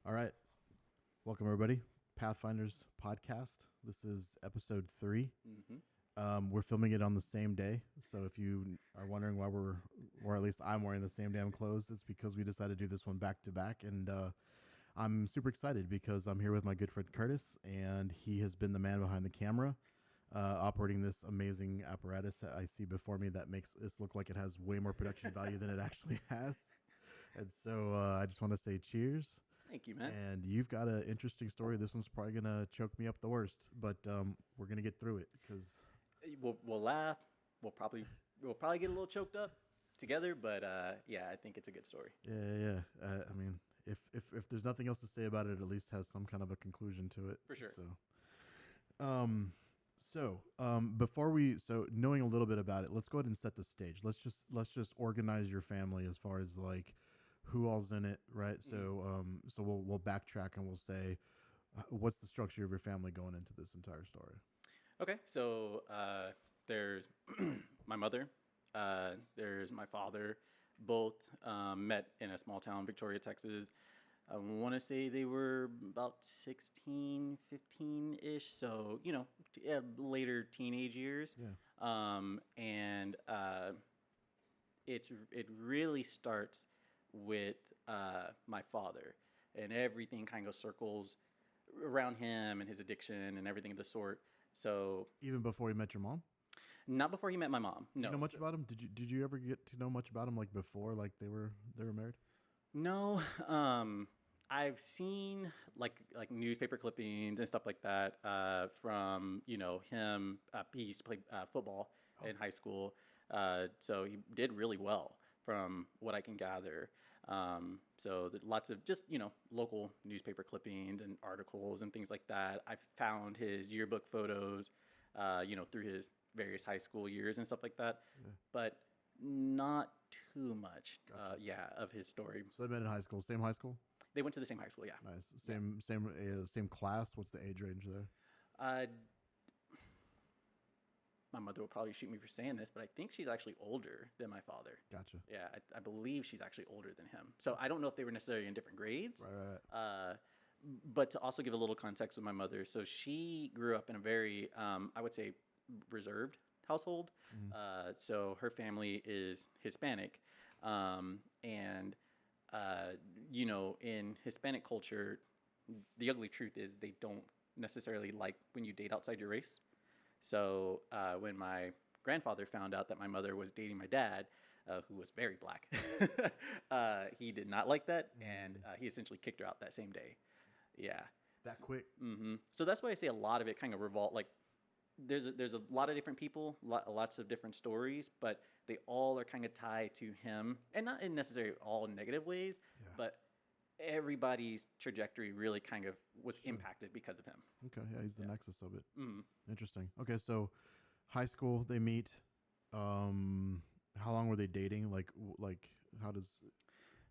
All right. Welcome, everybody. Pathfinders podcast. This is episode 3. We're filming it on the same day. So if you are wondering why or at least I'm wearing the same damn clothes, it's because we decided to do this one back to back. And I'm super excited because I'm here with my good friend Curtis, and he has been the man behind the camera, operating this amazing apparatus that I see before me that makes this look like it has way more production value than it actually has. And so I just want to say cheers. Thank you, man. And you've got an interesting story. This one's probably gonna choke me up the worst, but we're gonna get through it because We'll laugh. We'll probably get a little choked up together, but yeah, I think it's a good story. yeah. I mean, if there's nothing else to say about it, at least has some kind of a conclusion to it. For sure. So, knowing a little bit about it, let's go ahead and set the stage. Let's just organize your family as far as like who all's in it, right? So we'll backtrack and we'll say, what's the structure of your family going into this entire story? Okay, so there's my mother, there's my father. Both met in a small town, Victoria, Texas. I want to say they were about 16, 15-ish, so, later teenage years. Yeah. And it really starts with my father, and everything kind of circles around him and his addiction and everything of the sort. So Even before you met your mom? not before he met my mom. No. You know much about him? Did you ever get to know much about him like before, like they were married? No. I've seen like newspaper clippings and stuff like that from him. He used to play football in high school, so he did really well from what I can gather. So lots of just local newspaper clippings and articles and things like that. I found his yearbook photos, through his various high school years and stuff like that, but not too much. Gotcha. Of his story. So they met in high school, same high school? They went to the same high school, yeah. Nice. Same class. What's the age range there? My mother will probably shoot me for saying this, but I think she's actually older than my father. Gotcha. Yeah, I believe she's actually older than him. So I don't know if they were necessarily in different grades. Right. But to also give a little context with my mother, so she grew up in a very, I would say, reserved household. So her family is Hispanic. In Hispanic culture, the ugly truth is they don't necessarily like when you date outside your race. So when my grandfather found out that my mother was dating my dad, who was very black, he did not like that, and he essentially kicked her out that same day. Yeah. That quick? So that's why I say a lot of it kind of like there's a lot of different people, lots of different stories, but they all are kind of tied to him, and not in necessarily all negative ways, but everybody's trajectory really kind of was impacted because of him. Okay, yeah, he's the nexus of it. Interesting. Okay, so high school, they meet. How long were they dating? Like how does?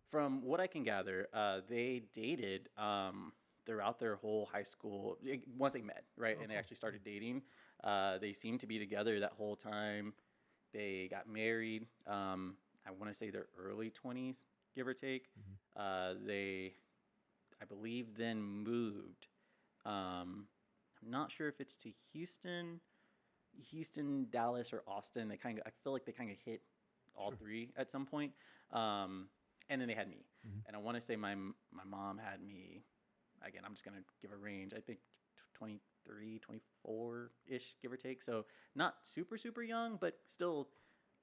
From what I can gather, they dated throughout their whole high school. Once they met, right, and they actually started dating, they seemed to be together that whole time. They got married. I want to say their early 20s, give or take. They, I believe, then moved. I'm not sure if it's to Houston, Dallas, or Austin. I feel like they kind of hit all three at some point. And then they had me. And I want to say my mom had me, again, I'm just going to give a range, I think 23, 24-ish, give or take. So not super, super young, but still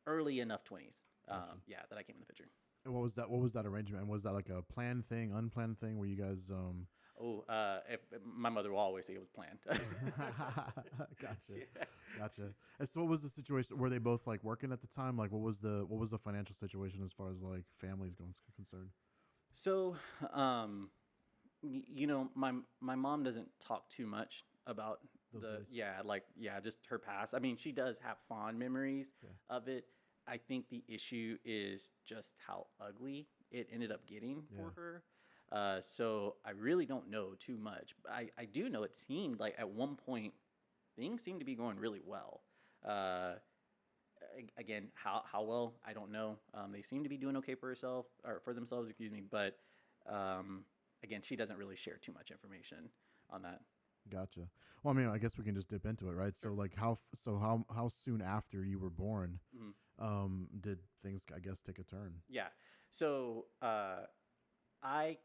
early enough 20s. That I came in the picture. And what was that arrangement? And was that like a planned thing, unplanned thing? Were you guys? If my mother will always say it was planned. Gotcha. And so, what was the situation? Were they both like working at the time? Like, what was the financial situation as far as like families concerned? So, my mom doesn't talk too much about just her past. I mean, she does have fond memories of it. I think the issue is just how ugly it ended up getting for her. So I really don't know too much. I do know it seemed like at one point things seemed to be going really well. Again, how well, I don't know. They seem to be doing okay for themselves, excuse me. But again, she doesn't really share too much information on that. Gotcha. Well, I mean, I guess we can just dip into it, right? Sure. So, like, how soon after you were born, Mhm. did things, I guess, take a turn? Yeah. So I I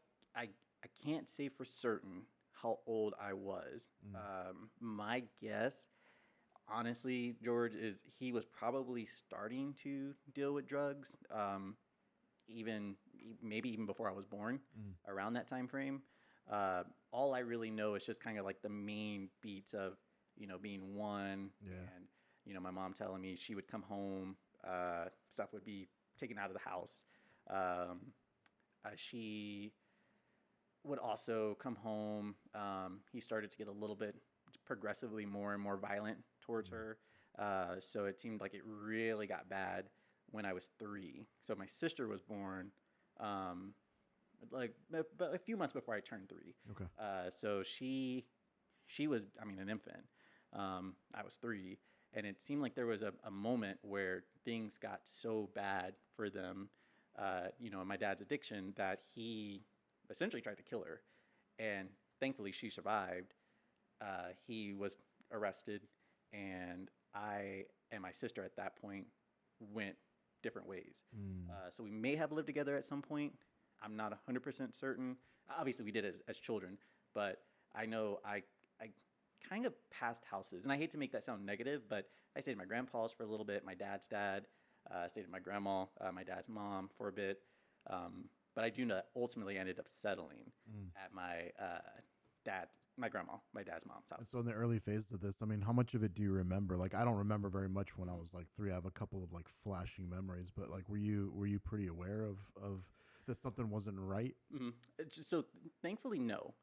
I can't say for certain how old I was. Mm. My guess, honestly, George, is he was probably starting to deal with drugs. Maybe even before I was born, Mm. around that time frame. All I really know is just kind of like the main beats of, being one, Yeah. and my mom telling me she would come home, stuff would be taken out of the house. Um, she would also come home. He started to get a little bit progressively more and more violent towards her. So it seemed like it really got bad when I was 3. So my sister was born like a few months before I turned 3. Okay. So she was, I mean, an infant. I was 3, and it seemed like there was a moment where things got so bad for them, in my dad's addiction, that he essentially tried to kill her. And thankfully, she survived. He was arrested, and I and my sister at that point went different ways. Mm. So we may have lived together at some point. I'm not 100% certain. Obviously, we did as children, but I know I kind of passed houses. And I hate to make that sound negative, but I stayed at my grandpa's for a little bit, my dad's dad. Stayed with my grandma, my dad's mom for a bit. But I do know that ultimately I ended up settling at my grandma, my dad's mom's And house. so in the early phases of this, I mean, how much of it do you remember? Like, I don't remember very much when I was like 3. I have a couple of like flashing memories, but like, were you pretty aware of that something wasn't right? Mm-hmm. So thankfully, no.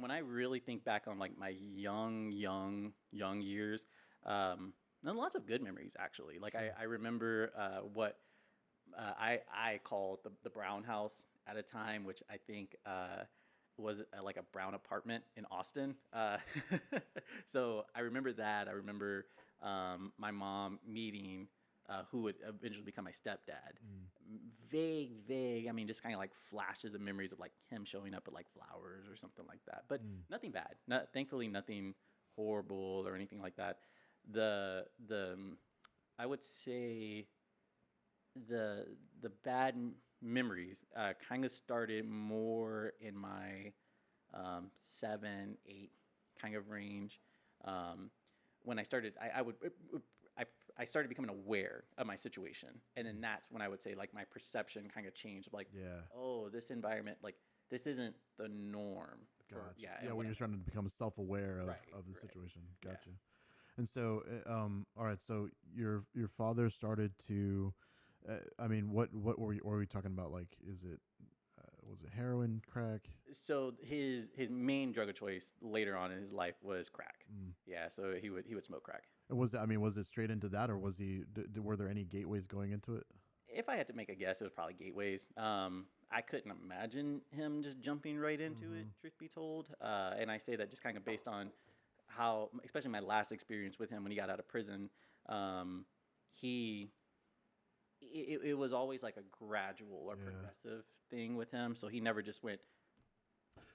When I really think back on like my young years, and lots of good memories actually. Like Sure. I remember what I called the Brown House at a time, which I think was like a brown apartment in Austin. So I remember that. I remember my mom meeting who would eventually become my stepdad. Mm. Vague. I mean, just kind of like flashes of memories of like him showing up at like flowers or something like that. But Mm. nothing bad. Thankfully, nothing horrible or anything like that. The I would say the bad memories kind of started more in my 7, 8 kind of range. When I started, I started becoming aware of my situation, and then that's when I would say like my perception kind of changed. Like, Yeah. oh, this environment, like this isn't the norm. Gotcha. Yeah, Yeah, and when you're starting to become self-aware of, Right, of the right. situation. Yeah. Gotcha. And so, all right. So your father started to, I mean, what were we talking about? Like, was it heroin, crack? So his main drug of choice later on in his life was crack. Mm. Yeah, so he would smoke crack. And was it straight into that, or was were there any gateways going into it? If I had to make a guess, it was probably gateways. I couldn't imagine him just jumping right into it, Mm-hmm. truth be told. And I say that just kind of based on how, especially my last experience with him when he got out of prison, he it was always like a gradual or Yeah. progressive thing with him. So he never just went,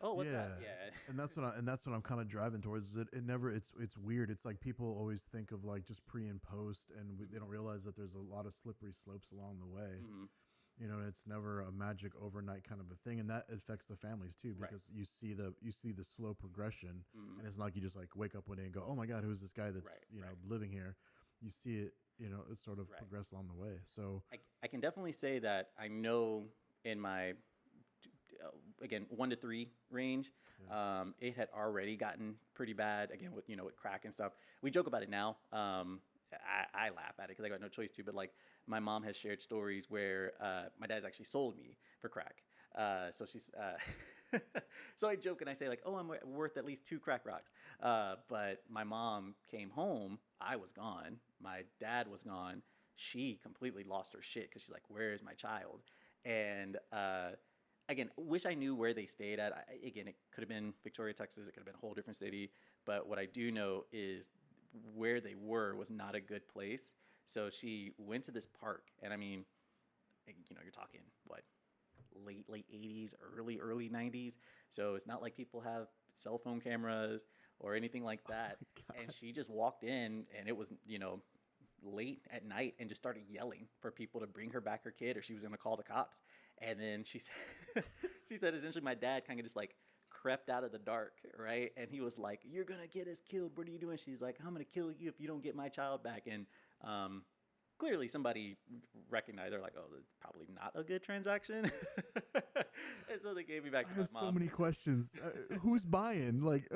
oh, what's that? Yeah. And that's what I'm kind of driving towards. Is it never it's weird. It's like people always think of like just pre and post, and they don't realize that there's a lot of slippery slopes along the way. Mm-hmm. You know, it's never a magic overnight kind of a thing, and that affects the families too, because you see the slow progression, Mm-hmm. and it's not like you just like wake up one day and go, oh my God, who's this guy that's Right. living here? You see it, it's sort of Right. progress along the way. So I can definitely say that I know in my again 1 to 3 range, it had already gotten pretty bad. Again with crack and stuff. We joke about it now. I laugh at it because I got no choice to. But like my mom has shared stories where my dad's actually sold me for crack. So she's. So I joke and I say like, oh, I'm worth at least 2 crack rocks. But my mom came home. I was gone. My dad was gone. She completely lost her shit because she's like, where is my child? And again, wish I knew where they stayed at. Again, it could have been Victoria, Texas. It could have been a whole different city. But what I do know is where they were was not a good place. So she went to this park. And I mean, you're talking, what, late 80s, early 90s. So it's not like people have cell phone cameras or anything like that. And she just walked in, and it was, late at night, and just started yelling for people to bring her back her kid, or she was going to call the cops. And then she said, she said essentially my dad kind of just like crept out of the dark, right? And he was like, "You're going to get us killed. What are you doing?" She's like, "I'm going to kill you if you don't get my child back." And clearly somebody recognized, they're like, "Oh, that's probably not a good transaction." And so they gave me back to I my have mom. so many questions. Who's buying? Like,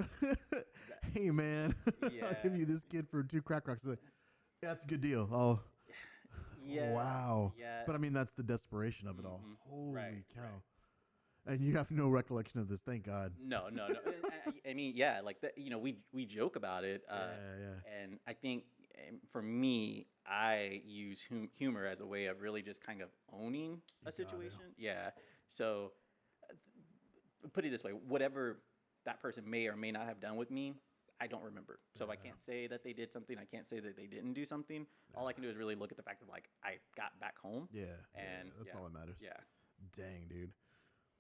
hey man, Yeah. I'll give you this kid for 2 crack rocks. Like, yeah, that's a good deal. Oh, Yeah. wow. Yeah. But I mean, that's the desperation of it all. Mhm. Holy Right, cow! right. And you have no recollection of this. Thank God. No. I mean, yeah, like that. We joke about it. Yeah. And I think for me, I use humor as a way of really just kind of owning a situation. Yeah. So put it this way: whatever that person may or may not have done with me, I don't remember. So I can't say that they did something. I can't say that they didn't do something. All I can do is really look at the fact of like I got back home. Yeah. And that's all that matters. Yeah. Dang, dude.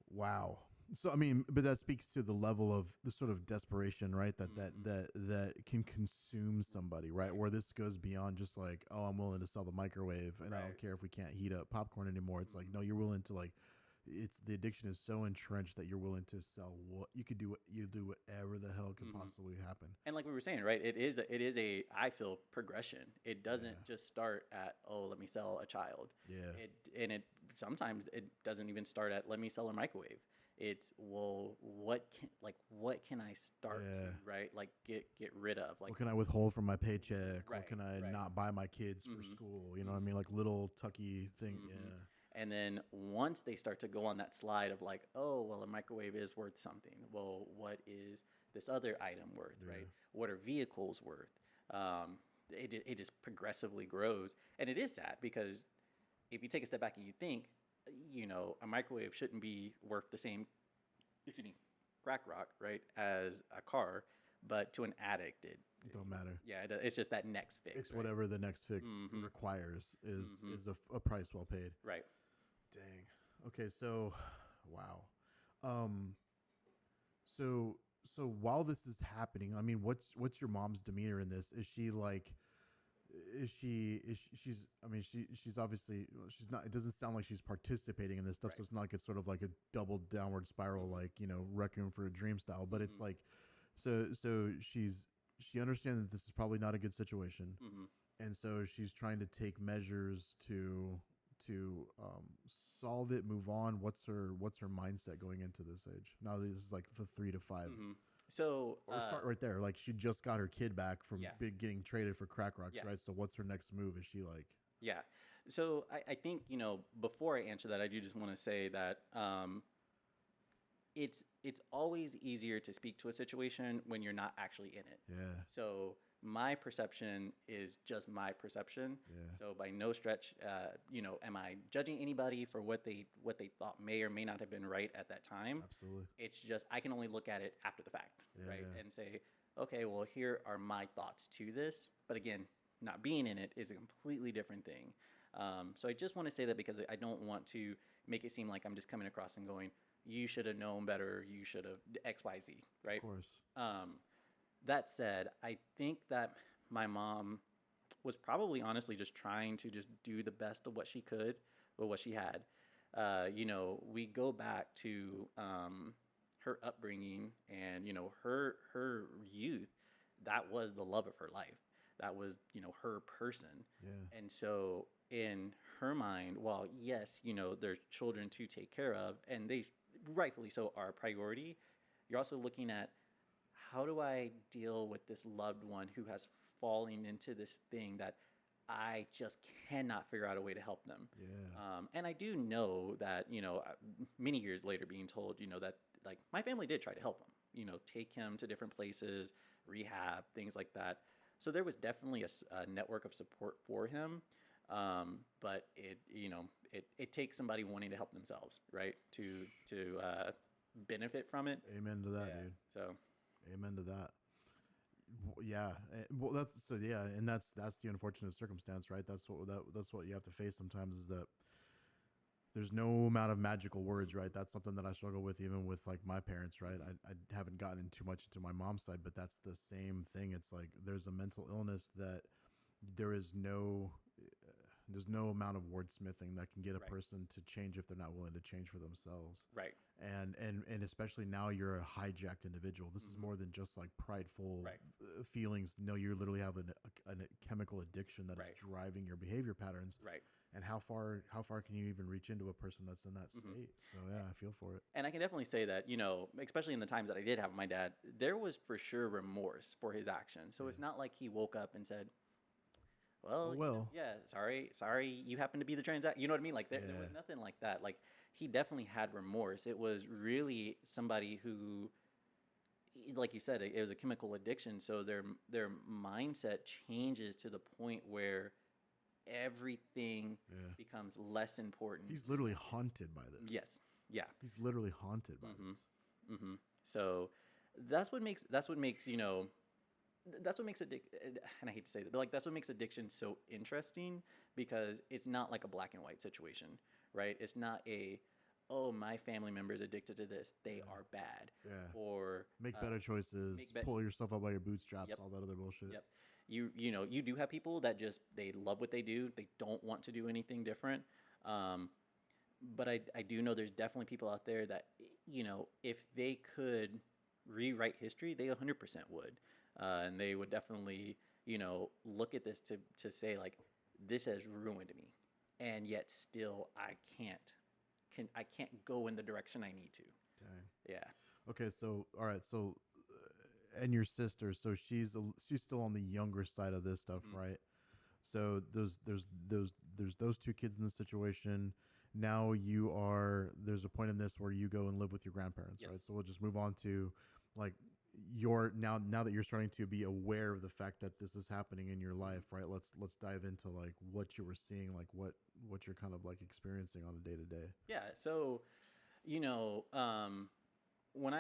Wow. So I mean, but that speaks to the level of the sort of desperation, right? That can consume somebody, right? Where this goes beyond just like, oh, I'm willing to sell the microwave, and I don't care if we can't heat up popcorn anymore. It's like, no, you're willing to like, it's the addiction is so entrenched that you're willing to sell what you could do. You do whatever the hell could possibly happen. And like we were saying, right? It is a I feel progression. It doesn't just start at, oh, let me sell a child. Yeah. It sometimes it doesn't even start at, let me sell a microwave. It's, well, what can I start to, right? Like get rid of, like, what can I withhold from my paycheck? Right, What can I right. not buy my kids for school? You know what I mean? Like little tucky thing. Yeah. And then once they start to go on that slide of like, oh, well, a microwave is worth something. Well, what is this other item worth, right? What are vehicles worth? It just progressively grows. And it is sad because if you take a step back and you think, a microwave shouldn't be worth the same, crack rock, right, as a car, but to an addict, it Don't matter. Yeah, it's just that next fix. It's right? whatever the next fix requires is a price well paid. Right. Dang. Okay, so wow. So while this is happening, I mean, what's your mom's demeanor in this? Is she like she's I mean she's obviously, she's not, it doesn't sound like she's participating in this stuff, so it's not like it's sort of like a double downward spiral, like, Requiem for a Dream style, but it's like so she understands that this is probably not a good situation, and so she's trying to take measures to solve it, move on. What's her mindset going into this age? Now this is like the 3 to 5. So Or start right there. Like she just got her kid back from Yeah. getting traded for crack rocks, Yeah. right? So what's her next move? Is she like? Yeah. So I think, before I answer that, I do just want to say that it's always easier to speak to a situation when you're not actually in it. Yeah. So my perception is just my perception. Yeah. So by no stretch, am I judging anybody for what they thought may or may not have been right at that time? Absolutely. It's just I can only look at it after the fact, right? Yeah. And say, okay, well, here are my thoughts to this. But again, not being in it is a completely different thing. So I just want to say that because I don't want to make it seem like I'm just coming across and going, you should have known better, you should have X, Y, Z, right? Of course. That said, I think that my mom was probably honestly just trying to just do the best of what she could with what she had. We go back to her upbringing and, her youth. That was the love of her life. That was, her person. Yeah. And so in her mind, while yes, there's children to take care of, and they rightfully so are a priority, you're also looking at, how do I deal with this loved one who has fallen into this thing that I just cannot figure out a way to help them? Yeah. And I do know that, many years later being told, that like my family did try to help him, take him to different places, rehab, things like that. So there was definitely a network of support for him. But it takes somebody wanting to help themselves, right? To benefit from it. Amen to that, Yeah. dude. So Amen to that. Yeah. Well, that's so. Yeah, and that's the unfortunate circumstance, right? That's what you have to face sometimes. Is that there's no amount of magical words, right? That's something that I struggle with even with like my parents, right? I haven't gotten too much into my mom's side, but that's the same thing. It's like there's a mental illness that there is no there's no amount of wordsmithing that can get a Right. person to change if they're not willing to change for themselves. Right. And especially now you're a hijacked individual. This is more than just like prideful Right. feelings. No, you literally have a chemical addiction that Right. is driving your behavior patterns. Right. And how far can you even reach into a person that's in that state? So yeah, I feel for it. And I can definitely say that, especially in the times that I did have my dad, there was for sure remorse for his actions. So it's not like he woke up and said, well, yeah, sorry, you happen to be the transact. You know what I mean? Like there was nothing like that. Like he definitely had remorse. It was really somebody who, like you said, it was a chemical addiction. So their mindset changes to the point where everything becomes less important. He's literally haunted by this. Yes. Yeah. He's literally haunted by this. Mm-hmm. So that's what makes that's what makes and I hate to say that, but like that's what makes addiction so interesting, because it's not like a black and white situation, right? It's not my family member is addicted to this, they are bad. Yeah. Or make better choices, pull yourself up by your bootstraps, all that other bullshit. Yep. You do have people that just, they love what they do, they don't want to do anything different. But I do know there's definitely people out there that, if they could rewrite history, they 100% would. And they would definitely, look at this to say, like, this has ruined me. And yet still I can't go in the direction I need to. Dang. Yeah. Okay, so, all right, so, and your sister, so she's still on the younger side of this stuff, right? So there's those two kids in this situation. Now there's a point in this where you go and live with your grandparents, right? So we'll just move on to like now that you're starting to be aware of the fact that this is happening in your life, right? Let's dive into like what you were seeing, like what you're kind of like experiencing on a day to day. Yeah. So, when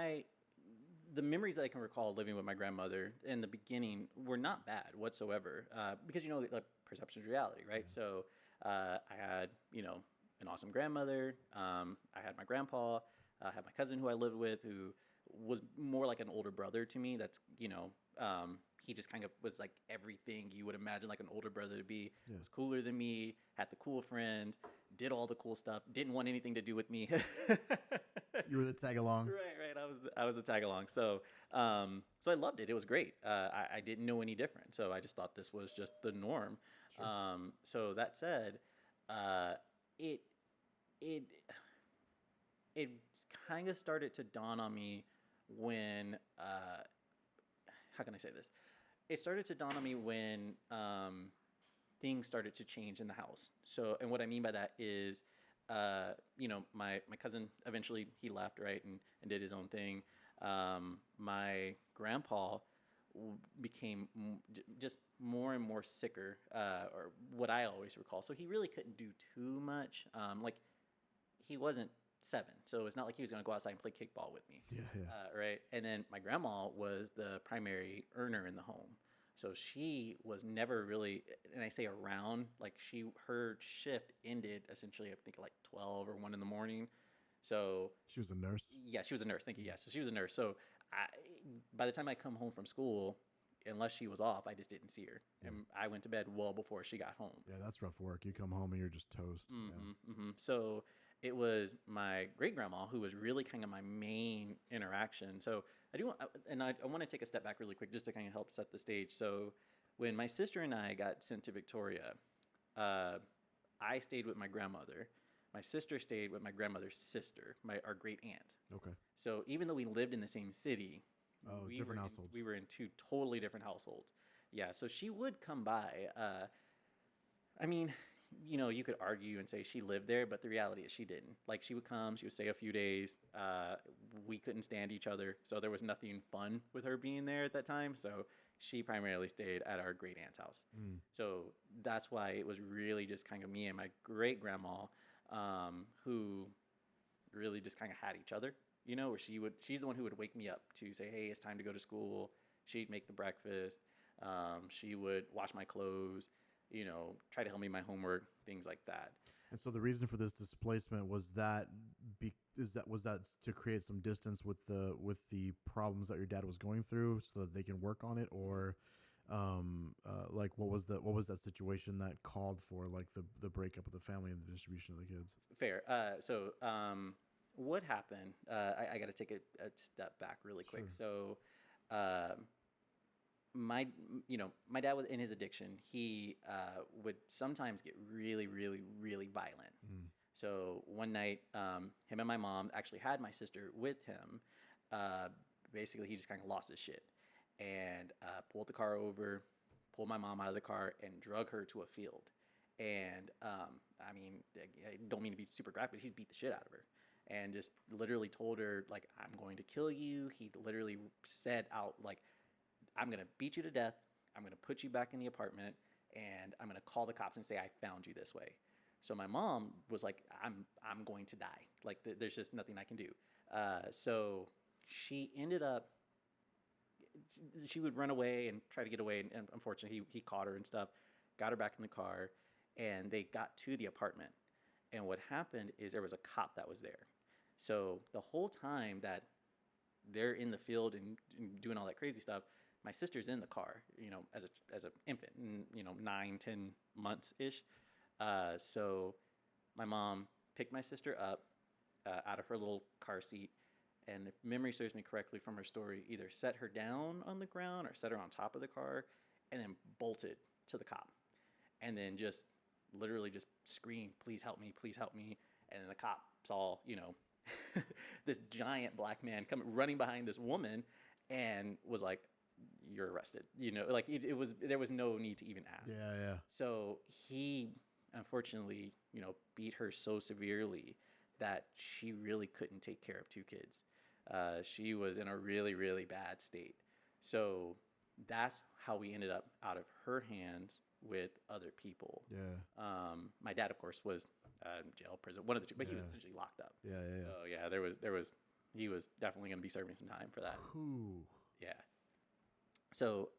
the memories that I can recall living with my grandmother in the beginning were not bad whatsoever, because like perception is reality, right? Yeah. So I had an awesome grandmother. I had my grandpa. I had my cousin who I lived with, who was more like an older brother to me. That's he just kind of was like everything you would imagine like an older brother to be. Yeah. Was cooler than me. Had the cool friend. Did all the cool stuff. Didn't want anything to do with me. You were the tag along. Right. I was the tag along. So so I loved it. It was great. I didn't know any different. So I just thought this was just the norm. Sure. So that said, it kind of started to dawn on me when how can I say this? It started to dawn on me when things started to change in the house. So, and what I mean by that is, my cousin eventually he left, right, and did his own thing. My grandpa became just more and more sicker, or what I always recall. So he really couldn't do too much. Like he wasn't 7, so it's not like he was going to go outside and play kickball with me. Yeah. Right. And then my grandma was the primary earner in the home, so she was never really, and I say around, like her shift ended essentially I think like 12 or 1 in the morning. So she was a nurse. Yeah, she was a nurse. Thank you. Yeah, so she was a nurse. So by the time I come home from school, unless she was off, I just didn't see her. Yeah. And I went to bed well before she got home. Yeah, that's rough work. You come home and you're just toast. So it was my great grandma who was really kind of my main interaction. So I want to take a step back really quick just to kind of help set the stage. So when my sister and I got sent to Victoria, I stayed with my grandmother. My sister stayed with my grandmother's sister, our great aunt. Okay. So even though we lived in the same city, different households. We were in 2 totally different households. Yeah. So she would come by. I mean, you could argue and say she lived there, but the reality is she didn't. Like she would come, she would stay a few days. We couldn't stand each other, so there was nothing fun with her being there at that time. So she primarily stayed at our great aunt's house. So that's why it was really just kind of me and my great grandma, who really just kind of had each other. Where she's the one who would wake me up to say, hey, it's time to go to school. She'd make the breakfast. She would wash my clothes, try to help me my homework, things like that. And so the reason for this displacement was that was that to create some distance with the problems that your dad was going through, so that they can work on it, or like what was that situation that called for like the breakup of the family and the distribution of the kids? Fair. What happened? I got to take a step back really quick. Sure. So, um, my dad was in his addiction. He would sometimes get really, really, really violent. Mm. So one night, him and my mom actually had my sister with him. Uh, Basically, he just kind of lost his shit and pulled the car over, pulled my mom out of the car, and drug her to a field. And I mean, I don't mean to be super graphic, but he's beat the shit out of her and just literally told her, like, I'm going to kill you. He literally said out, like, I'm going to beat you to death. I'm going to put you back in the apartment, and I'm going to call the cops and say I found you this way. So my mom was like, I'm going to die. Like, there's just nothing I can do. So she ended up, she would run away and try to get away. And unfortunately, he caught her and stuff, got her back in the car, and they got to the apartment. And what happened is there was a cop that was there. So the whole time that they're in the field and doing all that crazy stuff, my sister's in the car, as an infant, 9-10 months ish. So my mom picked my sister up out of her little car seat, and if memory serves me correctly from her story, either set her down on the ground or set her on top of the car, and then bolted to the cop, and then just literally just screamed, "Please help me! Please help me!" And then the cop saw, this giant black man coming running behind this woman, and was like, "You're arrested." Like there was no need to even ask. Yeah. So he unfortunately, beat her so severely that she really couldn't take care of two kids. She was in a really, really bad state. So that's how we ended up out of her hands with other people. Yeah. My dad, of course, was jail, prison, one of the two, but he was essentially locked up. Yeah. So yeah, he was definitely going to be serving some time for that. Ooh. Yeah. So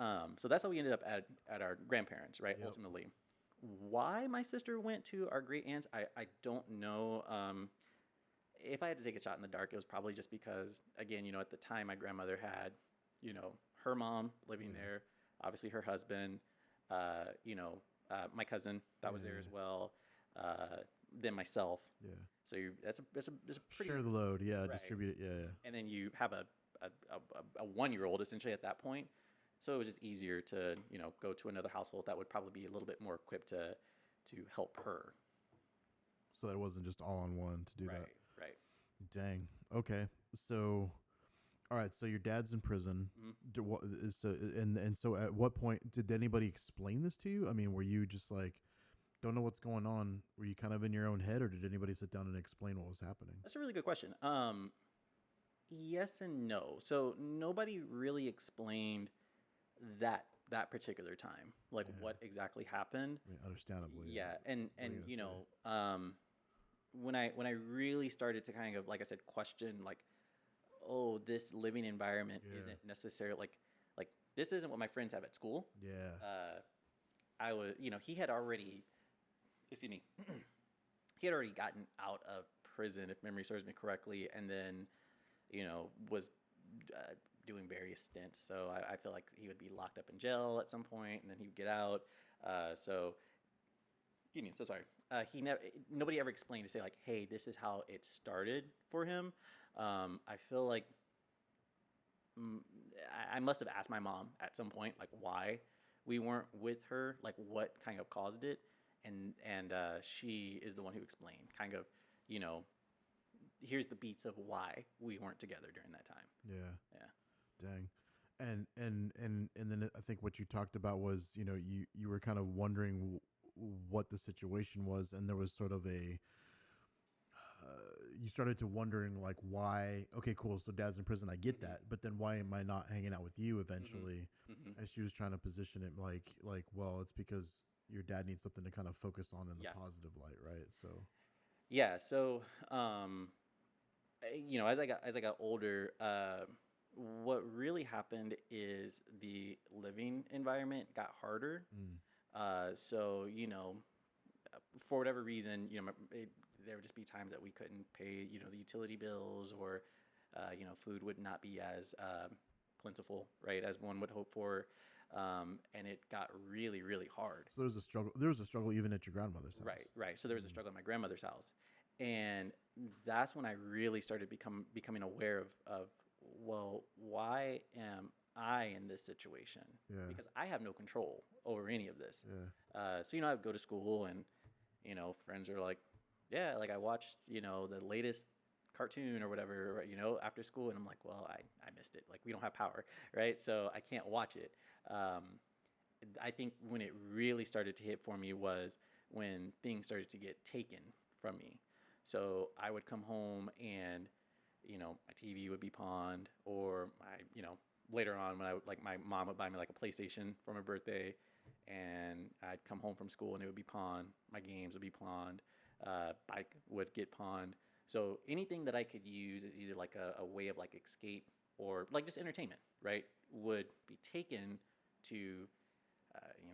that's how we ended up at our grandparents, right? Yep. Ultimately, why my sister went to our great aunts, I don't know. If I had to take a shot in the dark, it was probably just because, again, at the time my grandmother had, her mom living there, obviously her husband, my cousin that was there as well, then myself. Yeah. So that's a pretty share the load. Yeah. Right. Distribute it. Yeah. And then you have a 1-year-old essentially at that point. So it was just easier to, go to another household that would probably be a little bit more equipped to help her. So that it wasn't just all on one to do that. Right. Dang. Okay. So, all right. So your dad's in prison. Mm-hmm. So at what point did anybody explain this to you? I mean, were you just like, don't know what's going on? Were you kind of in your own head, or did anybody sit down and explain what was happening? That's a really good question. Yes and no. So nobody really explained that particular time, like what exactly happened. I mean, understandably. Yeah, and when I really started to kind of, like I said, question, like, oh, this living environment isn't necessarily like this isn't what my friends have at school. Yeah. I was, he had already, excuse me, he had already gotten out of prison, if memory serves me correctly, and then, was doing various stints. So I feel like he would be locked up in jail at some point, and then he would get out. So sorry. Nobody ever explained to say, like, hey, this is how it started for him. I feel like I must have asked my mom at some point, like, why we weren't with her, like what kind of caused it, and she is the one who explained, kind of, here's the beats of why we weren't together during that time. Yeah. Dang. And then I think what you talked about was, you were kind of wondering what the situation was, and there was sort of a you started to wondering, like, why. Okay, cool, so dad's in prison, I get that, but then why am I not hanging out with you eventually? And she was trying to position it like, well, it's because your dad needs something to kind of focus on in the positive light, right? So as I got older, what really happened is the living environment got harder. So, for whatever reason, there would just be times that we couldn't pay, the utility bills, or, food would not be as plentiful, right, as one would hope for. And it got really, really hard. So there was a struggle. There was a struggle even at your grandmother's house. Right. So there was a struggle at my grandmother's house, and that's when I really started becoming aware of, well, why am I in this situation? Yeah. Because I have no control over any of this. Yeah. So I would go to school, and friends are like, yeah, like I watched the latest cartoon or whatever, after school, and I'm like, well, I missed it. Like, we don't have power, right? So I can't watch it. I think when it really started to hit for me was when things started to get taken from me. So I would come home and, my TV would be pawned, or later on when my mom would buy me like a PlayStation for my birthday, and I'd come home from school and it would be pawned. My games would be pawned. Bike would get pawned. So anything that I could use as either like a way of like escape or like just entertainment, right, would be taken to,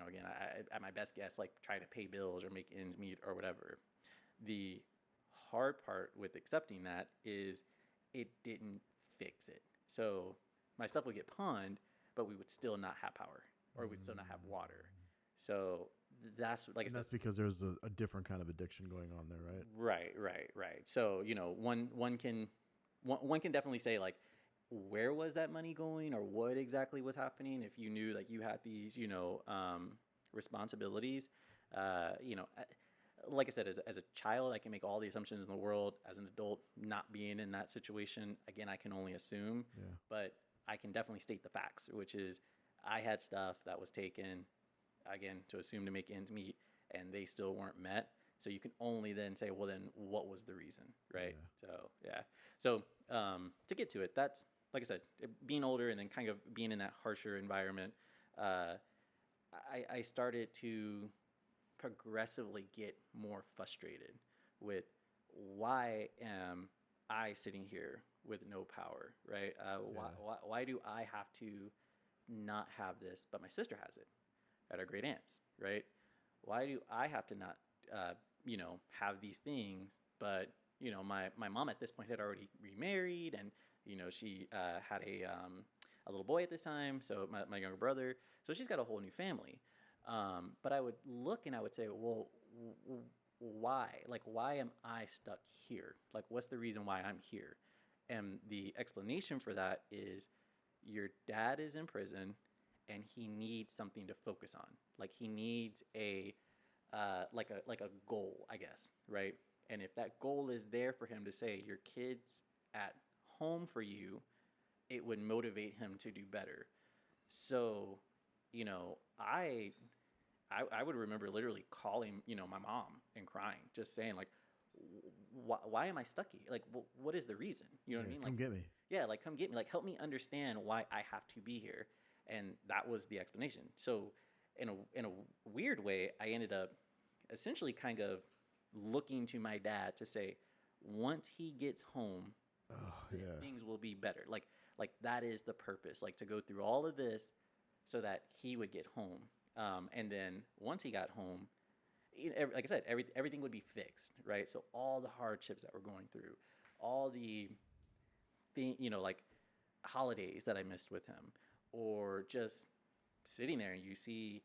again, I, at my best guess, like try to pay bills or make ends meet or whatever. The hard part with accepting that is it didn't fix it. So my stuff would get pawned, but we would still not have power, or we'd still not have water. So that's like I said. That's because there's a different kind of addiction going on there, right? Right. So one can definitely say like, where was that money going, or what exactly was happening if you knew like you had these responsibilities. Like I said, as a child, I can make all the assumptions in the world. As an adult, not being in that situation, again, I can only assume. Yeah. But I can definitely state the facts, which is I had stuff that was taken, again, to assume to make ends meet, and they still weren't met. So you can only then say, well, then what was the reason, right? Yeah. So, yeah. So to get to it, that's, like I said, being older and then kind of being in that harsher environment, I started to progressively get more frustrated with, why am I sitting here with no power, right? Why do I have to not have this, but my sister has it at our great aunts, right? Why do I have to not, have these things, but, my mom at this point had already remarried, and, she had a little boy at this time, so my younger brother, so she's got a whole new family. But I would look and I would say, well, why? Like, why am I stuck here? Like, what's the reason why I'm here? And the explanation for that is your dad is in prison and he needs something to focus on. Like, he needs a goal, I guess, right? And if that goal is there for him to say, your kid's at home for you, it would motivate him to do better. So, I would remember literally calling, my mom and crying, just saying like, why am I stuck here? Like, what is the reason? You know what I mean? Like, come get me. Yeah, like come get me. Like, help me understand why I have to be here. And that was the explanation. So in a weird way, I ended up essentially kind of looking to my dad to say, once he gets home, things will be better. Like that is the purpose, like to go through all of this so that he would get home. And then once he got home, like I said, everything would be fixed, right? So all the hardships that we're going through, all the like holidays that I missed with him, or just sitting there and you see,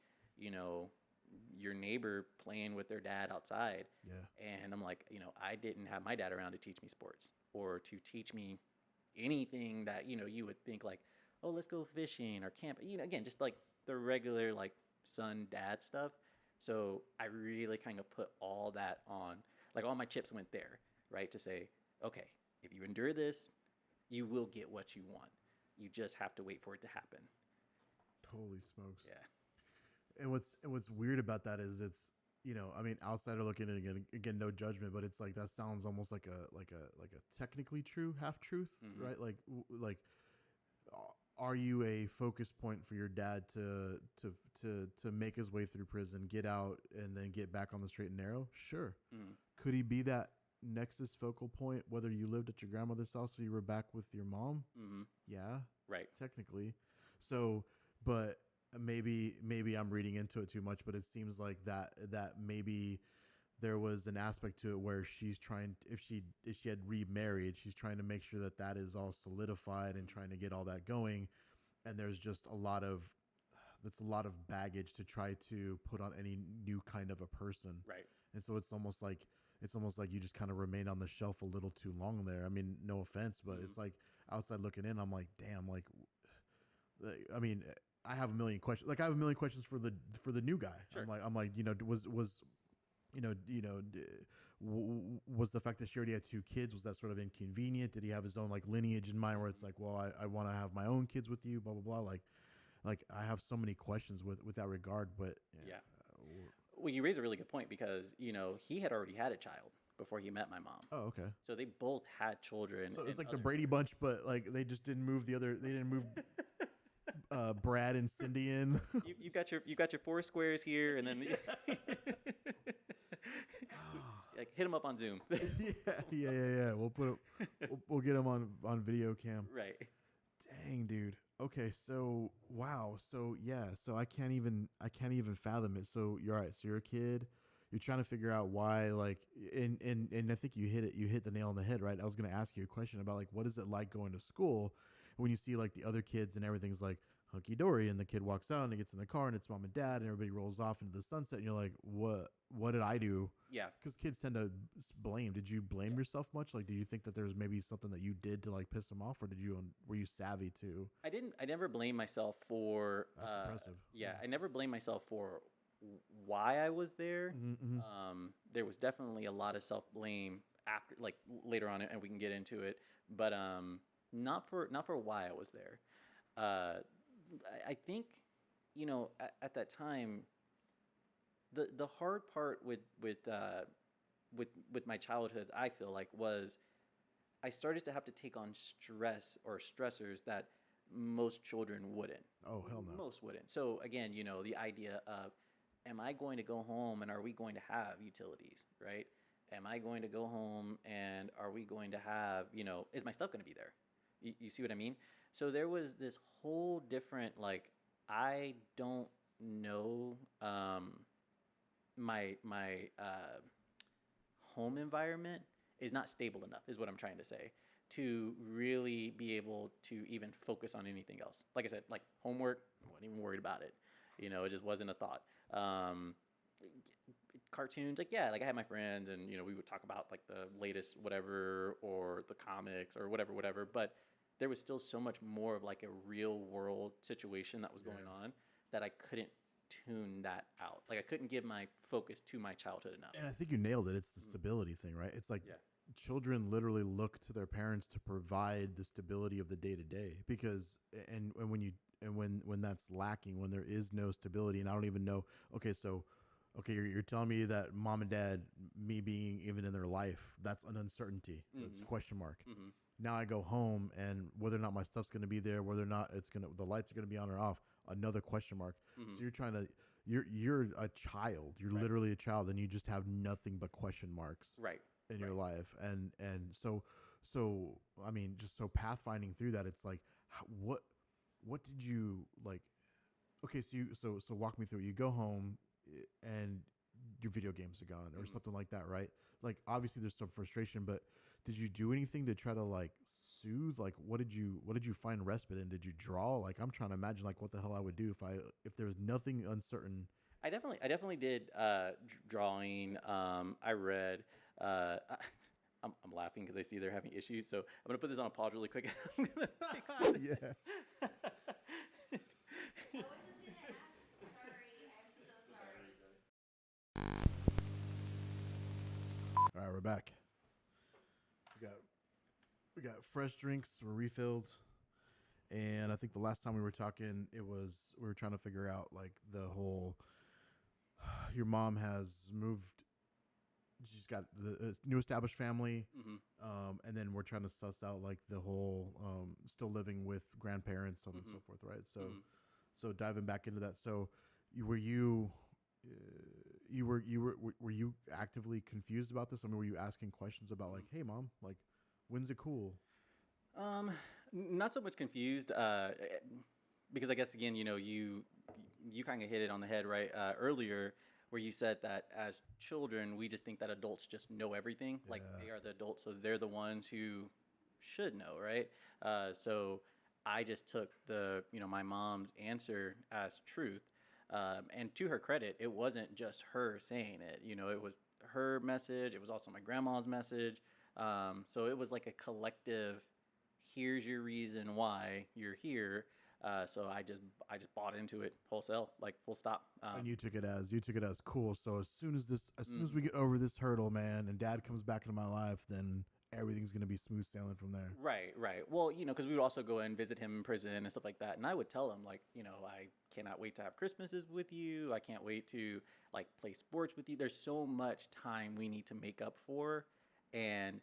your neighbor playing with their dad outside. Yeah. And I'm like, I didn't have my dad around to teach me sports or to teach me anything that, you would think like, oh, let's go fishing or camp. Again, just like the regular like son dad stuff. So I really kind of put all that on, like all my chips went there, right? To say, okay, if you endure this, you will get what you want. You just have to wait for it to happen. Holy smokes. Yeah. And what's weird about that is it's, outsider looking at it, again, no judgment, but it's like, that sounds almost like a technically true half truth, Mm-hmm. right? Like, are you a focus point for your dad to make his way through prison, get out, and then get back on the straight and narrow? Sure. Mm-hmm. Could he be that nexus focal point, whether you lived at your grandmother's house or you were back with your mom? Mm-hmm. Yeah. Right. Technically. So, but maybe I'm reading into it too much, but it seems like that maybe there was an aspect to it where she's trying, if she had remarried, she's trying to make sure that that is all solidified and trying to get all that going. And there's just that's a lot of baggage to try to put on any new kind of a person. Right. And so it's almost like you just kind of remain on the shelf a little too long there. I mean, no offense, but it's like outside looking in, I'm like, damn, like, I mean, I have a million questions. Like, I have a million questions for the new guy. Sure. I'm like, you know, was the fact that she already had two kids, was that sort of inconvenient? Did he have his own like lineage in mind where it's like, well, I want to have my own kids with you, blah blah blah. Like I have so many questions with that regard, but yeah. Well, you raise a really good point because he had already had a child before he met my mom. Oh, okay. So they both had children. So it's like the Brady Bunch, but like they just didn't move they didn't move Brad and Cindy in. You got your four squares here, and then like hit them up on Zoom. yeah. We'll get them on video cam. Right. Dang, dude. Okay, so wow, so yeah, so I can't even fathom it. So you're right. So you're a kid. You're trying to figure out why, like, and I think you hit the nail on the head, right? I was going to ask you a question about like, what is it like going to school when you see like the other kids and everything's like hunky dory, and the kid walks out and he gets in the car and it's mom and dad and everybody rolls off into the sunset, and you're like, what did I do? Yeah. Because kids tend to blame. Did you blame yourself much? Like, do you think that there was maybe something that you did to like piss them off, or were you savvy too? I never blamed myself for. That's impressive. Yeah, I never blamed myself for why I was there. Mm-hmm. There was definitely a lot of self blame after, like later on, and we can get into it. But not for why I was there. I think, at that time, the hard part with my childhood, I feel like, was I started to have to take on stress or stressors that most children wouldn't. Oh, hell no. Most wouldn't. So again, the idea of, am I going to go home and are we going to have utilities, right? Am I going to go home and are we going to have, is my stuff going to be there? You see what I mean? So there was this whole different, like, I don't know, my home environment is not stable enough, is what I'm trying to say, to really be able to even focus on anything else. Like I said, like homework, I wasn't even worried about it. It just wasn't a thought. Cartoons, like, yeah, like I had my friends and, we would talk about like the latest whatever or the comics or whatever. But there was still so much more of like a real world situation that was going on that I couldn't tune that out. Like I couldn't give my focus to my childhood enough. And I think you nailed it. It's the stability thing, right? It's like children literally look to their parents to provide the stability of the day to day, because when that's lacking, when there is no stability, and I don't even know. Okay, you're telling me that mom and dad, me being even in their life, that's an uncertainty. It's a question mark. Mm-hmm. Now I go home, and whether or not my stuff's going to be there, whether or not the lights are going to be on or off, another question mark. Mm-hmm. So you're a child. You're literally a child, and you just have nothing but question marks in your life. And so I mean, just so pathfinding through that, it's like, what did you like? Okay, so walk me through it. You go home and your video games are gone or something like that, right? Like, obviously there's some frustration, but did you do anything to try to like soothe? Like, what did you find respite in? Did you draw? Like, I'm trying to imagine like what the hell I would do if there was nothing uncertain. I definitely did drawing. I read. I'm laughing because I see they're having issues, so I'm gonna put this on pause really quick. I'm gonna fix this. Yeah. I was just gonna ask. Sorry, I'm so sorry. All right, we're back. We got fresh drinks, we're refilled, and I think the last time we were talking, we were trying to figure out like the whole. Your mom has moved. She's got the new established family, and then we're trying to suss out like the whole still living with grandparents, so on and so forth, right? So, so diving back into that. So, were you actively confused about this? I mean, were you asking questions about like, hey, mom, like, when's it cool? Not so much confused, because I guess again, you kind of hit it on the head right earlier. where you said that as children, we just think that adults just know everything. Like they are the adults, so they're the ones who should know, right? So I just took my mom's answer as truth. And to her credit, it wasn't just her saying it. It was her message. It was also my grandma's message. So it was like a collective, here's your reason why you're here. So I just bought into it wholesale, like full stop. And you took it as cool. So as soon as we get over this hurdle, man, and Dad comes back into my life, then everything's gonna be smooth sailing from there. Right. Well, because we would also go and visit him in prison and stuff like that, and I would tell him like, I cannot wait to have Christmases with you. I can't wait to like play sports with you. There's so much time we need to make up for, and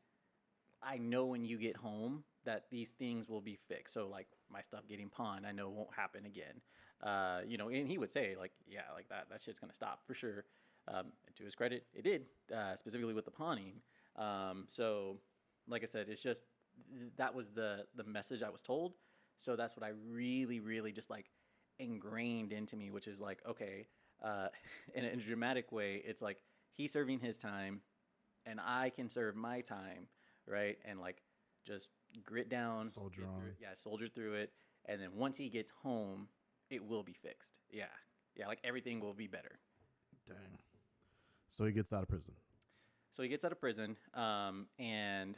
I know when you get home that these things will be fixed. So like my stuff getting pawned, I know won't happen again. And he would say like, yeah, like that shit's gonna stop for sure. And to his credit, it did, specifically with the pawning. So like I said, it's just that was the message I was told. So that's what I really, really just like ingrained into me, which is like, okay, in a dramatic way, it's like he's serving his time and I can serve my time, right? And like just grit down, Soldier on. soldier through it. And then once he gets home, it will be fixed. Yeah, like everything will be better. Dang. So he gets out of prison. So he gets out of prison, and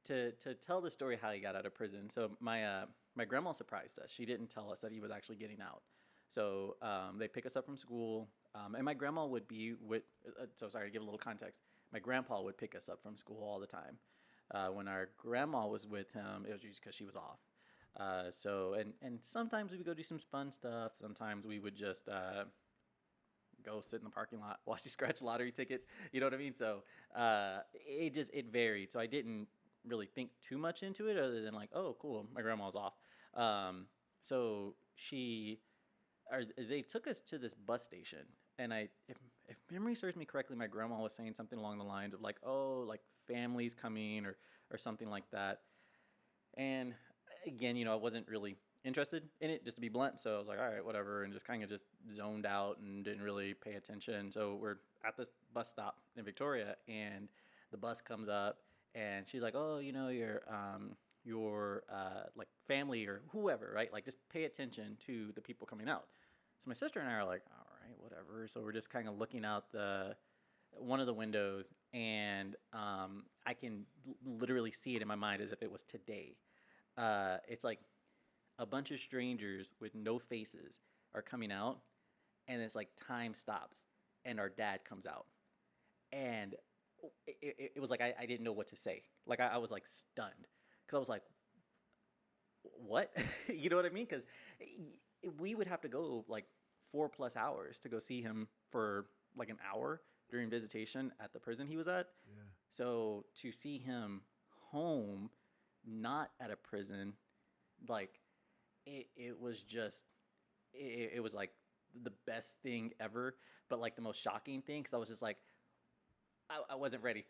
to tell the story how he got out of prison. So my grandma surprised us. She didn't tell us that he was actually getting out. So they pick us up from school, and my grandma would be with. So sorry to give a little context. My grandpa would pick us up from school all the time. When our grandma was with him, it was usually because she was off. And sometimes we would go do some fun stuff. Sometimes we would just go sit in the parking lot while she scratched lottery tickets. You know what I mean? So it varied. So I didn't really think too much into it other than like, oh, cool, my grandma's off. So they took us to this bus station, and if memory serves me correctly, my grandma was saying something along the lines of like, oh, like family's coming or something like that. And again, I wasn't really interested in it, just to be blunt. So I was like, all right, whatever, and just kind of just zoned out and didn't really pay attention. So we're at this bus stop in Victoria, and the bus comes up, and she's like, oh, your like family or whoever, right? Like just pay attention to the people coming out. So my sister and I are like, all right, whatever. So we're just kind of looking out one of the windows, and I can literally see it in my mind as if it was today. It's like a bunch of strangers with no faces are coming out, and it's like time stops, and our dad comes out, and it was like I didn't know what to say. Like I was like stunned, because I was like, what? You know what I mean? Because we would have to go like 4+ hours to go see him for like an hour during visitation at the prison he was at. Yeah. So to see him home, not at a prison, like it was just, it was like the best thing ever, but like the most shocking thing, because I was just like, I wasn't ready.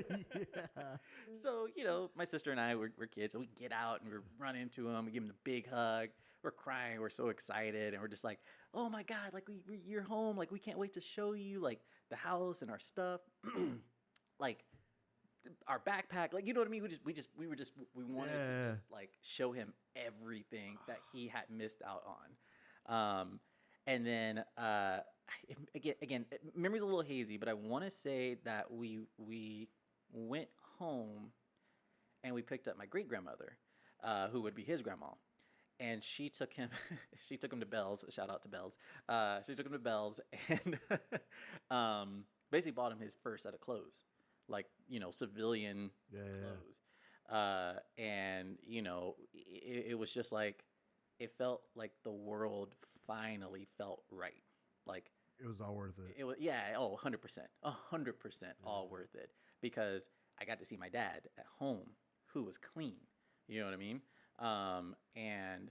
Yeah. So, my sister and I were kids, so we get out and we run into him, we give him the big hug, we're crying, we're so excited, and we're just like, oh my God, like you're home, like we can't wait to show you like the house and our stuff, like our backpack, like, you know what I mean? We wanted to just like show him everything that he had missed out on. And then again, memory's a little hazy, but I want to say that we went home and we picked up my great grandmother, who would be his grandma, and she took him to Bell's. Shout out to Bell's. She took him to Bell's and basically bought him his first set of clothes, like civilian clothes. And it was just like, it felt like the world finally felt right. Like It was all worth it. it was, yeah, 100%, 100% all worth it, because I got to see my dad at home, who was clean. You know what I mean? And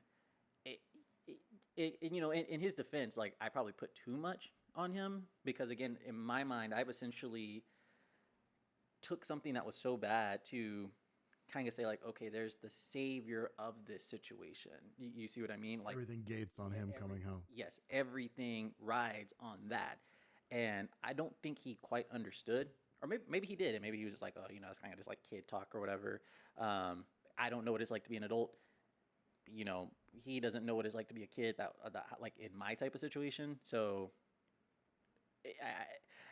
in his defense, like I probably put too much on him, because again, in my mind, I've essentially took something that was so bad to kind of say like, okay, there's the savior of this situation. You see what I mean? Like Everything gates on him coming home. yes, everything rides on that. And I don't think he quite understood, or maybe he did, and maybe he was just like, oh, it's kind of just like kid talk or whatever. I don't know what it's like to be an adult. He doesn't know what it's like to be a kid that like in my type of situation. So,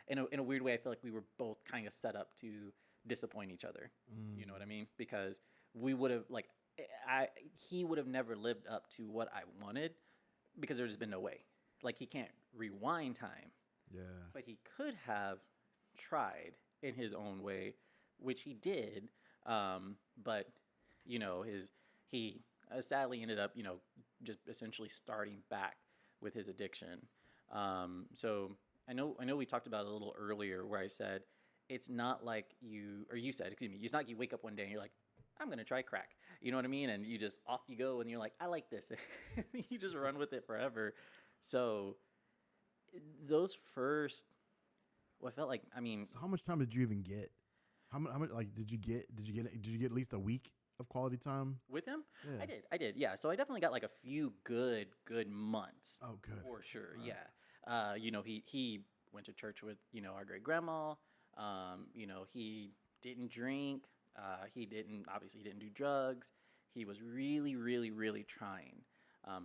in a weird way, I feel like we were both kind of set up to disappoint each other. You know what I mean? Because we would have he would have never lived up to what I wanted because there's been no way. Like he can't rewind time. Yeah. But he could have tried in his own way, which he did. But he sadly ended up, just essentially starting back with his addiction. So I know we talked about it a little earlier where I said it's not like you said, it's not like you wake up one day and you're like, I'm going to try crack. You know what I mean? And you just off you go and you're like, I like this. You just run with it forever. So those first, I felt like, So how much time did you even get? How much like did you get at least a week of quality time with him? Yeah. I did. Yeah. So I definitely got like a few good months. Oh, good. For sure. Right. Yeah. He went to church with, our great grandma. He didn't drink. He didn't do drugs. He was really, really, really trying.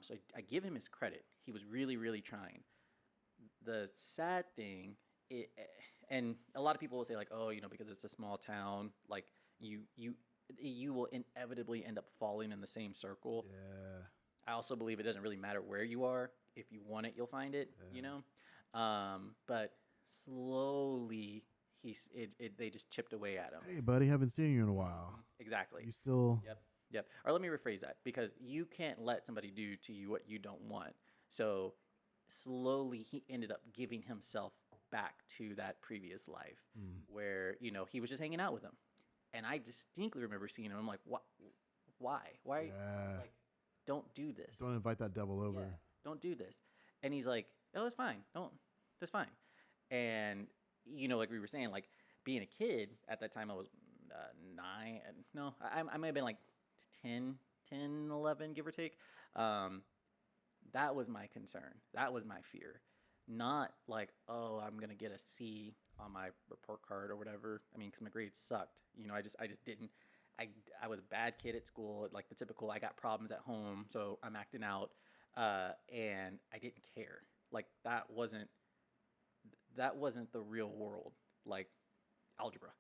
So I give him his credit. He was really, really trying. The sad thing, and a lot of people will say like, oh, because it's a small town, like you will inevitably end up falling in the same circle. Yeah. I also believe it doesn't really matter where you are. If you want it, you'll find it. Yeah. But slowly they just chipped away at him. Hey, buddy, haven't seen you in a while. Exactly. You still? Yep. Or let me rephrase that, because you can't let somebody do to you what you don't want. So slowly he ended up giving himself back to that previous life where, he was just hanging out with him. And I distinctly remember seeing him. I'm like, what? Why? Yeah. Like, don't do this. Don't invite that devil over. Yeah, don't do this. And he's like, oh, it's fine. That's fine. And, like we were saying, like being a kid at that time, I was 9. No, I might have been like 10, 11, give or take. That was my concern. That was my fear. Not like, oh, I'm going to get a C on my report card or whatever. I mean, because my grades sucked. I just didn't. I was a bad kid at school, like the typical, I got problems at home, so I'm acting out. And I didn't care. Like that wasn't the real world, like algebra.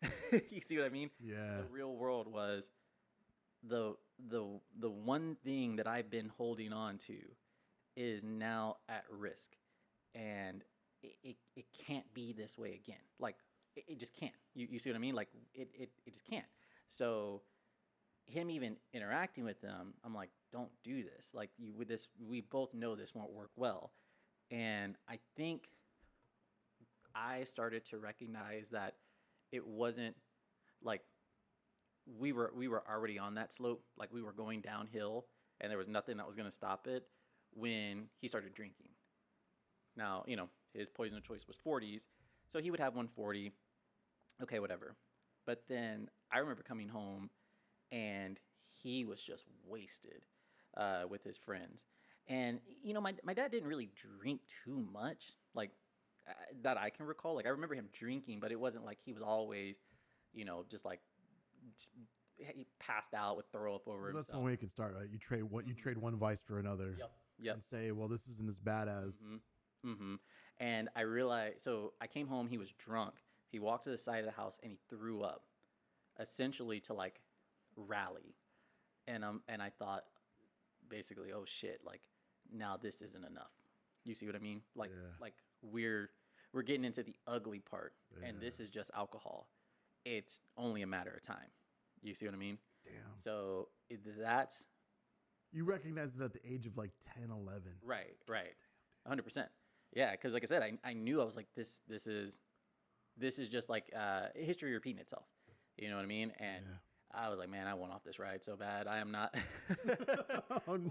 You see what I mean? Yeah. The real world was the one thing that I've been holding on to is now at risk, and it can't be this way again. Like it just can't. You see what I mean? Like it just can't. So him even interacting with them, I'm like, don't do this. Like we both know this won't work well. And I think I started to recognize that it wasn't like we were already on that slope, like we were going downhill, and there was nothing that was going to stop it when he started drinking. Now, his poison of choice was 40s, so he would have 140. Okay, whatever. But then I remember coming home, and he was just wasted with his friends. And, my dad didn't really drink too much, like, that I can recall. Like, I remember him drinking, but it wasn't like he was always, just like, he passed out, would throw up over himself. That's one way you can start, right? You trade one vice for another. Yep. And say, well, this isn't as bad as. And I realized, so I came home, he was drunk. He walked to the side of the house and he threw up, essentially to like rally. And I thought, basically, oh shit, like now this isn't enough. You see what I mean? Like we're getting into the ugly part, and this is just alcohol. It's only a matter of time. You see what I mean? Damn. So that's. You recognized it at the age of like 10, 11. Right. 100%. Yeah, because like I said, I knew, I was like, this is just like history repeating itself. You know what I mean? And I was like, man, I want off this ride so bad. I am not. Oh no!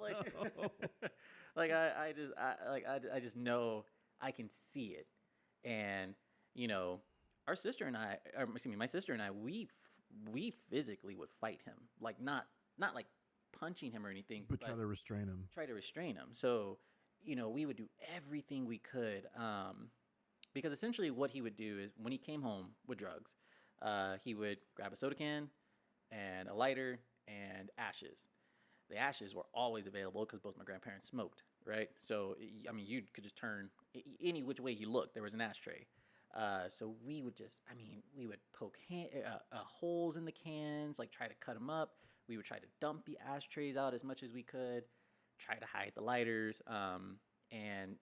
Like I just know I can see it, and my sister and I, we we physically would fight him, like not like punching him or anything, But try to restrain him. try to restrain him. So, we would do everything we could, because essentially what he would do is when he came home with drugs, he would grab a soda can and a lighter and ashes. The ashes were always available because both my grandparents smoked, right? So, I mean, you could just turn any which way you looked, there was an ashtray. So we would we would poke holes in the cans, like try to cut them up. We would try to dump the ashtrays out as much as we could, try to hide the lighters. And,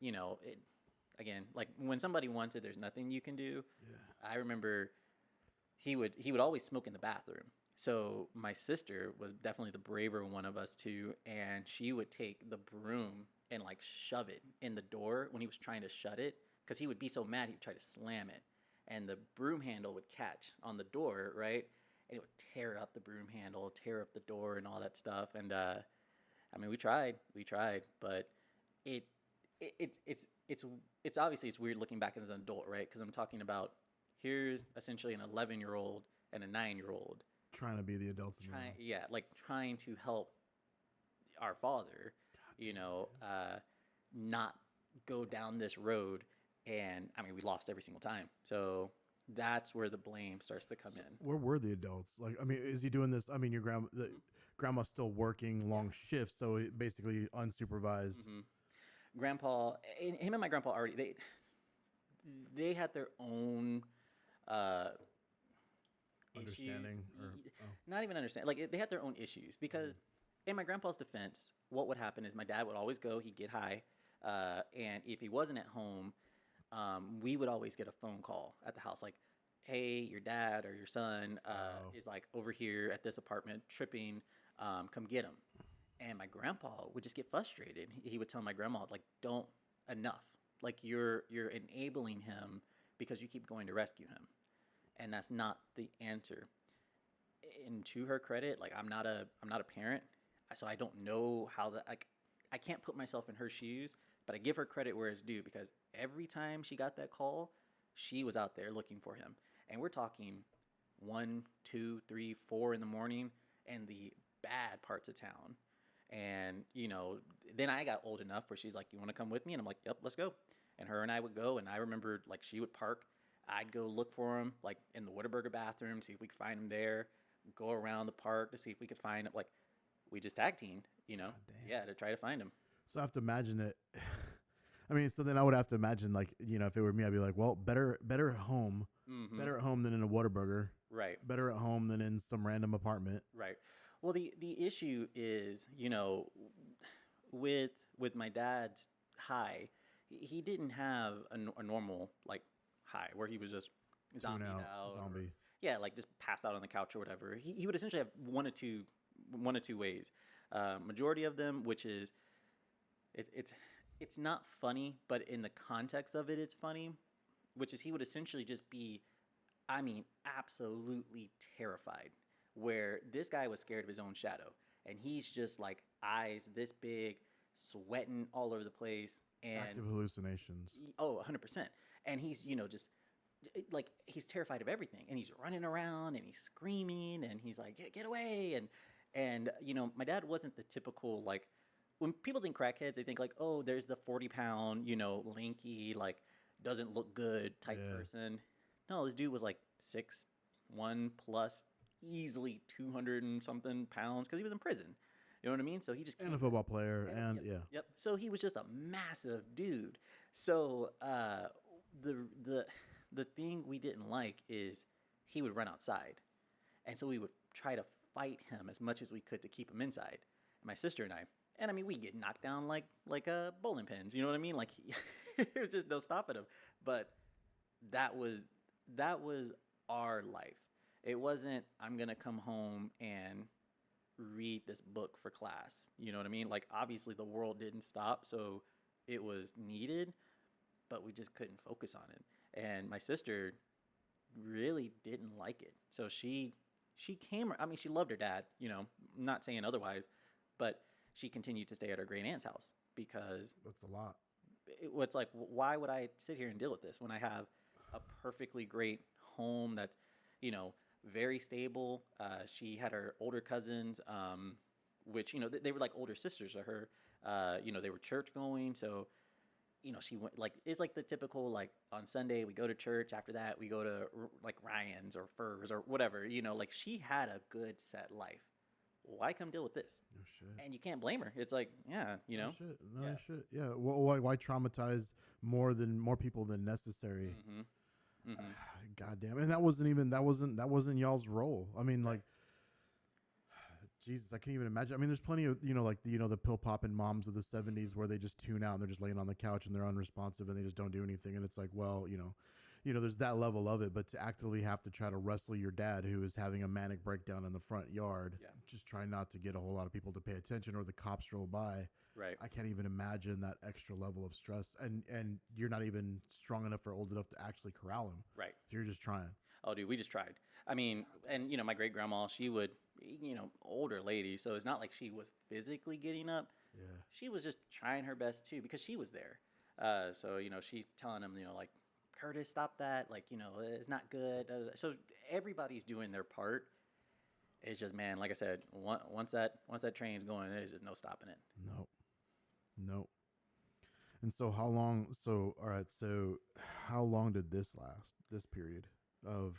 again, like when somebody wants it, there's nothing you can do. Yeah. I remember he would always smoke in the bathroom. So my sister was definitely the braver one of us two, and she would take the broom and like shove it in the door when he was trying to shut it, because he would be so mad he'd try to slam it, and the broom handle would catch on the door, right? And it would tear up the broom handle, tear up the door, and all that stuff. And we tried, but it's obviously it's weird looking back as an adult, right? Because I'm talking about here's essentially an 11-year-old and a 9-year-old trying to be the adults in the room. like trying to help our father, not go down this road. And we lost every single time. So that's where the blame starts to come in. Where were the adults? Like, is he doing this? Your grandma's still working long shifts, so basically unsupervised. Mm-hmm. Grandpa, him and my grandpa already, they had their own understanding issues. Not even understand. Like, they had their own issues because in my grandpa's defense, what would happen is my dad would always go, he'd get high. And if he wasn't at home, we would always get a phone call at the house, like, hey, your dad or your son is like over here at this apartment tripping, come get him. And my grandpa would just get frustrated. He would tell my grandma, like, don't, enough. Like, you're enabling him because you keep going to rescue him. And that's not the answer. And to her credit, like, I'm not a parent, so I don't know how I can't put myself in her shoes. But I give her credit where it's due, because every time she got that call, she was out there looking for him. And we're talking 1, 2, 3, 4 in the morning in the bad parts of town. And, then I got old enough where she's like, you want to come with me? And I'm like, yep, let's go. And her and I would go. And I remember, like, she would park. I'd go look for him, like, in the Whataburger bathroom, see if we could find him there. Go around the park to see if we could find him. Like, we just tag teamed, to try to find him. So I have to imagine it. So then I would have to imagine, like, if it were me, I'd be like, well, better at home, better at home than in a Whataburger, right? Better at home than in some random apartment, right? Well, the issue is, with my dad's high, he didn't have a normal like high where he was just zombied out. Zombie. Like just passed out on the couch or whatever. He would essentially have one or two ways. Majority of them, which is it's not funny, but in the context of it, it's funny, which is he would essentially just be, absolutely terrified, where this guy was scared of his own shadow, and he's just like eyes this big, sweating all over the place, and active hallucinations. 100%. And he's, just like, he's terrified of everything, and he's running around and he's screaming and he's like, get away. And my dad wasn't the typical, like, when people think crackheads, they think like, oh, there's the 40-pound, lanky, like, doesn't look good type person. No, this dude was like 6'1" plus, easily 200 and something pounds, because he was in prison. You know what I mean? So he just and a football player, Yep. So he was just a massive dude. So the thing we didn't like is he would run outside, and so we would try to fight him as much as we could to keep him inside. And my sister and I. And we get knocked down like bowling pins. You know what I mean? Like, there was just no stopping him. But that was our life. It wasn't, I'm gonna come home and read this book for class. You know what I mean? Like, obviously the world didn't stop, so it was needed, but we just couldn't focus on it. And my sister really didn't like it. So she came. She loved her dad. Not saying otherwise, but she continued to stay at her great aunt's house, because that's a lot. It's like, why would I sit here and deal with this when I have a perfectly great home that's, very stable. She had her older cousins, which, they were like older sisters of her. They were church going. So, she went like, it's like the typical, like on Sunday, we go to church. After that, we go to like Ryan's or Furs or whatever, like she had a good set life. Why come deal with this? No shit. And you can't blame her. It's like, yeah, No shit. No Yeah. shit. Yeah. Why traumatize more people than necessary? God damn. And that wasn't y'all's role. I mean, like, Jesus, I can't even imagine. I mean, there's plenty of, like, the pill popping moms of the 70s where they just tune out and they're just laying on the couch and they're unresponsive and they just don't do anything. And it's like, well, there's that level of it, but to actively have to try to wrestle your dad who is having a manic breakdown in the front yard, just try not to get a whole lot of people to pay attention or the cops roll by. Right. I can't even imagine that extra level of stress. And you're not even strong enough or old enough to actually corral him. Right. You're just trying. Oh, dude, we just tried. I mean, and, my great grandma, she would, older lady. So it's not like she was physically getting up. Yeah. She was just trying her best too, because she was there. So, she's telling him, like, Curtis, stop that. Like, it's not good. So everybody's doing their part. It's just, man, like I said, once that train's going, there's just no stopping it. Nope. And so how long? So all right. So how long did this last? This period of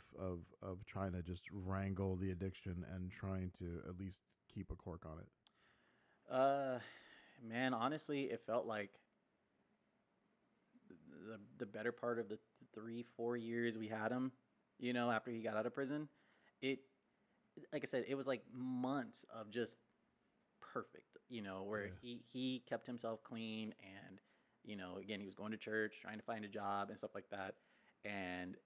trying to just wrangle the addiction and trying to at least keep a cork on it. Man, honestly, it felt like the better part of the 3-4 years we had him. After he got out of prison, like I said, it was like months of just perfect. Where he kept himself clean and. Again, he was going to church, trying to find a job and stuff like that. And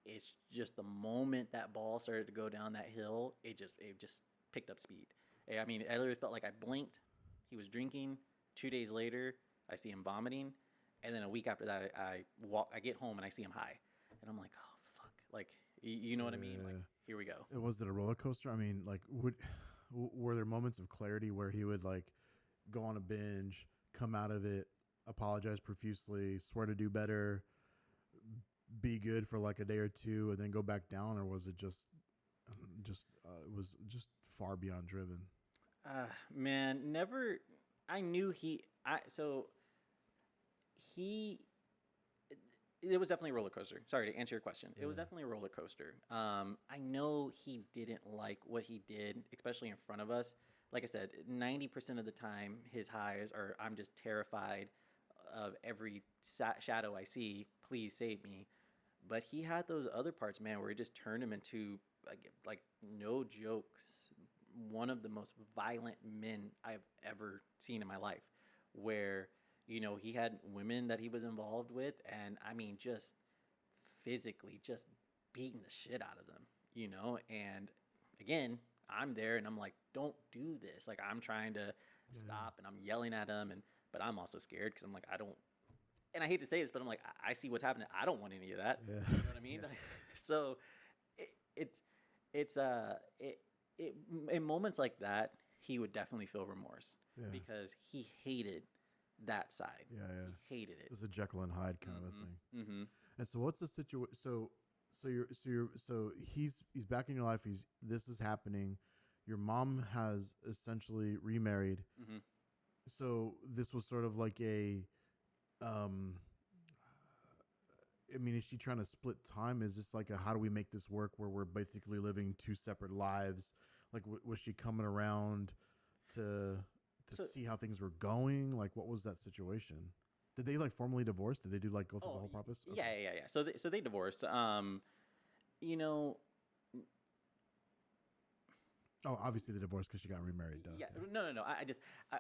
it's just the moment that ball started to go down that hill, it just picked up speed. I mean, I literally felt like I blinked. He was drinking. 2 days later, I see him vomiting. And then a week after that, I get home and I see him high. And I'm like, oh, fuck. Like, you know what I mean? Like, here we go. Was it a roller coaster? I mean, like, were there moments of clarity where he would, like, go on a binge, come out of it, apologize profusely, swear to do better, be good for like a day or two, and then go back down? Or was it just it was just far beyond driven? Man, never. I knew it was definitely a roller coaster. Sorry to answer your question. It was definitely a roller coaster. I know he didn't like what he did, especially in front of us. Like I said, 90% of the time, his highs are, I'm just terrified of every shadow I see. Please save me. But he had those other parts, man, where he just turned him into, like no jokes, one of the most violent men I've ever seen in my life. Where, he had women that he was involved with, and I mean, just physically just beating the shit out of them, and again, I'm there and I'm like, don't do this. Like, I'm trying to stop and I'm yelling at him, but I'm also scared because I'm like, and I hate to say this, but I'm like, I see what's happening. I don't want any of that. Yeah. You know what I mean? So in moments like that, he would definitely feel remorse because he hated that side. Yeah. He hated it. It was a Jekyll and Hyde kind of a thing. Mm-hmm. And so what's the situation? So he's back in your life. This is happening. Your mom has essentially remarried. Mm-hmm. So this was sort of like a, I mean, is she trying to split time? Is this like how do we make this work where we're basically living two separate lives? Like, was she coming around to see how things were going? Like, what was that situation? Did they like formally divorce? Did they do like go through the whole process? Okay. Yeah. So they divorced. Oh, obviously they divorced because she got remarried. Duh. Yeah. No.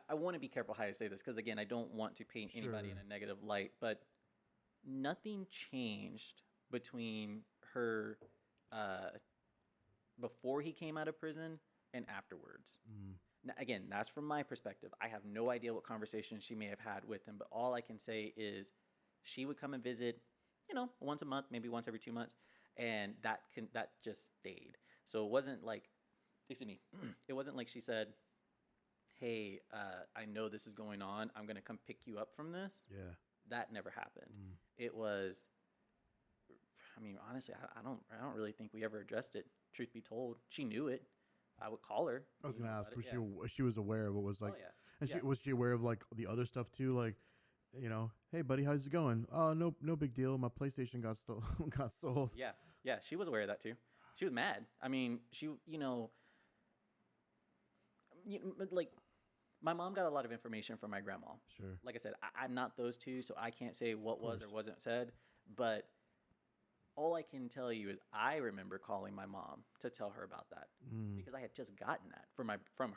I want to be careful how I say this because, again, I don't want to paint anybody in a negative light, but nothing changed between her before he came out of prison and afterwards. Now, again, that's from my perspective. I have no idea what conversations she may have had with him, but all I can say is she would come and visit, once a month, maybe once every 2 months, and that just stayed. So it wasn't like, excuse me, it wasn't like she said, hey, I know this is going on. I'm going to come pick you up from this. Yeah. That never happened. It was, I mean, honestly, I don't really think we ever addressed it. Truth be told, she knew it. I would call her. I was you gonna know, ask, about was it, she was aware of what was like, Oh yeah. and Yeah. was she aware of like the other stuff too, like, hey buddy, how's it going? Oh, no big deal. My PlayStation got got sold. Yeah. Yeah. She was aware of that too. She was mad. I mean, like my mom got a lot of information from my grandma. Sure. Like I said, I'm not those two, so I can't say what was or wasn't said. But all I can tell you is I remember calling my mom to tell her about that because I had just gotten that from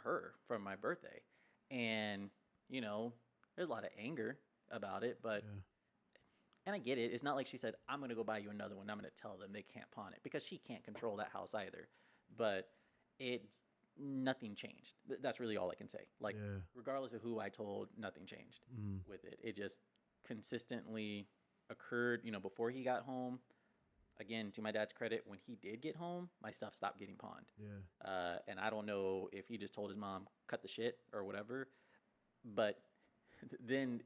her from my birthday, and there's a lot of anger about it, but. Yeah. And I get it. It's not like she said, I'm going to go buy you another one. I'm going to tell them they can't pawn it because she can't control that house either. But nothing changed. That's really all I can say. Like, regardless of who I told, nothing changed with it. It just consistently occurred, before he got home. Again, to my dad's credit, when he did get home, my stuff stopped getting pawned. Yeah. And I don't know if he just told his mom, cut the shit or whatever. But then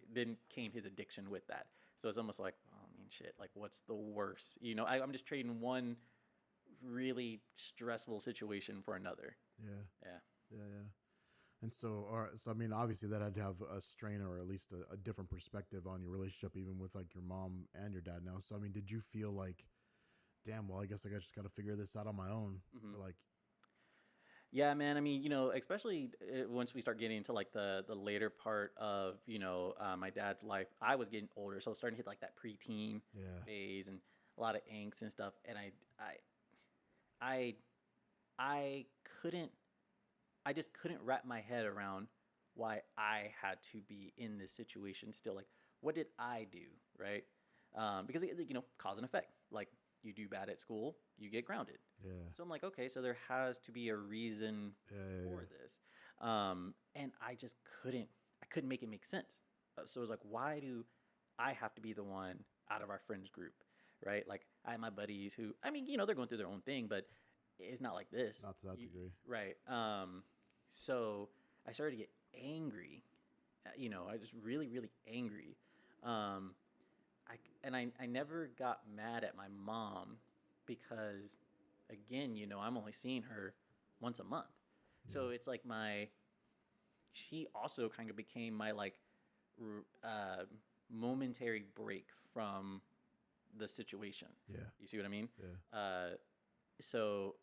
came his addiction with that. So it's almost like, oh, I mean, shit, like what's the worst? I'm just trading one really stressful situation for another. Yeah. Yeah. And so, I mean, obviously that had to have a strain or at least a different perspective on your relationship, even with like your mom and your dad now. So, I mean, did you feel like, damn, well, I guess I just got to figure this out on my own? Or like, yeah, man. I mean, especially once we start getting into like the later part of, my dad's life, I was getting older. So I was starting to hit like that preteen phase and a lot of angst and stuff. And I just couldn't wrap my head around why I had to be in this situation still. Like, what did I do? Right. Because, cause and effect. Like, you do bad at school, you get grounded. Yeah. So I'm like, okay, so there has to be a reason for this. And I just couldn't make it make sense. So it was like, why do I have to be the one out of our friends group, right? Like I have my buddies who, I mean, they're going through their own thing, but it's not like this. Not to that degree. Right. So I started to get angry, I just really, really angry. I never got mad at my mom because, again, I'm only seeing her once a month. Yeah. So it's like she also kind of became my like momentary break from the situation. Yeah. You see what I mean? Yeah. So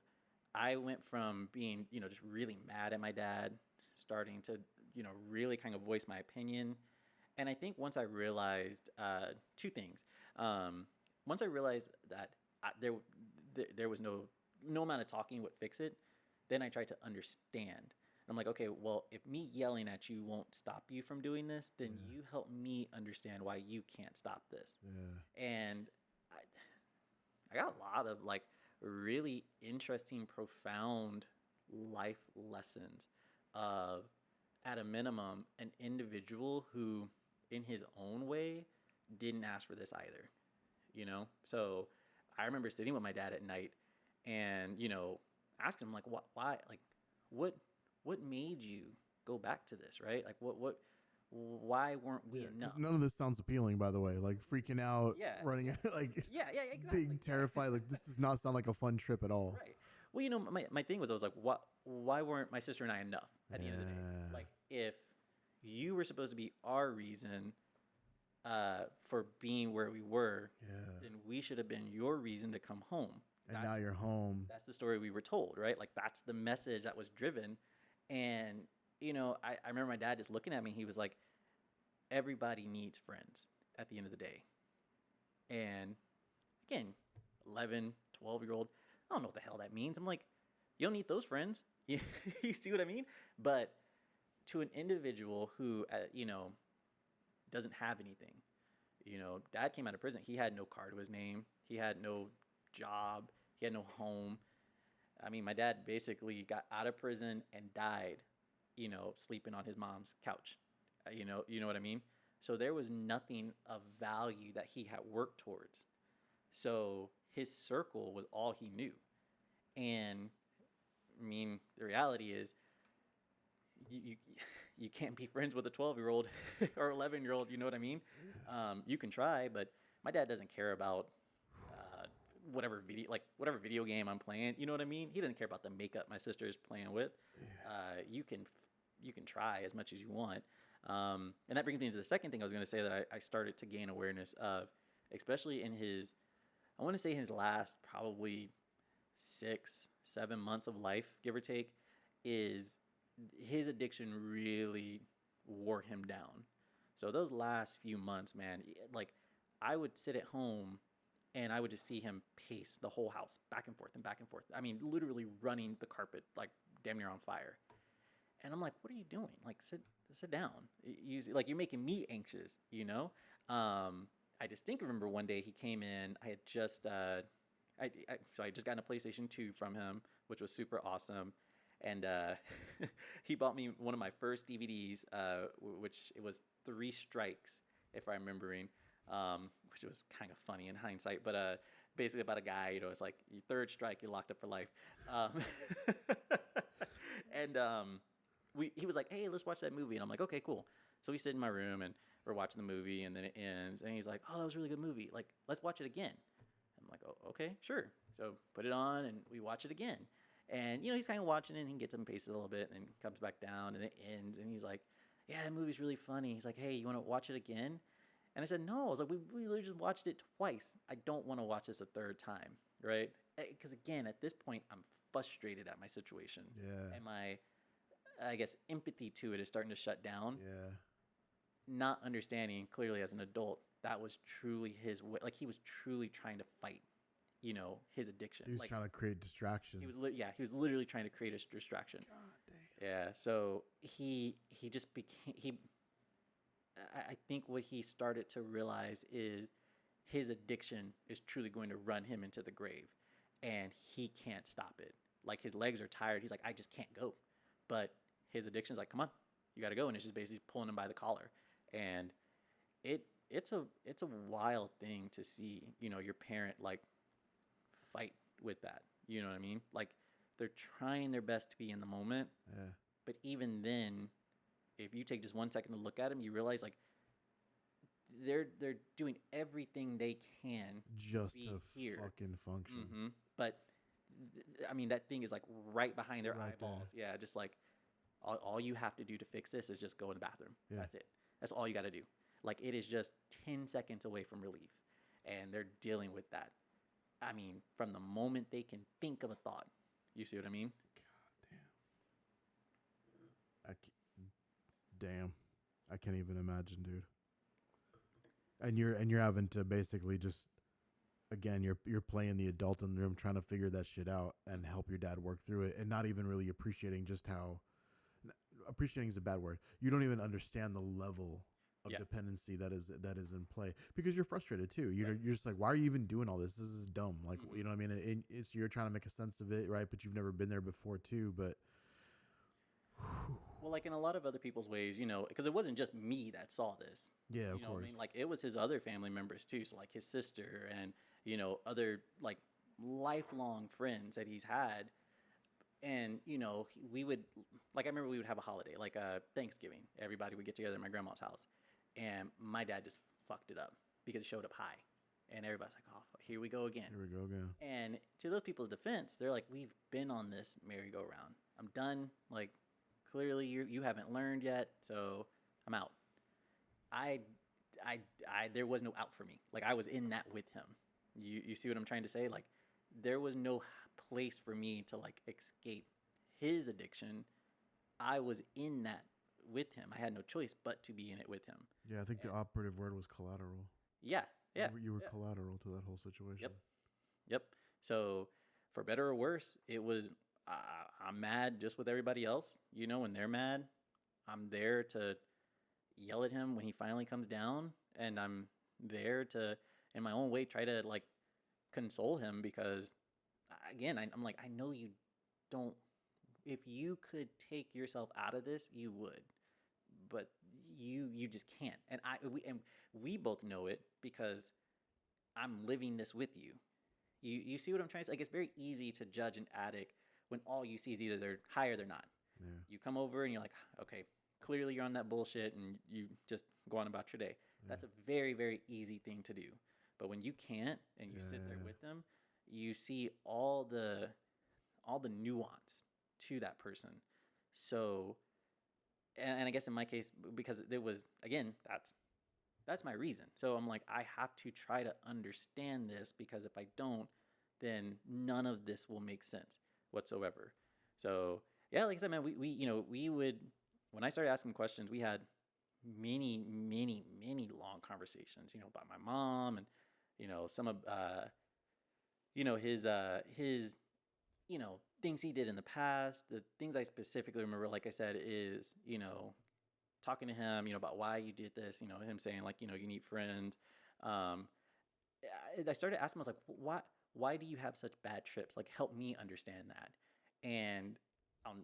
I went from being, just really mad at my dad, starting to, really kind of voice my opinion. And I think once I realized two things. Once I realized that there was no amount of talking would fix it, then I tried to understand. I'm like, okay, well, if me yelling at you won't stop you from doing this, then you help me understand why you can't stop this. Yeah. And I got a lot of like really interesting, profound life lessons of, at a minimum, an individual who, in his own way, didn't ask for this either, So I remember sitting with my dad at night and, asking him like, why, like, what made you go back to this, right? Like, why weren't we enough? None of this sounds appealing, by the way. Like freaking out, running, like, exactly. being terrified. Like, this does not sound like a fun trip at all. Right. Well, my thing was, I was like, why weren't my sister and I enough at the end of the day? Like, if you were supposed to be our reason for being where we were, then we should have been your reason to come home. And now you're home. That's the story we were told, right? Like, that's the message that was driven. And, I remember my dad just looking at me. He was like, everybody needs friends at the end of the day. And again, 11, 12-year-old, I don't know what the hell that means. I'm like, you don't need those friends. You see what I mean? But to an individual who, doesn't have anything, dad came out of prison. He had no car to his name. He had no job. He had no home. I mean, my dad basically got out of prison and died, sleeping on his mom's couch. You know what I mean? So there was nothing of value that he had worked towards. So his circle was all he knew. And I mean, the reality is you can't be friends with a 12-year-old or 11-year-old, you know what I mean? You can try, but my dad doesn't care about whatever video game I'm playing. You know what I mean? He doesn't care about the makeup my sister is playing with. You can try as much as you want. And that brings me to the second thing I was going to say that I started to gain awareness of, especially in I want to say his last probably 6-7 months of life, give or take, is his addiction really wore him down. So those last few months, man, like I would sit at home and I would just see him pace the whole house back and forth and back and forth. I mean, literally running the carpet like damn near on fire. And I'm like, what are you doing? Like, sit down. You're making me anxious, you know? I distinctly remember one day he came in. I had just, so I just got a PlayStation 2 from him, which was super awesome. And he bought me one of my first DVDs, which it was 3 Strikes, if I'm remembering, which was kind of funny in hindsight. But basically about a guy, you know, it's like your 3rd strike, you're locked up for life. And he was like, hey, let's watch that movie. And I'm like, okay, cool. So we sit in my room and we're watching the movie, and then it ends. And he's like, oh, that was a really good movie. Like, let's watch it again. I'm like, oh, okay, sure. So put it on and we watch it again. And, you know, he's kind of watching it and he gets up and paces a little bit and comes back down and it ends. And he's like, yeah, that movie's really funny. He's like, hey, you want to watch it again? And I said, no. I was like, we literally just watched it twice. I don't want to watch this a 3rd time, right? Because, again, at this point, I'm frustrated at my situation. Yeah. And my, I guess, empathy to it is starting to shut down. Yeah. Not understanding clearly as an adult, that was truly his way. Like, he was truly trying to fight, you know, his addiction. He was trying to create distraction. He was literally trying to create a distraction. God damn. Yeah, so he just became I think what he started to realize is his addiction is truly going to run him into the grave, and he can't stop it. Like, his legs are tired. He's like, I just can't go. But his addiction's like, come on, you got to go. And it's just basically pulling him by the collar. And it's a wild thing to see, you know, your parent like fight with that. You know what I mean? Like, they're trying their best to be in the moment. Yeah. But even then, if you take just 1 second to look at them, you realize like they're doing everything they can just be to here. fucking function. Mm-hmm. But I mean, that thing is like right behind their Right eyeballs. Yeah, just like all you have to do to fix this is just go in the bathroom. Yeah. That's it. That's all you got to do. Like, it is just 10 seconds away from relief, and they're dealing with that. I mean, from the moment they can think of a thought. You see what I mean? God damn. I can't even imagine, dude. And you're having to basically just, again, you're playing the adult in the room, trying to figure that shit out and help your dad work through it, and not even really appreciating just how. Appreciating is a bad word. You don't even understand the level of dependency that is in play, because you're frustrated too. You're just like, why are you even doing all this? This is dumb. Like, you know what I mean? It's you're trying to make a sense of it, right? But you've never been there before too. But well, like in a lot of other people's ways, you know, because it wasn't just me that saw this. Yeah, of you know course. What I mean? Like, it was his other family members too. So like his sister and, you know, other like lifelong friends that he's had. And, you know, we would, like, I remember we would have a holiday, like Thanksgiving. Everybody would get together at my grandma's house. And my dad just fucked it up because he showed up high. And everybody's like, oh, here we go again. Here we go again. And to those people's defense, they're like, we've been on this merry-go-round. I'm done. Like, clearly you haven't learned yet, so I'm out. There was no out for me. Like, I was in that with him. You see what I'm trying to say? Like, there was no place for me to like escape his addiction. I was in that with him. I had no choice but to be in it with him. Yeah, I think the operative word was collateral. Yeah. You were collateral to that whole situation. Yep. So for better or worse, it was, I'm mad just with everybody else. You know, when they're mad, I'm there to yell at him when he finally comes down. And I'm there to, in my own way, try to like console him, because again, I'm like, I know you don't, if you could take yourself out of this, you would, but you just can't. And we both know it because I'm living this with you. You see what I'm trying to say? Like, it's very easy to judge an addict when all you see is either they're high or they're not. Yeah. You come over and you're like, okay, clearly you're on that bullshit, and you just go on about your day. Yeah. That's a very, very easy thing to do. But when you can't and you sit there with them, you see all the nuance to that person. So, and I guess in my case, because it was, again, that's my reason. So I'm like, I have to try to understand this, because if I don't, then none of this will make sense whatsoever. So yeah, like I said, man, we would, when I started asking questions, we had many, many, many long conversations, about my mom, and, some of, his, things he did in the past. The things I specifically remember, like I said, is, talking to him, about why you did this, him saying like, you need friends. I started asking, I was like, why do you have such bad trips? Like, help me understand that. And I'll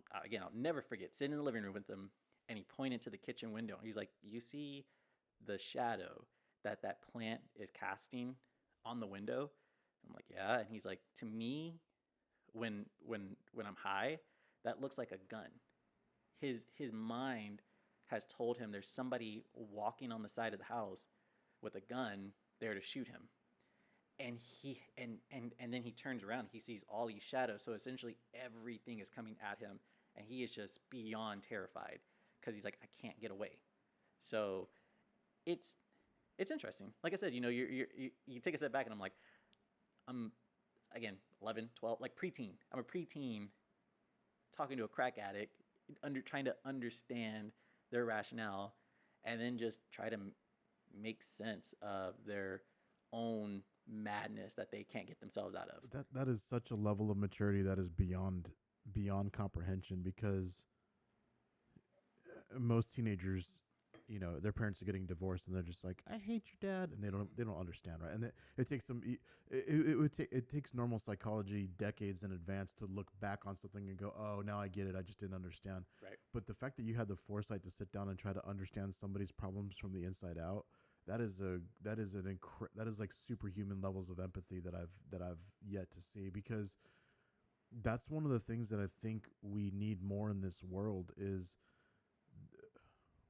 never forget sitting in the living room with him, and he pointed to the kitchen window. And he's like, you see the shadow that plant is casting on the window? I'm like, yeah. And he's like, to me, when I'm high, that looks like a gun. His mind has told him there's somebody walking on the side of the house with a gun there to shoot him. And he and then he turns around, he sees all these shadows. So essentially everything is coming at him, and he is just beyond terrified, because he's like, I can't get away. So it's interesting. Like I said, you take a step back, and I'm like, I'm, again, 11, 12, like preteen. I'm a preteen talking to a crack addict, trying to understand their rationale, and then just try to make sense of their own madness that they can't get themselves out of. That is such a level of maturity that is beyond comprehension, because most teenagers, their parents are getting divorced, and they're just like, I hate your dad, and they don't understand, right? And it takes some it takes normal psychology decades in advance to look back on something and go, oh, now I get it, I just didn't understand. Right. But the fact that you had the foresight to sit down and try to understand somebody's problems from the inside out, that is like superhuman levels of empathy that I've yet to see, because that's one of the things that I think we need more in this world is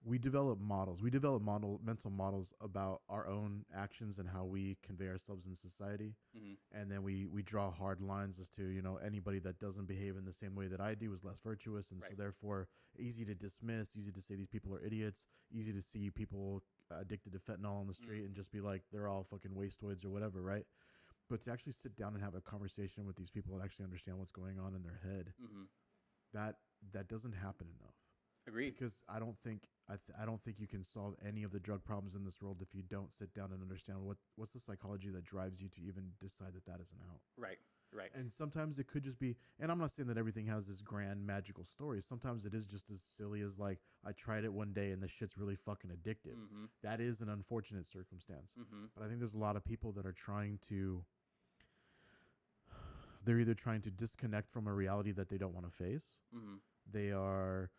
we develop mental models about our own actions and how we convey ourselves in society. Mm-hmm. And then we draw hard lines as to, anybody that doesn't behave in the same way that I do is less virtuous. And right. So therefore easy to dismiss, easy to say these people are idiots, easy to see people addicted to fentanyl on the street and just be like, they're all fucking wastoids or whatever. Right. But to actually sit down and have a conversation with these people and actually understand what's going on in their head, that doesn't happen enough. Agreed. Because I don't think you can solve any of the drug problems in this world if you don't sit down and understand what's the psychology that drives you to even decide that isn't out. Right. Right. And sometimes it could just be, and I'm not saying that everything has this grand magical story. Sometimes it is just as silly as like, I tried it one day and the shit's really fucking addictive. Mm-hmm. That is an unfortunate circumstance. Mm-hmm. But I think there's a lot of people that are they're either trying to disconnect from a reality that they don't want to face. Mm-hmm. They are,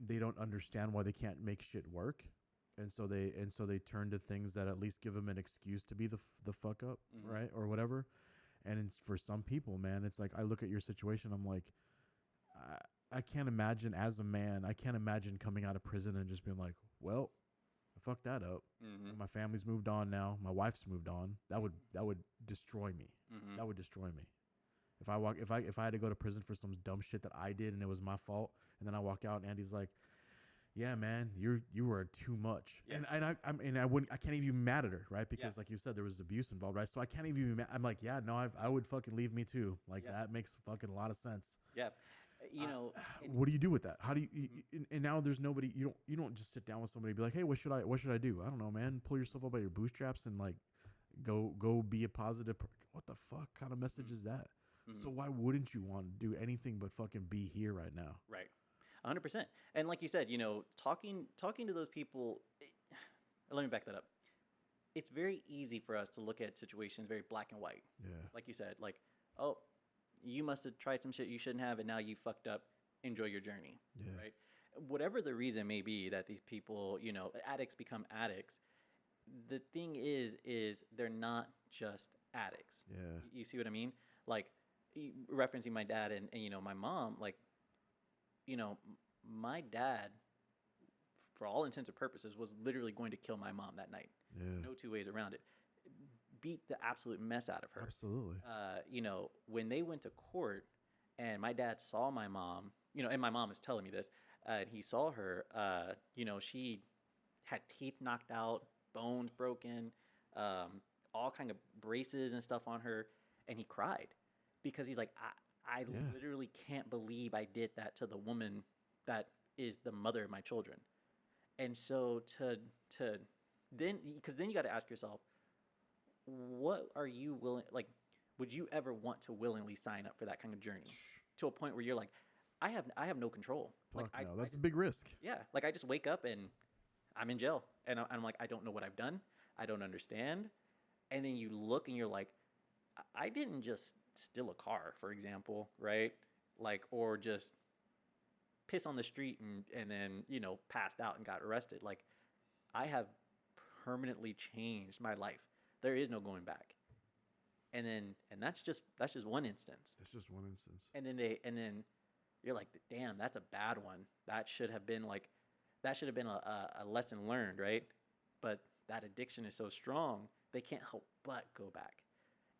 they don't understand why they can't make shit work. And so they turn to things that at least give them an excuse to be the fuck up, mm-hmm. right? Or whatever. And it's, for some people, man, it's like, I look at your situation, I'm like, I can't imagine, as a man, I can't imagine coming out of prison and just being like, well, I fucked that up. Mm-hmm. My family's moved on now. My wife's moved on. That would destroy me. Mm-hmm. That would destroy me. If I had to go to prison for some dumb shit that I did and it was my fault, and then I walk out and Andy's like, yeah, man, you were too much. Yeah. And I can't even be mad at her, right? Because like you said, there was abuse involved, right? So I can't even be mad. I'm like, yeah, no, I would fucking leave me too. Like that makes fucking a lot of sense. Yeah. What do you do with that? How do you, and now there's nobody, you don't just sit down with somebody and be like, hey, what should I do? I don't know, man. Pull yourself up by your bootstraps and like, go be a positive what the fuck kind of message is that? Mm-hmm. So why wouldn't you want to do anything but fucking be here right now? Right. 100%. And like you said, talking to those people, let me back that up. It's very easy for us to look at situations very black and white. Yeah. Like you said, like, oh, you must have tried some shit you shouldn't have, and now you fucked up. Enjoy your journey. Yeah. Right. Whatever the reason may be that these people, addicts become addicts, the thing is they're not just addicts. Yeah. You see what I mean? Like, referencing my dad and my mom, like, my dad, for all intents and purposes, was literally going to kill my mom that night. Yeah. No two ways around it. beat the absolute mess out of her. Absolutely. You know, when they went to court and my dad saw my mom, you know, and my mom is telling me this, and he saw her, you know, she had teeth knocked out, bones broken, all kind of braces and stuff on her. And he cried because he's like, I literally can't believe I did that to the woman that is the mother of my children. And so to then, because then you got to ask yourself, what are you willing, like, would you ever want to willingly sign up for that kind of journey to a point where you're like, I have no control. Fuck like no, that's a big risk. Yeah, like I just wake up and I'm in jail, and I'm like, I don't know what I've done, I don't understand, and then you look and you're like, I didn't just steal a car, for example, right? Like, or just piss on the street and then, you know, passed out and got arrested. Like, I have permanently changed my life. There is no going back. And that's just one instance. It's just one instance. And then you're like, damn, that's a bad one. That should have been a lesson learned, right? But that addiction is so strong, they can't help but go back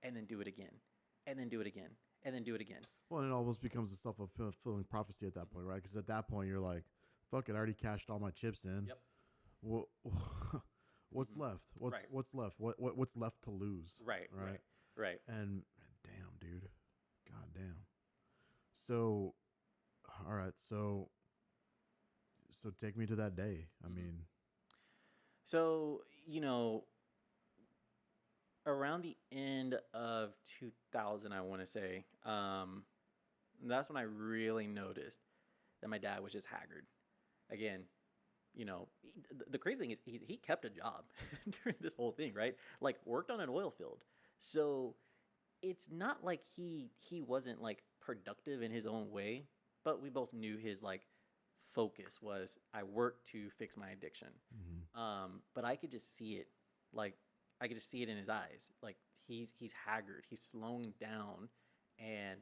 and then do it again, and then do it again, and then do it again. Well, and it almost becomes a self-fulfilling prophecy at that point, right? Because at that point, you're like, fuck it, I already cashed all my chips in. Yep. What's left? What's left? What's left to lose? Right. And damn, dude. God damn. So, all right. So take me to that day. I mean. So, you know, around the end of 2000, I want to say, that's when I really noticed that my dad was just haggard. Again, you know, the crazy thing is he kept a job during this whole thing, right? Like, worked on an oil field. So it's not like he wasn't like productive in his own way, but we both knew his like focus was, I work to fix my addiction. Mm-hmm. But I could just see it, like I could just see it in his eyes. Like he's haggard, he's slowing down, and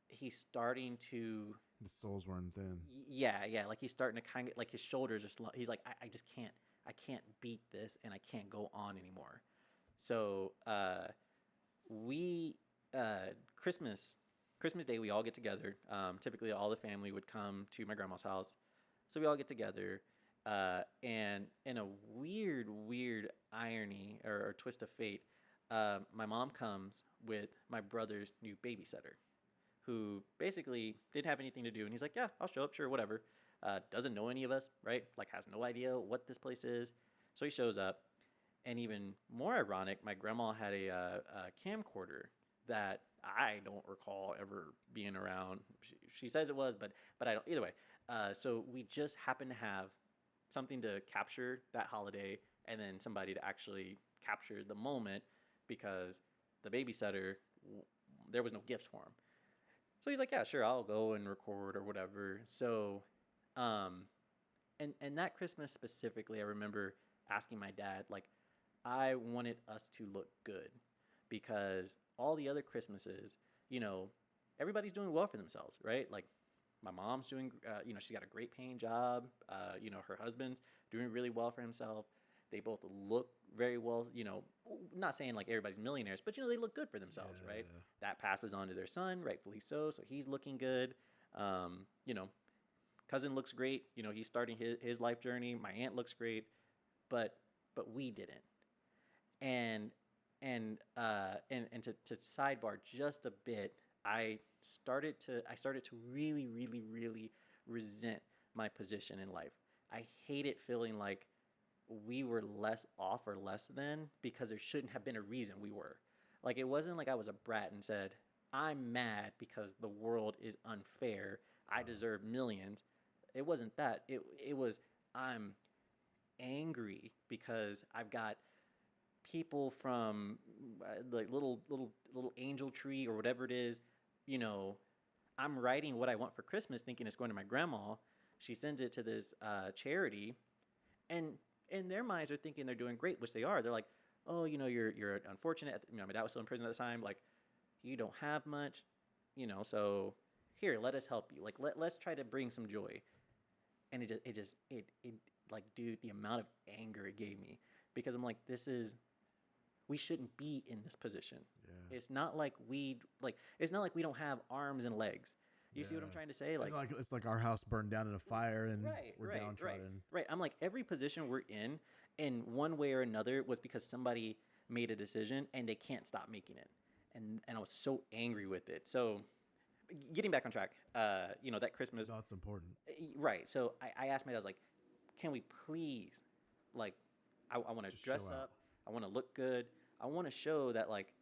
he's starting to. The soul's wearing thin. Yeah. Like he's starting to kind of, like his shoulders are slow. He's like, I just can't. I can't beat this, and I can't go on anymore. So Christmas Day, we all get together. Typically, all the family would come to my grandma's house, so we all get together. And in a weird irony or twist of fate, my mom comes with my brother's new babysitter, who basically didn't have anything to do, and he's like, "Yeah, I'll show up, sure, whatever." Doesn't know any of us, right? Like, has no idea what this place is. So he shows up. And even more ironic, my grandma had a camcorder that I don't recall ever being around. She says it was, but I don't. Either way, so we just happened to have something to capture that holiday, and then somebody to actually capture the moment, because the babysitter, there was no gifts for him. So he's like, "Yeah, sure, I'll go and record or whatever." So, and that Christmas specifically, I remember asking my dad, like, I wanted us to look good, because all the other Christmases, you know, everybody's doing well for themselves, right? Like, my mom's doing, you know, she's got a great paying job. You know, her husband's doing really well for himself. They both look very well, you know, not saying like everybody's millionaires, but, you know, they look good for themselves, right? That passes on to their son, rightfully so. So he's looking good. You know, cousin looks great. You know, he's starting his life journey. My aunt looks great, but we didn't. And to sidebar just a bit, I started to really resent my position in life. I hated feeling like we were less off or less than, because there shouldn't have been a reason we were. Like, it wasn't like I was a brat and said, I'm mad because the world is unfair, I deserve millions. It wasn't that. It was, I'm angry because I've got people from like little angel tree or whatever it is, you know, I'm writing what I want for Christmas thinking it's going to my grandma. She sends it to this charity, and in their minds are thinking they're doing great, which they are. They're like, oh, you know, you're unfortunate. You know, my dad was still in prison at the time. Like, you don't have much, you know, so here, let us help you. Like, let's try to bring some joy. And it like, dude, the amount of anger it gave me, because I'm like, we shouldn't be in this position. Yeah. It's not like it's not like we don't have arms and legs. You see what I'm Yeah. trying to say? Like, It's like our house burned down in a fire and right, we're right, downtrodden. right. I'm like, every position we're in one way or another, was because somebody made a decision and they can't stop making it. And I was so angry with it. So, getting back on track, that Christmas, That's important. right? So I asked my dad, I was like, can we please, like, I want to Just dress show out. up, I want to look good, I want to show that, like,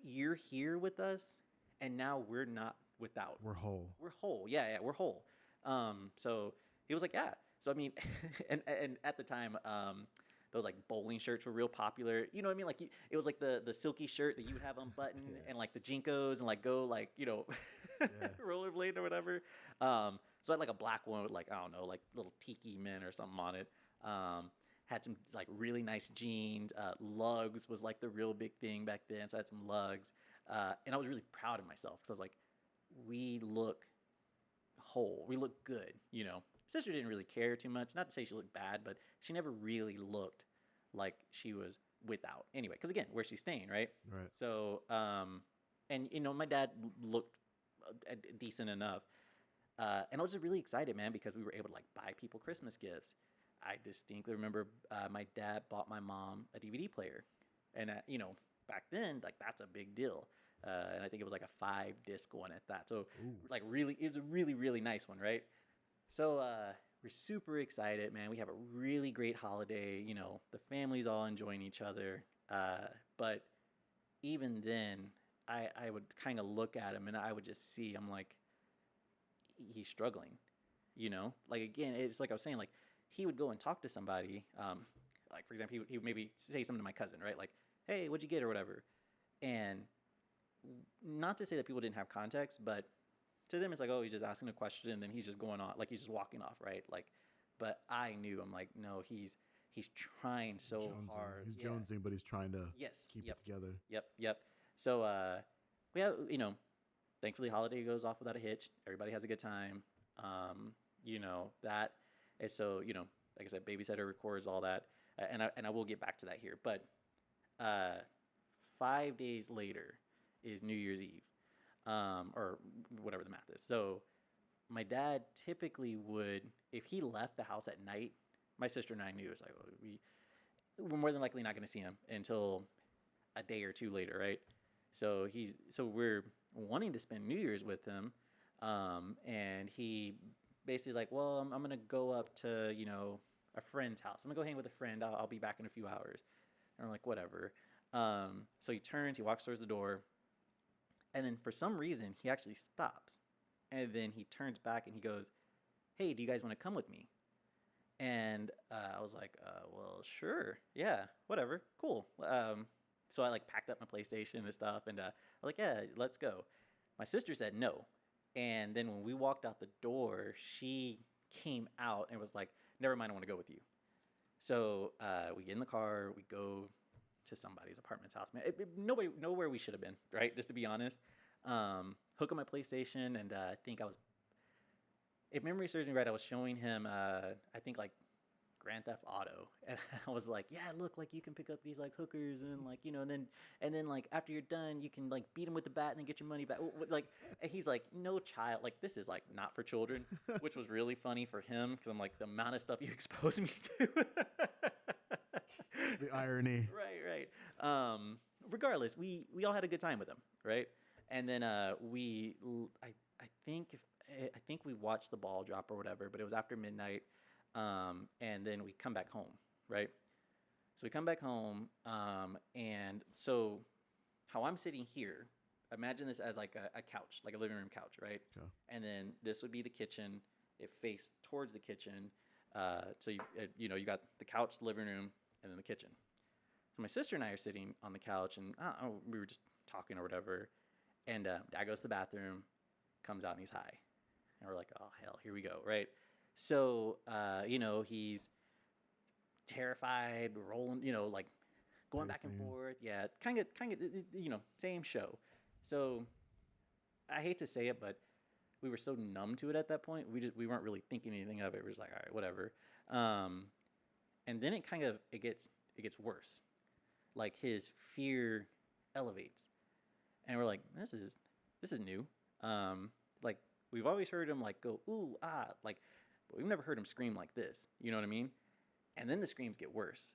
you're here with us, and now we're not without. We're whole. We're whole. Yeah, we're whole. So he was like, yeah. So I mean, and at the time, those like bowling shirts were real popular. You know what I mean? Like, it was like the silky shirt that you would have unbuttoned, and like the Jinkos, and like go like rollerblade or whatever. So I had like a black one with, like, I don't know, like little tiki men or something on it. Had some like really nice jeans. Lugs was like the real big thing back then. So I had some lugs, and I was really proud of myself, because I was like, we look whole. We look good, Sister didn't really care too much. Not to say she looked bad, but she never really looked like she was without. Anyway, because again, where's she staying, right? Right. So, and my dad looked decent enough, and I was just really excited, man, because we were able to like buy people Christmas gifts. I distinctly remember my dad bought my mom a DVD player, and back then, like, that's a big deal. And I think it was like a 5-disc one at that. So, like, really, it was a really, really nice one, right? So we're super excited, man. We have a really great holiday. The family's all enjoying each other. But even then, I would kind of look at him, and I would just see, I'm like, he's struggling. Like, again, it's like I was saying, like, he would go and talk to somebody. Like, for example, he would maybe say something to my cousin, right? Like, hey, what'd you get or whatever. And not to say that people didn't have context, but to them it's like, oh, he's just asking a question, and then he's just going on, like, he's just walking off, right? Like, but I knew, I'm like, no, he's trying so Jonesing. hard. He's jonesing, but he's trying to keep it together. Yep. So we have, thankfully holiday goes off without a hitch. Everybody has a good time. That is, so, like I said, Babysitter records all that, and I will get back to that here. But 5 days later is New Year's Eve, or whatever the math is. So my dad typically would, if he left the house at night, my sister and I knew, it's like, we're more than likely not going to see him until a day or two later, right? So we're wanting to spend New Year's with him, and he basically is like, well, I'm going to go up to, a friend's house. I'm going to go hang with a friend. I'll be back in a few hours. And we're like, whatever. So he turns, he walks towards the door, and then for some reason, he actually stops. And then he turns back and he goes, hey, do you guys want to come with me? And I was like, well, sure. Yeah, whatever. Cool. So I like packed up my PlayStation and stuff, and I was like, yeah, let's go. My sister said no. And then when we walked out the door, she came out and was like, never mind, I want to go with you. So we get in the car, we go to somebody's apartment's house. Man, nowhere we should have been, right? Just to be honest. Hook up my PlayStation, and I think if memory serves me right, I was showing him, I think, like, Grand Theft Auto, and I was like, yeah, look, like, you can pick up these, like, hookers, and, like, and then like, after you're done, you can, like, beat them with the bat and then get your money back. Like, and he's like, no, child, like, this is, like, not for children, which was really funny for him, because I'm like, the amount of stuff you expose me to. The irony. Right. Regardless, we all had a good time with him, right? And then I think we watched the ball drop or whatever, but it was after midnight. And then we come back home, right? So we come back home, and so how I'm sitting here, imagine this as like a couch, like a living room couch, right? Okay. And then this would be the kitchen. It faced towards the kitchen. So you got the couch, the living room, and then the kitchen. So my sister and I are sitting on the couch, and we were just talking or whatever. And Dad goes to the bathroom, comes out, and he's high. And we're like, oh, hell, here we go, right? So, he's terrified, rolling, like going back and forth. Yeah, kind of, same show. So I hate to say it, but we were so numb to it at that point. We weren't really thinking anything of it. We're just like, all right, whatever. And then it gets worse. like his fear elevates. And we're like, this is new. Like we've always heard him like go ooh ah, like, but we've never heard him scream like this. You know what I mean? And then the screams get worse,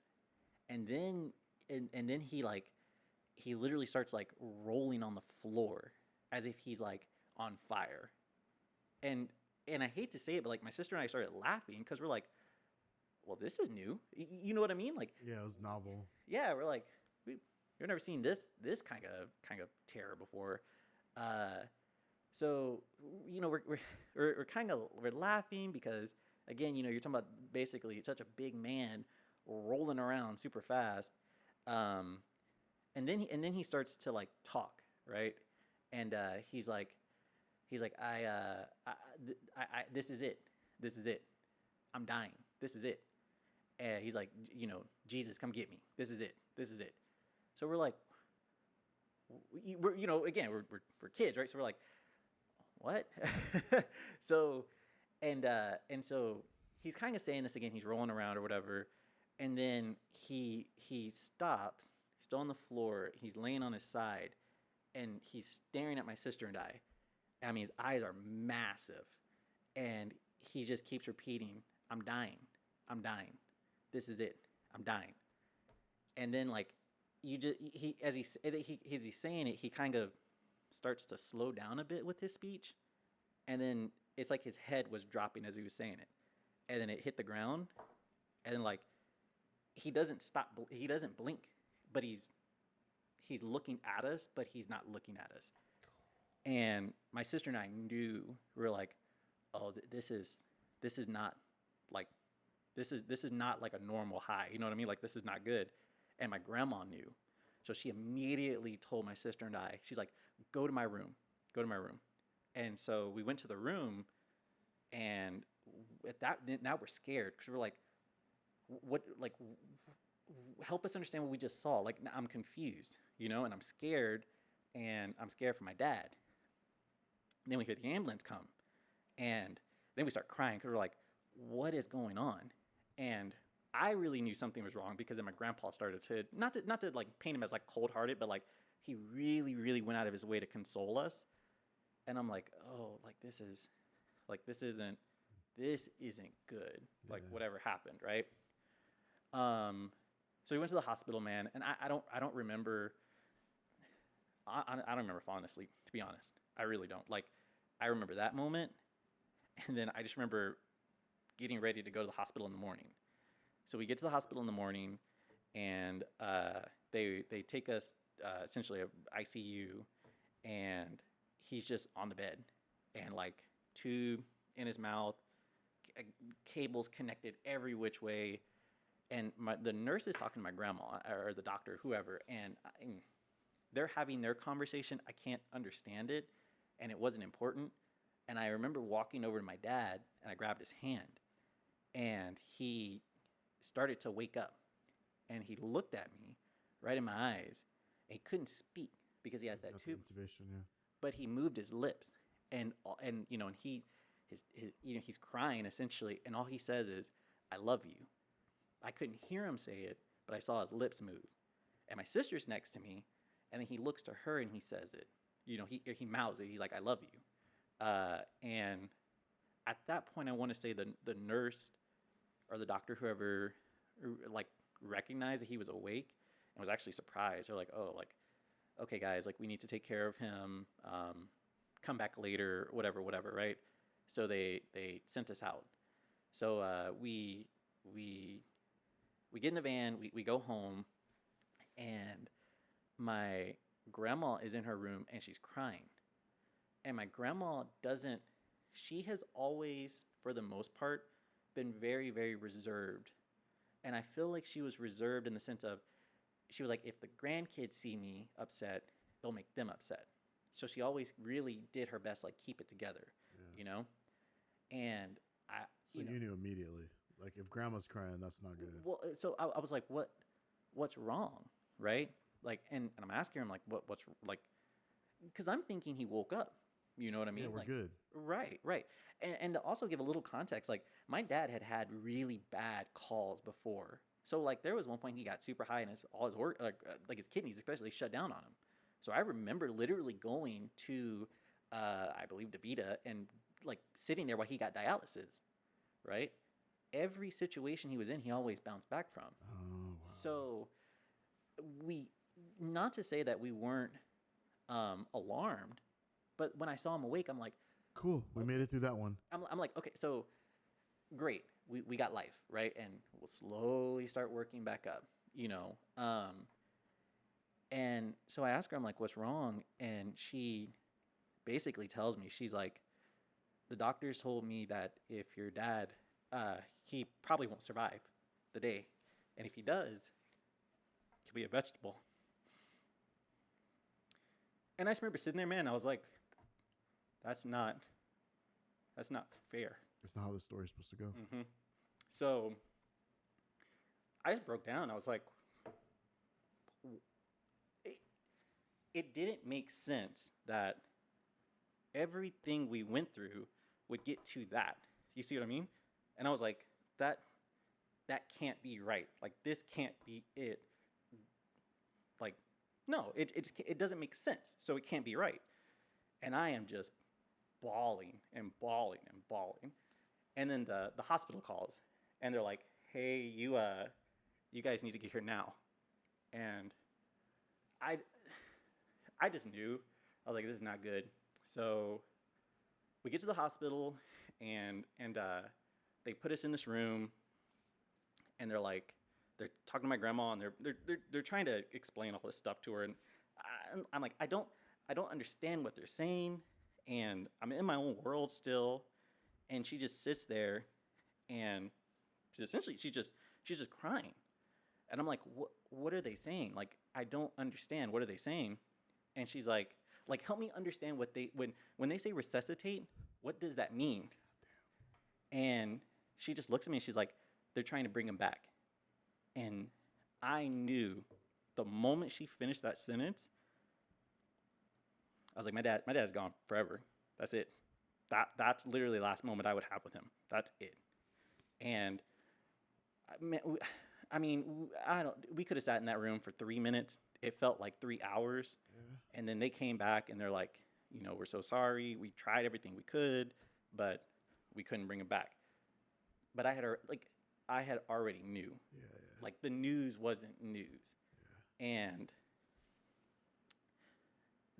and then and then he literally starts like rolling on the floor as if he's like on fire. And I hate to say it, but like my sister and I started laughing because we're like, well, this is new. You know what I mean? Like, Yeah, it was novel. yeah, we're like, we've never seen this kind of terror before. So we're kind of we're laughing because again, you're talking about basically such a big man rolling around super fast. And then he starts to like talk, right? And he's like this is it. This is it. I'm dying. This is it. And he's like, Jesus, come get me. This is it. This is it. So we're like, again, we're kids, right? So we're like, what? So, and so he's kind of saying this again. He's rolling around or whatever, and then he stops. He's still on the floor. He's laying on his side, and he's staring at my sister and I. I mean, his eyes are massive, and he just keeps repeating, "I'm dying. I'm dying. This is it. I'm dying." And then like as he's saying it, he kind of starts to slow down a bit with his speech, and then it's like his head was dropping as he was saying it, and then it hit the ground, and then like he doesn't blink, but he's looking at us, but he's not looking at us. And my sister and I knew, we were like, oh, this is not like this is not like a normal high. You know what I mean? Like this is not good. And my grandma knew. So she immediately told my sister and I, she's like, go to my room. Go to my room. And so we went to the room, and at that, now we're scared because we're like, what, like, help us understand what we just saw. Like, I'm confused, and I'm scared, and I'm scared for my dad. And then we hear the ambulance come, and then we start crying because we're like, what is going on? And I really knew something was wrong because then my grandpa started to not to like paint him as like cold-hearted, but like he really, really went out of his way to console us. And I'm like, oh, like this isn't good. Like whatever happened, right? So we went to the hospital, man, and I don't remember. I don't remember falling asleep, to be honest. I really don't. Like, I remember that moment, and then I just remember getting ready to go to the hospital in the morning. So we get to the hospital in the morning, and they take us essentially a ICU, and he's just on the bed, and like tube in his mouth, cables connected every which way, and the nurse is talking to my grandma or the doctor, whoever, and they're having their conversation. I can't understand it, and it wasn't important. And I remember walking over to my dad, and I grabbed his hand, and he started to wake up, and he looked at me right in my eyes, and he couldn't speak because he had that tube. Intubation, yeah. But he moved his lips, and he's crying essentially, and all he says is, "I love you." I couldn't hear him say it, but I saw his lips move. And my sister's next to me, and then he looks to her and he says it. He mouths it. He's like, "I love you." And at that point, I want to say the nurse or the doctor, whoever, like recognized that he was awake and was actually surprised. They're like, "Oh, like, okay, guys, like we need to take care of him. Come back later, whatever, right?" So they sent us out. So we get in the van, we go home, and my grandma is in her room and she's crying. And my grandma she has always, for the most part, been very, very reserved. And I feel like she was reserved in the sense of, she was like, if the grandkids see me upset, they'll make them upset. So she always really did her best, like keep it together, And you knew immediately, like if grandma's crying, that's not good. Well, so I was like, what's wrong, right? Like, and I'm asking her, I'm like, what's like, because I'm thinking he woke up. You know what I mean? Yeah, we're like, good. Right. And to also give a little context, like my dad had really bad calls before So like there was one point he got super high and all his work, like his kidneys especially, shut down on him. So I remember literally going to, I believe DeVita, and like sitting there while he got dialysis, right? Every situation he was in, he always bounced back from. Oh, wow. So not to say that we weren't alarmed, but when I saw him awake, I'm like, Cool. We made it through that one. I'm like, okay, so great. We got life, right? And we'll slowly start working back up, you know. And so I ask her, I'm like, what's wrong? And she basically tells me, she's like, the doctors told me that if your dad, he probably won't survive the day. And if he does, he'll be a vegetable. And I just remember sitting there, man, I was like, that's not fair. It's not how the story's supposed to go. Mm-hmm. So I just broke down. I was like, it didn't make sense that everything we went through would get to that. You see what I mean? And I was like, that can't be right. Like, this can't be it. Like, no, it doesn't make sense. So it can't be right. And I am just bawling and bawling and bawling. And then the hospital calls, and they're like, hey, you guys need to get here now. And I just knew. I was like, this is not good. So we get to the hospital, and they put us in this room, and they're talking to my grandma, and they're trying to explain all this stuff to her, and I'm like, I don't understand what they're saying, and I'm in my own world still, and she just sits there, and essentially she's just crying, and I'm like, what are they saying? Like, I don't understand. What are they saying? And she's like help me understand what when they say resuscitate, what does that mean? And she just looks at me and she's like, they're trying to bring him back. And I knew the moment she finished that sentence, I was like, my dad's gone forever. That's it. That's literally the last moment I would have with him. That's it. And I mean, we could have sat in that room for 3 minutes. It felt like 3 hours. Yeah. And then they came back and they're like, you know, we're so sorry. We tried everything we could, but we couldn't bring him back. But I had already knew. Yeah. Like, the news wasn't news. Yeah. And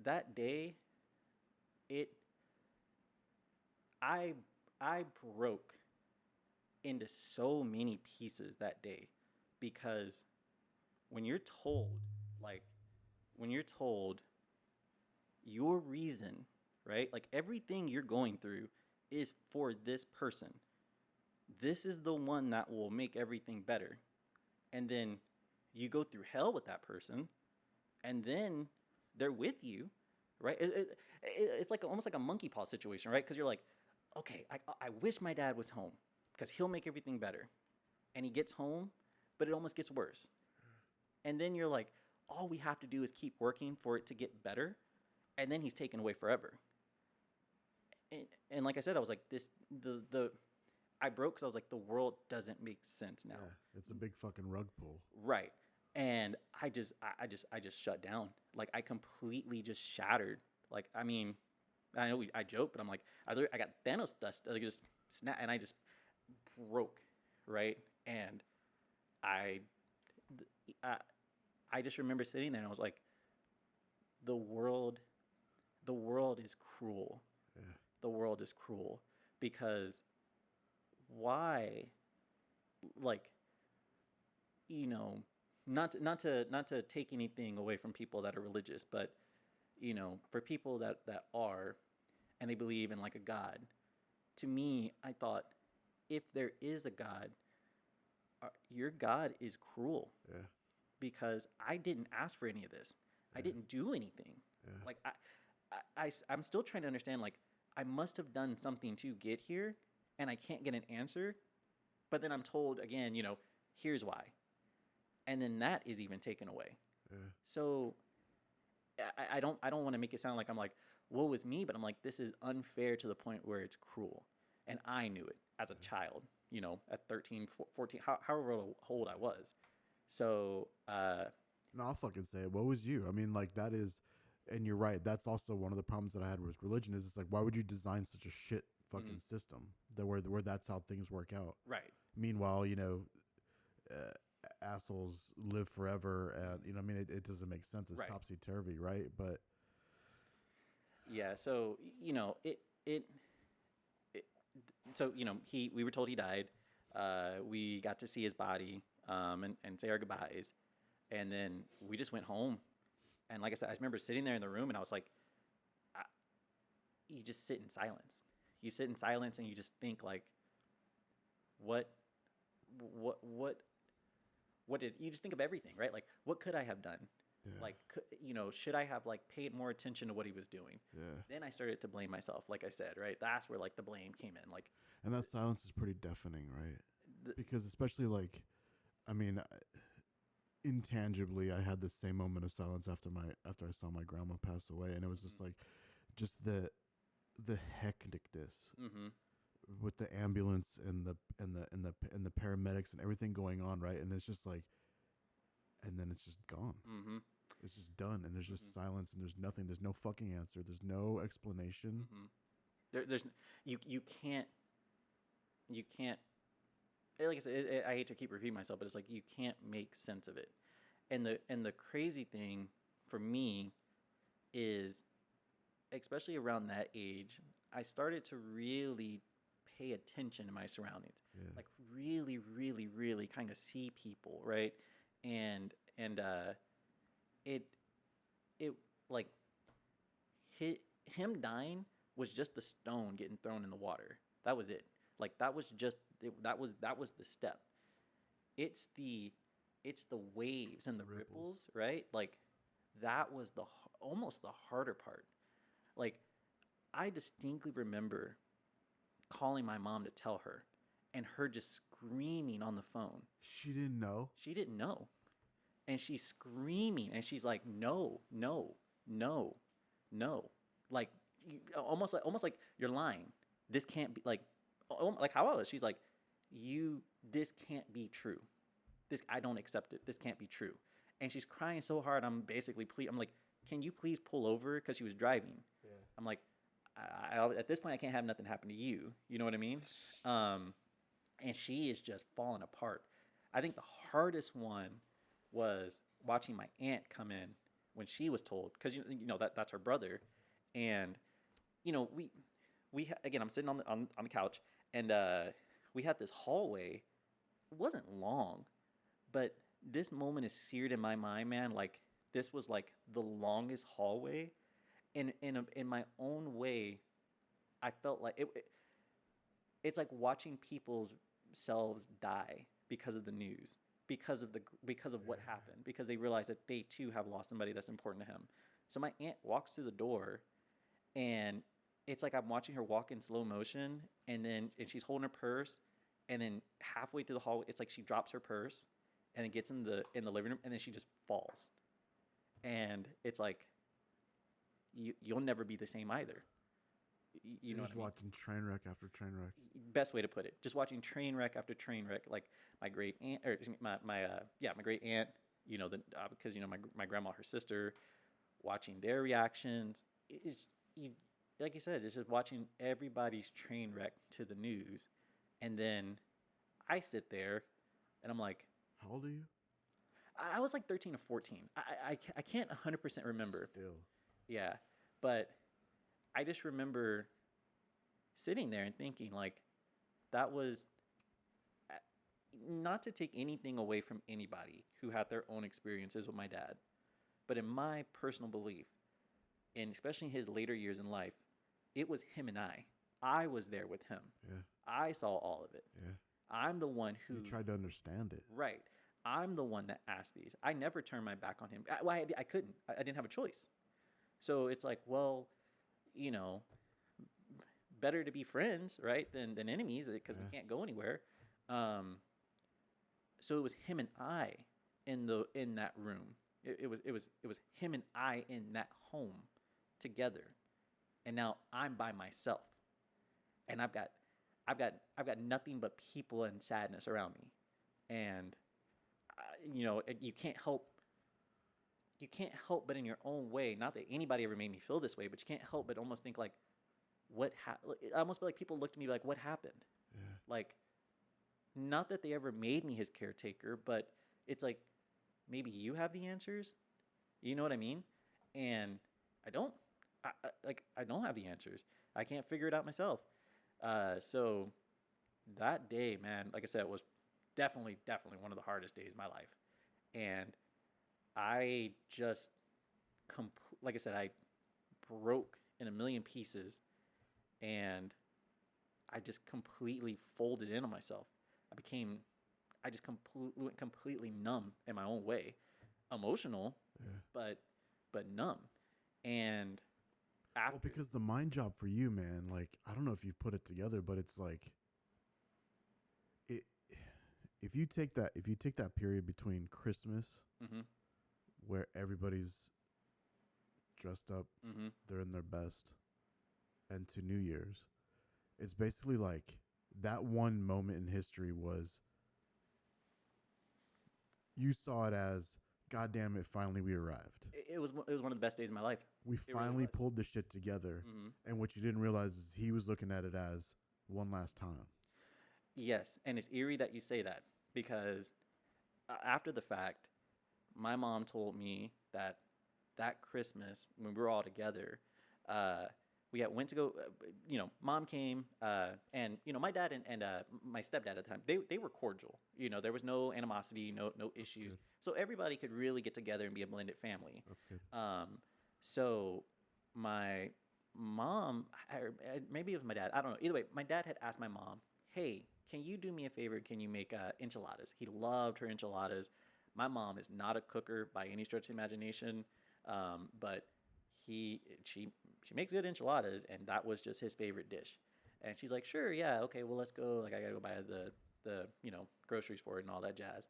that day, I broke into so many pieces that day, because when you're told your reason, right? Like, everything you're going through is for this person. This is the one that will make everything better. And then you go through hell with that person, and then they're with you, right? It's like almost like a monkey paw situation, right? Because you're like, okay, I wish my dad was home because he'll make everything better. And he gets home, but it almost gets worse. And then you're like, all we have to do is keep working for it to get better. And then he's taken away forever. And like I said, I was like, I broke because I was like, the world doesn't make sense now. Yeah, it's a big fucking rug pull. Right. And I just shut down. Like, I completely just shattered. Like, I mean, I know I joke, but I'm like, I got Thanos dust. Like, just snap, and I just broke, right? And I just remember sitting there, and I was like, the world is cruel. Yeah. The world is cruel, because why? Like, you know, not to take anything away from people that are religious, but, you know, for people that are, and they believe in like a God, to me, I thought, if there is a God, your God is cruel. Yeah. Because I didn't ask for any of this. Yeah. I didn't do anything. Yeah. Like, I'm still trying to understand, like, I must have done something to get here, and I can't get an answer, but then I'm told again, you know, here's why. And then that is even taken away. Yeah. So I don't want to make it sound like I'm like, woe is me, but I'm like, this is unfair to the point where it's cruel. And I knew it as a child, at 13, 14, however old I was. So, No, I'll fucking say it. What was you? I mean, like that is, and you're right. That's also one of the problems that I had with religion. Is it's like, why would you design such a shit fucking system that where that's how things work out? right. Meanwhile, assholes live forever, and what I mean, it doesn't make sense. It's Right. topsy turvy, right? But Yeah. So, so, we were told he died. We got to see his body, and say our goodbyes. And then we just went home. And like I said, I remember sitting there in the room and I was like, you just sit in silence. You sit in silence and you just think like, what did you just think of everything, right? Like, what could I have done? yeah, Like, should I have like paid more attention to what he was doing? yeah. Then I started to blame myself. Like I said, right? That's where like the blame came in. Like, And that silence is pretty deafening, right? The- Because especially like, I mean, intangibly, I had the same moment of silence after I saw my grandma pass away, and it was just like, just the hecticness mm-hmm. with the ambulance and the paramedics and everything going on, right? And it's just like, and then it's just gone. Mm-hmm. It's just done, and there's just silence, and there's nothing. There's no fucking answer. There's no explanation. Mm-hmm. There's you can't like I said, I hate to keep repeating myself, but it's like you can't make sense of it. And the crazy thing for me is, especially around that age, I started to really pay attention to my surroundings. Yeah. Like really, really, really kind of see people, right? And it like him dying was just the stone getting thrown in the water. That was it. Like that was just that was the step. It's the waves and the ripples, right? Like that was almost the harder part. Like I distinctly remember calling my mom to tell her, and her just screaming on the phone. She didn't know. She didn't know. And she's screaming, and she's like, no, no, no, no. Like, almost like you're lying. This can't be, like how I was. She's like, this can't be true. I don't accept it. This can't be true. And she's crying so hard. I'm basically, I'm like, can you please pull over? Because she was driving. Yeah. I'm like, at this point, I can't have nothing happen to you. You know what I mean? And she is just falling apart. I think the hardest one was watching my aunt come in when she was told, because that's her brother, and again, I'm sitting on the couch, and we had this hallway. It wasn't long, but this moment is seared in my mind, man. Like this was like the longest hallway, and in my own way, I felt like it's like watching people's selves die because of the news, because of what happened, because they realize that they too have lost somebody that's important to him. So my aunt walks through the door, and it's like I'm watching her walk in slow motion, and she's holding her purse, and then halfway through the hallway, it's like she drops her purse, and then gets in the living room, and then she just falls, and it's like you'll never be the same either. You know what I mean? Watching train wreck after train wreck. Best way to put it. Just watching train wreck after train wreck. Like my great aunt, or my great aunt. Because my grandma, her sister, watching their reactions. It's like you said, it's just watching everybody's train wreck to the news, and then I sit there, and I'm like, how old are you? I was like 13 or 14. I can't 100% remember. Still. Yeah, but I just remember sitting there and thinking, like, that was not to take anything away from anybody who had their own experiences with my dad, but in my personal belief, and especially in his later years in life, it was him and I. I was there with him. Yeah. I saw all of it. Yeah. I'm the one who... You tried to understand it. Right. I'm the one that asked these. I never turned my back on him. I couldn't. I didn't have a choice. So it's like, well, better to be friends, right, than enemies, because we can't go anywhere. So it was him and I in that room. It was him and I in that home together, and now I'm by myself, and I've got I've got nothing but people and sadness around me, and you can't help but in your own way, not that anybody ever made me feel this way, but you can't help but almost think like, I almost feel like people looked at me like, what happened? Yeah. Like, not that they ever made me his caretaker, but it's like, maybe you have the answers. You know what I mean? And I don't. I don't have the answers. I can't figure it out myself. So that day, man, like I said, was definitely one of the hardest days of my life. And I just, like I said, I broke in a million pieces, and I just completely folded in on myself. I just went completely numb in my own way, emotional, but numb. And after, Well, because the mind job for you, man, like, I don't know if you've put it together, but it's like, if you take that period between Christmas, mm-hmm. where everybody's dressed up, Mm-hmm. they're in their best, and to New Year's, it's basically like that one moment in history was, you saw it as, God damn it, finally we arrived. It was one of the best days of my life. We finally pulled this shit together. Mm-hmm. And what you didn't realize is he was looking at it as one last time. Yes, and it's eerie that you say that, because after the fact, my mom told me that Christmas, when we were all together, we went to go, mom came, and, my dad and my stepdad at the time, they were cordial. There was no animosity, no issues. Good. So everybody could really get together and be a blended family. That's good. So my mom, or maybe it was my dad, I don't know. Either way, my dad had asked my mom, hey, can you do me a favor? Can you make enchiladas? He loved her enchiladas. My mom is not a cooker by any stretch of the imagination, but she makes good enchiladas, and that was just his favorite dish. And she's like, sure, yeah, okay, well, let's go. Like, I gotta go buy the groceries for it and all that jazz.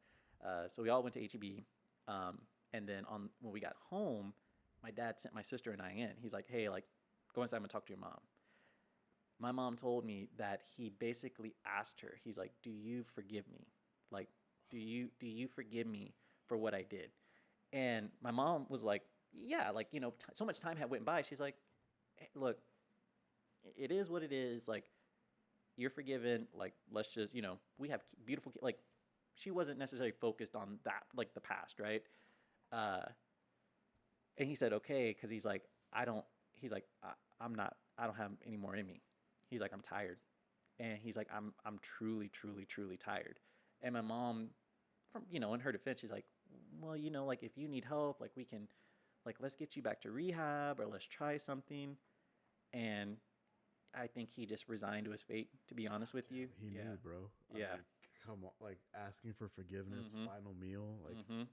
So we all went to H-E-B, and then when we got home, my dad sent my sister and I in. He's like, hey, like, go inside and talk to your mom. My mom told me that he basically asked her, he's like, do you forgive me? Like, do you forgive me for what I did? And my mom was like, yeah, like, so much time had went by. She's like, hey, look, it is what it is. Like, you're forgiven. Like, let's just, we have beautiful kids. Like, she wasn't necessarily focused on that, like the past, right? And he said, okay, because he's like, I don't have any more in me. He's like, I'm tired. And he's like, I'm truly, truly, truly tired. And my mom, from, in her defense, she's like, well, like, if you need help, like, we can, like, let's get you back to rehab, or let's try something. And I think he just resigned to his fate, to be honest with you. He knew, bro. Yeah. Like, come on, like, asking for forgiveness, Mm-hmm. final meal, like. Mm-hmm.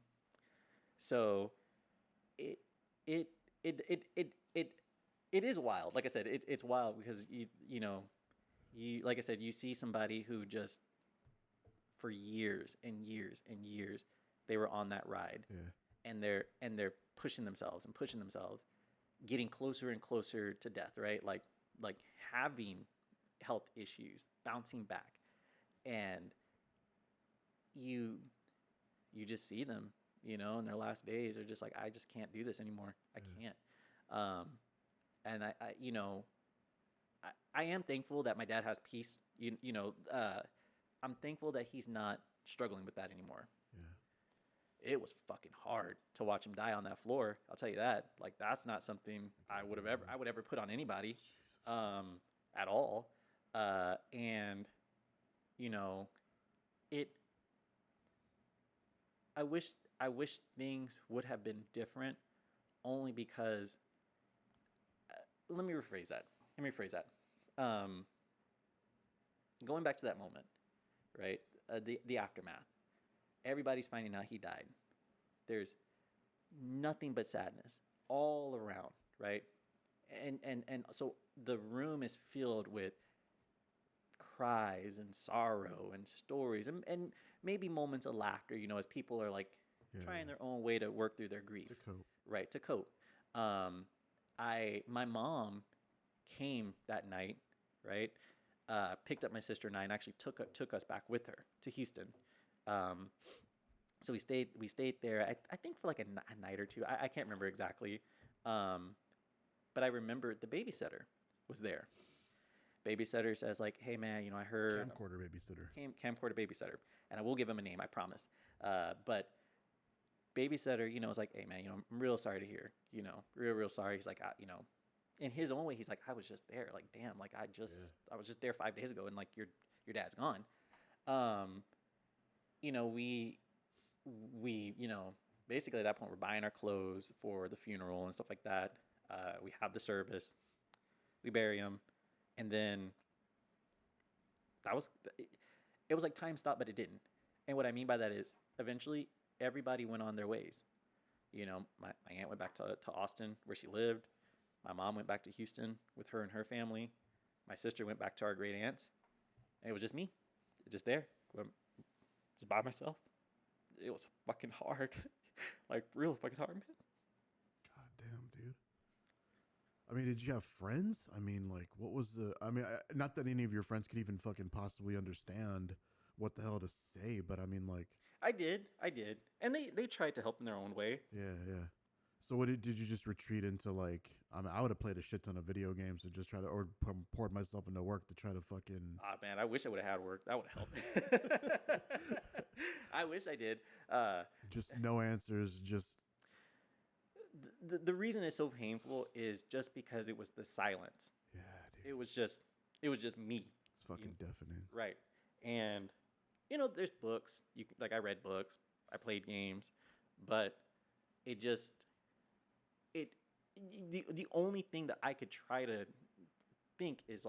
So it is wild. Like I said, it's wild because you like I said, you see somebody who just for years and years and years they were on that ride. Yeah. And they're pushing themselves, getting closer and closer to death, right? Like having health issues, bouncing back. And you just see them, in their last days are just like, I just can't do this anymore. I can't. And I am thankful that my dad has peace. I'm thankful that he's not struggling with that anymore. Yeah. It was fucking hard to watch him die on that floor. I'll tell you that. Like, that's not something I would ever put on anybody, at all. And I wish things would have been different, only because. Let me rephrase that. Going back to that moment, right? The aftermath. Everybody's finding out he died. There's nothing but sadness all around, right? And so the room is filled with cries and sorrow and stories and maybe moments of laughter, as people are like trying their own way to work through their grief. To cope. Right, to cope. My mom came that night, right? picked up my sister and I and actually took us back with her to Houston. So we stayed there. I think for like a night or two. I can't remember exactly. But I remember the babysitter was there. Babysitter says like, "Hey man, I heard Camcorder babysitter. Camcorder babysitter," and I will give him a name, I promise. But babysitter, is like, "Hey man, I'm real sorry to hear, real sorry." He's like, in his own way, he's like, "I was just there, like, damn, like I was just there 5 days ago, and like your dad's gone." We basically at that point we're buying our clothes for the funeral and stuff like that. We have the service, we bury him, and then it was like time stopped, but it didn't. And what I mean by that is eventually everybody went on their ways. My aunt went back to Austin where she lived. My mom went back to Houston with her and her family. My sister went back to our great aunts. And it was just me, just there, just by myself. It was fucking hard, like real fucking hard, man. God damn, dude. I mean, did you have friends? I mean, like, what was not that any of your friends could even fucking possibly understand what the hell to say, but I mean, like. I did. And they tried to help in their own way. Yeah. So what did you just retreat into, like, I would have played a shit ton of video games and just or poured myself into work to try to fucking. Ah, man, I wish I would have had work. That would have helped. I wish I did. Just no answers, just. The reason it's so painful is just because it was the silence. Yeah, dude. It was just me. It's fucking deafening. Right. And there's books. I read books. I played games, but the only thing that I could try to think is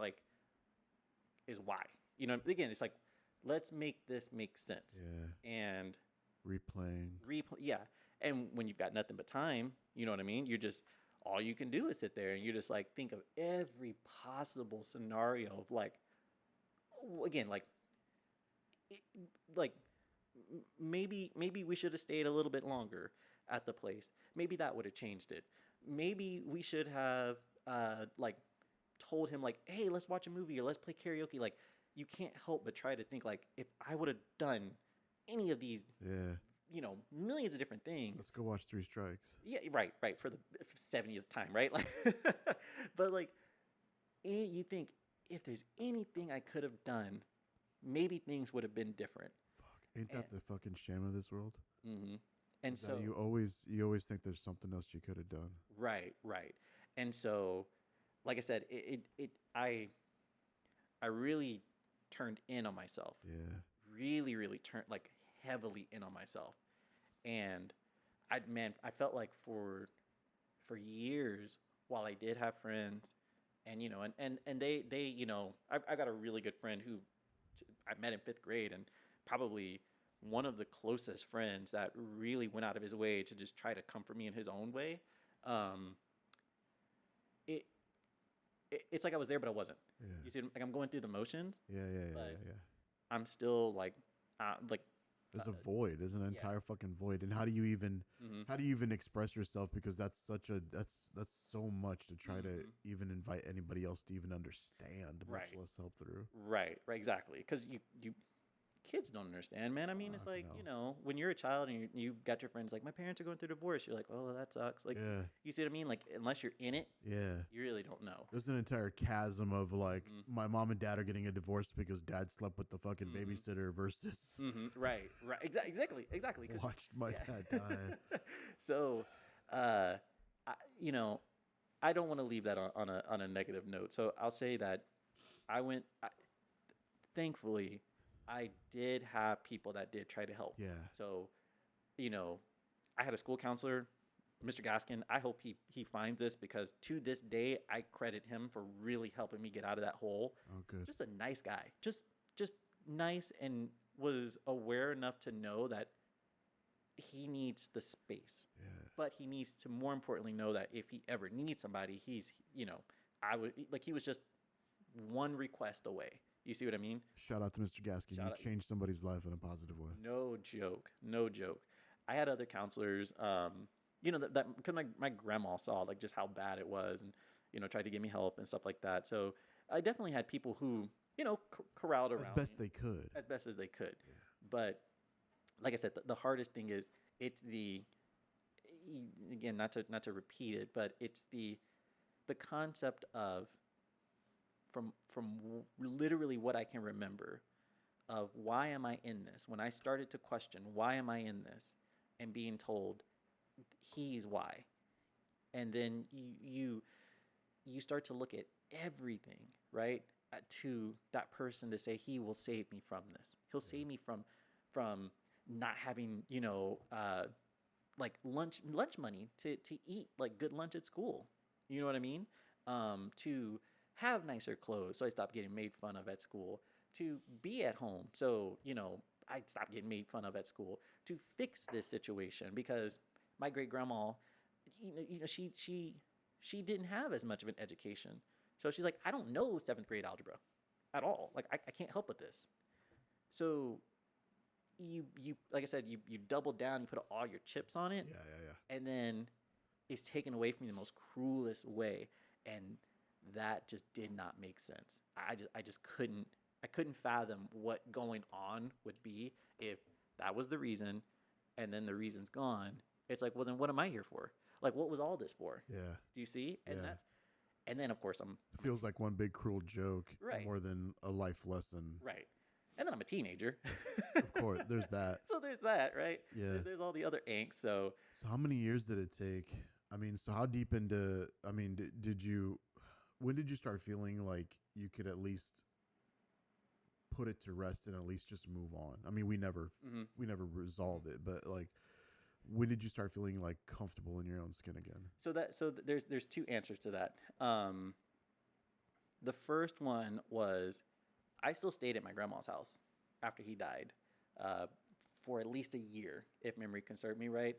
why. Again, it's like, let's make this make sense. Yeah. And replaying. Yeah. And when you've got nothing but time, you know what I mean? All you can do is sit there and you just like think of every possible scenario of like, again, maybe we should have stayed a little bit longer at the place. Maybe that would have changed it. Maybe we should have told him like, "Hey, let's watch a movie or let's play karaoke." Like, you can't help but try to think like, if I would have done any of these, millions of different things. Let's go watch Three Strikes. Yeah, right, for the 70th time, right? Like, but like, you think if there's anything I could have done, maybe things would have been different. Fuck, ain't that the fucking shame of this world? Mm-hmm. And so you always think there's something else you could have done. Right. And so, like I said, I really turned in on myself. Yeah. Really, really turned like heavily in on myself. And I felt like for years, while I did have friends, and they I've got a really good friend who I met in 5th grade, and probably one of the closest friends that really went out of his way to just try to comfort me in his own way. It's like I was there, but I wasn't. Yeah. You see, like I'm going through the motions. Yeah. I'm still like. There's a void. There's an entire fucking void. And how do you even express yourself? Because that's so much to try to even invite anybody else to even understand, much less help through. Right, exactly. Because you kids don't understand, man. I mean, it's like, when you're a child and you got your friends like, my parents are going through divorce. You're like, oh, that sucks. Like, you see what I mean? Like, unless you're in it, you really don't know. There's an entire chasm of like, my mom and dad are getting a divorce because dad slept with the fucking babysitter versus. Right. Exactly. Watched my dad die. So, I don't want to leave that on a negative note. So I'll say that thankfully, I did have people that did try to help. Yeah. So, I had a school counselor, Mr. Gaskin. I hope he finds this, because to this day, I credit him for really helping me get out of that hole. Oh, good. Just a nice guy. Just nice, and was aware enough to know that he needs the space. Yeah. But he needs to, more importantly, know that if he ever needs somebody, he was just one request away. You see what I mean? Shout out to Mr. Gaskin. You changed somebody's life in a positive way. No joke. I had other counselors, that because my grandma saw like just how bad it was, and tried to give me help and stuff like that. So I definitely had people who corralled As around best me they could. as best as they could. But like I said, the hardest thing is it's again, not to repeat it, but it's the concept of literally what I can remember of why am I in this? When I started to question why am I in this, and being told he's why, and then you start to look at everything, right, to that person to say he will save me from this. He'll save me from not having like lunch money to eat like good lunch at school. You know what I mean? To have nicer clothes, so I stopped getting made fun of at school. To be at home, so I stopped getting made fun of at school. To fix this situation, because my great grandma, she didn't have as much of an education, so she's like, I don't know seventh grade algebra at all. Like I can't help with this. So you like I said, you double down, you put all your chips on it, and then it's taken away from you the most cruelest way, and that just did not make sense. I just couldn't fathom what going on would be if that was the reason, and then the reason's gone. It's like, well, then what am I here for? Like, what was all this for? Yeah. Do you see? And then of course It feels like one big cruel joke, Right. more than a life lesson. right. And then I'm a teenager. Of course, there's that. So there's that, right? Yeah. There's all the other angst. So So how many years did it take? I mean, so how deep into? I mean, did you? When did you start feeling like you could at least put it to rest and at least just move on? I mean, we never resolved it, but like, when did you start feeling like comfortable in your own skin again? there's two answers to that. The first one was I still stayed at my grandma's house after he died for at least a year, if memory can serve me right.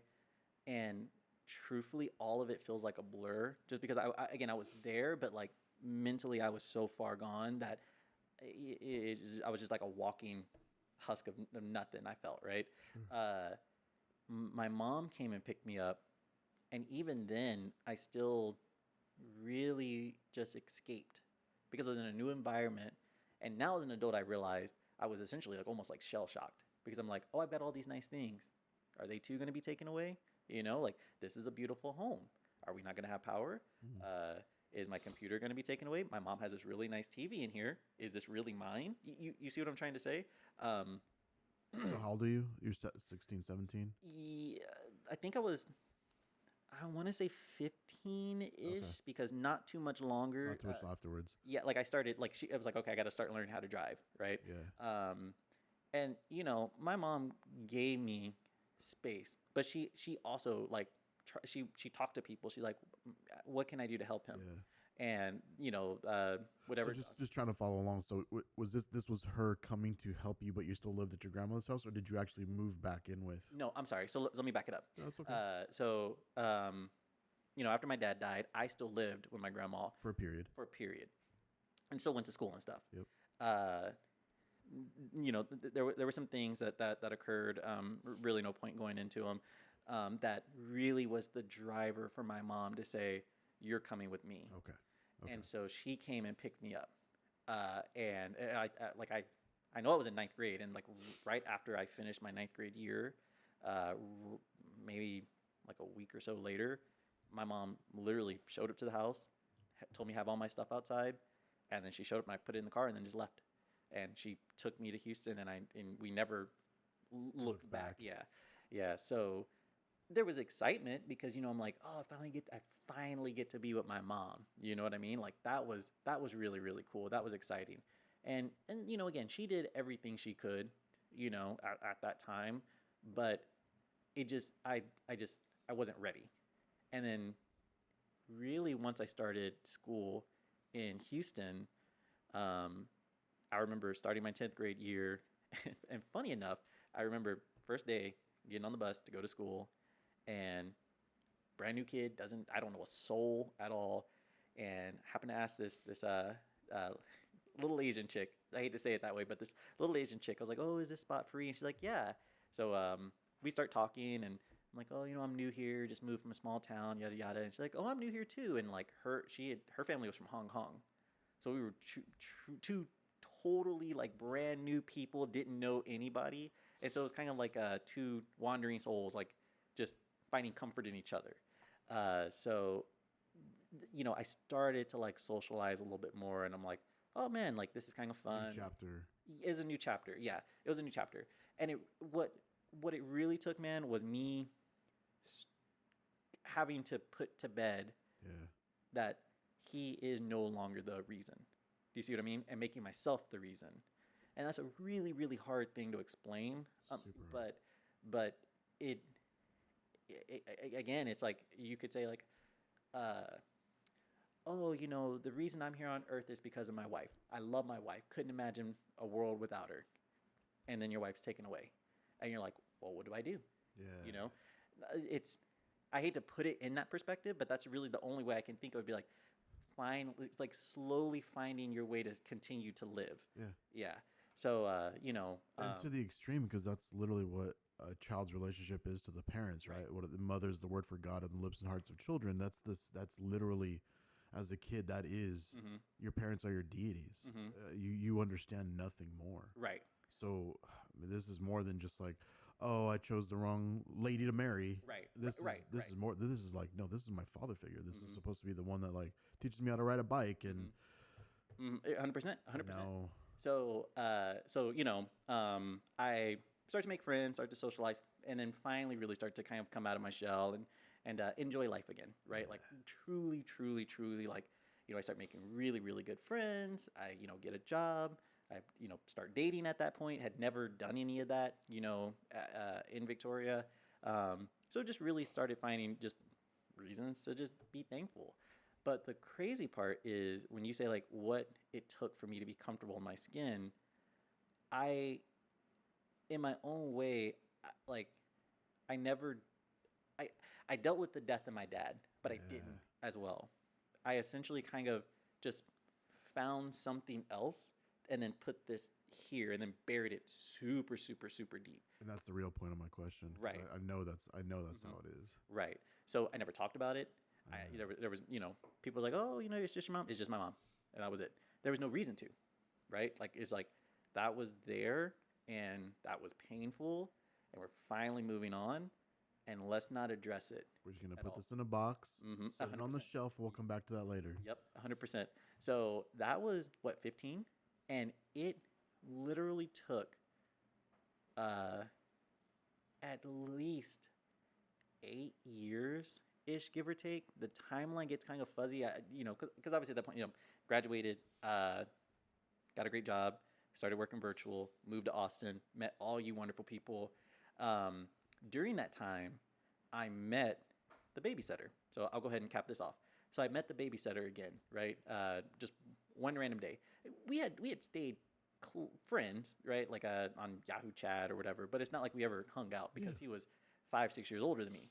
And truthfully, all of it feels like a blur, just because I was there, but like mentally I was so far gone that I was just like a walking husk of nothing. I felt, right. My mom came and picked me up, and even then I still really just escaped because I was in a new environment. And now as an adult, I realized I was essentially like almost like shell shocked, because I'm like, oh, I've got all these nice things. Are they too going to be taken away? Like, this is a beautiful home. Are we not going to have power? Is my computer going to be taken away? My mom has this really nice TV in here. Is this really mine? You see what I'm trying to say? So how old are you? You're 16, 17? Yeah, I think I want to say 15-ish, Okay. because not too much longer. Not too much afterwards. Yeah, like I started, like I was like, okay, I got to start learning how to drive, right? Yeah. And my mom gave me space, but she also like she talked to people. She's like, what can I do to help him? Yeah. And whatever. So just trying to follow along. So was this was her coming to help you, but you still lived at your grandmother's house, or did you actually move back in with? No, I'm sorry. So let me back it up. No, it's okay. After my dad died, I still lived with my grandma For a period. and still went to school and stuff. Yep. There were some things that occurred. Really, no point going into them. That really was the driver for my mom to say, "You're coming with me." Okay. And so she came and picked me up. And I know I was in ninth grade, and like right after I finished my ninth grade year, maybe like a week or so later, my mom literally showed up to the house, told me to have all my stuff outside, and then she showed up and I put it in the car and then just left. And she took me to Houston, and we never looked back. Yeah. So there was excitement because I'm like, oh, I finally get to be with my mom. You know what I mean? Like that was really, really cool. That was exciting. And again, she did everything she could, at that time, but it just I wasn't ready. And then really once I started school in Houston, I remember starting my 10th grade year, and funny enough, I remember first day getting on the bus to go to school, and brand new kid, I don't know a soul at all, and happened to ask this little Asian chick. I hate to say it that way, but this little Asian chick, I was like, oh, is this spot free? And she's like, yeah. So we start talking, and I'm like, oh, I'm new here, just moved from a small town, yada yada. And she's like, oh, I'm new here too. And like her family was from Hong Kong, so we were two totally like brand new people, didn't know anybody. And so it was kind of like two wandering souls, like just finding comfort in each other. So, I started to like socialize a little bit more, and I'm like, oh man, like this is kind of fun. New chapter. It was a new chapter. Yeah, it was a new chapter. And what it really took, man, was me having to put to bed that he is no longer the reason. Do you see what I mean? And making myself the reason. And that's a really, really hard thing to explain. But it again, it's like you could say like, oh, the reason I'm here on Earth is because of my wife. I love my wife. Couldn't imagine a world without her. And then your wife's taken away, and you're like, well, what do I do? Yeah. I hate to put it in that perspective, but that's really the only way I can think of. Would be like, it's like slowly finding your way to continue to live. Yeah. So, and to the extreme, because that's literally what a child's relationship is to the parents, right? What the mother is the word for God in the lips and hearts of children. That's literally, as a kid, that is your parents are your deities. You understand nothing more, right? So this is more than just like, oh, I chose the wrong lady to marry. Right. This is more. This is like, no, this is my father figure. This is supposed to be the one that like teaches me how to ride a bike and 100%. So, I start to make friends, start to socialize, and then finally really start to kind of come out of my shell and enjoy life again, right? Like truly, like, I start making really, really good friends. I, get a job. I, start dating at that point. Had never done any of that, in Victoria. So just really started finding just reasons to just be thankful. But the crazy part is when you say like what it took for me to be comfortable in my skin, in my own way, I dealt with the death of my dad, but I didn't as well. I essentially kind of just found something else and then put this here and then buried it super, super, super deep. And that's the real point of my question. Right. I know that's how it is. Right. So I never talked about it. There was, people were like, oh, it's just your mom. It's just my mom. And that was it. There was no reason to, right? Like, it's like, that was there and that was painful and we're finally moving on and let's not address it. We're just going to put this in a box, set it on the shelf. We'll come back to that later. Yep. 100%. So that was 15. And it literally took, at least 8 years-ish, give or take. The timeline gets kind of fuzzy, because obviously at that point, graduated, got a great job, started working virtual, moved to Austin, met all you wonderful people. During that time, I met the babysitter. So I'll go ahead and cap this off. So I met the babysitter again, right? Just one random day. We had stayed friends, right? Like on Yahoo Chat or whatever. But it's not like we ever hung out because he was 5-6 years older than me.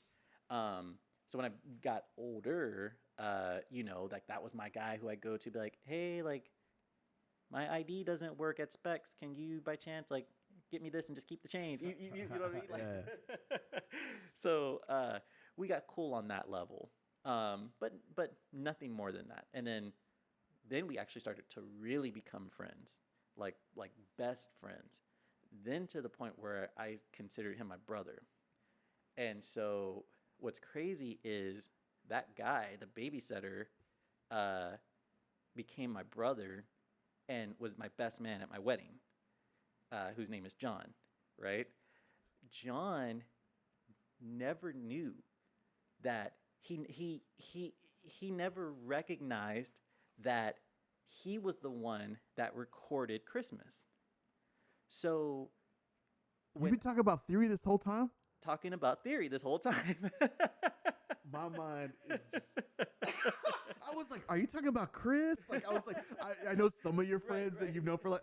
So when I got older, like that was my guy who I'd go to be like, hey, like my ID doesn't work at Specs. Can you by chance like get me this and just keep the change? You know what I mean? Like, so we got cool on that level. But nothing more than that. And then we actually started to really become friends, like best friends. Then to the point where I considered him my brother. And so what's crazy is that guy, the babysitter, became my brother and was my best man at my wedding, whose name is John, right? John never knew that he never recognized that he was the one that recorded Christmas. So You've been talking about theory this whole time? Talking about theory this whole time. My mind is just... I was like, are you talking about Chris? Like, I was like, I know some of your friends that you know for like...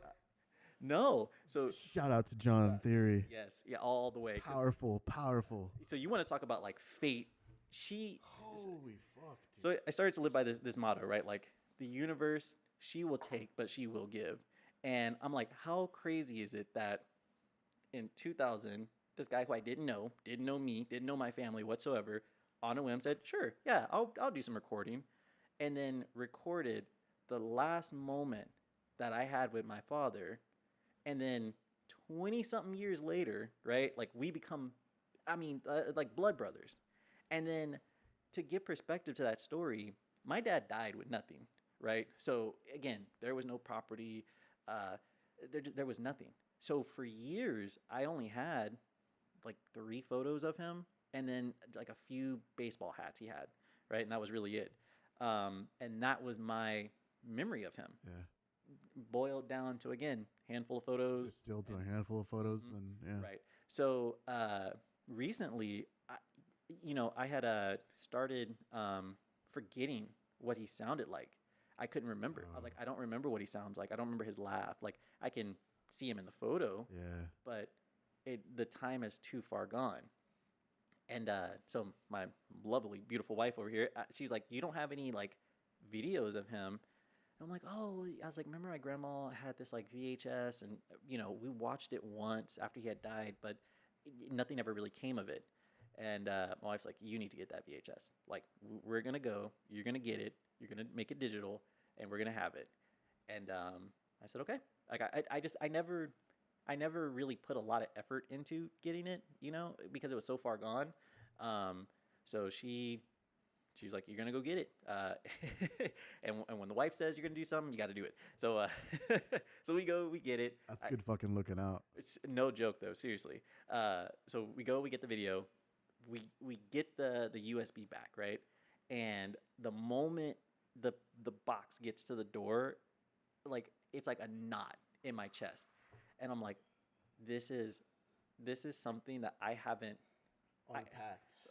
No. So shout out to John Theory. Yes. Yeah, all the way. Powerful. So you want to talk about like fate. Holy fuck, dude. So I started to live by this motto, right? Like the universe, she will take, but she will give. And I'm like, how crazy is it that in 2000, this guy who I didn't know me, didn't know my family whatsoever, on a whim said, sure, yeah, I'll do some recording. And then recorded the last moment that I had with my father, and then 20 something years later, right? Like we become, like blood brothers. And then to give perspective to that story, my dad died with nothing, right? So again, there was no property, there was nothing. So for years, I only had like 3 photos of him, and then like a few baseball hats he had, right? And that was really it. And that was my memory of him. Yeah. Boiled down to, again, handful of photos. Distilled to a handful of photos, and yeah. Right. So recently, I had started forgetting what he sounded like. I couldn't remember. I was like, I don't remember what he sounds like. I don't remember his laugh. Like, I can see him in the photo, Yeah. but the time is too far gone. And so my lovely, beautiful wife over here, she's like, you don't have any like videos of him? And I'm like, oh, I was like, remember my grandma had this like VHS, and we watched it once after he had died, but nothing ever really came of it. And my wife's like, you need to get that VHS. Like, we're gonna go, you're gonna get it, you're gonna make it digital, and we're gonna have it. And I said, okay. Like, I never really put a lot of effort into getting it, because it was so far gone. So she was like, you're going to go get it. And when the wife says you're going to do something, you got to do it. So so we go, we get it. That's good fucking looking out. It's no joke, though, seriously. So we go, we get the video. We get the USB back, right? And the moment the box gets to the door, like, it's like a knot in my chest. And I'm like, this is something that I haven't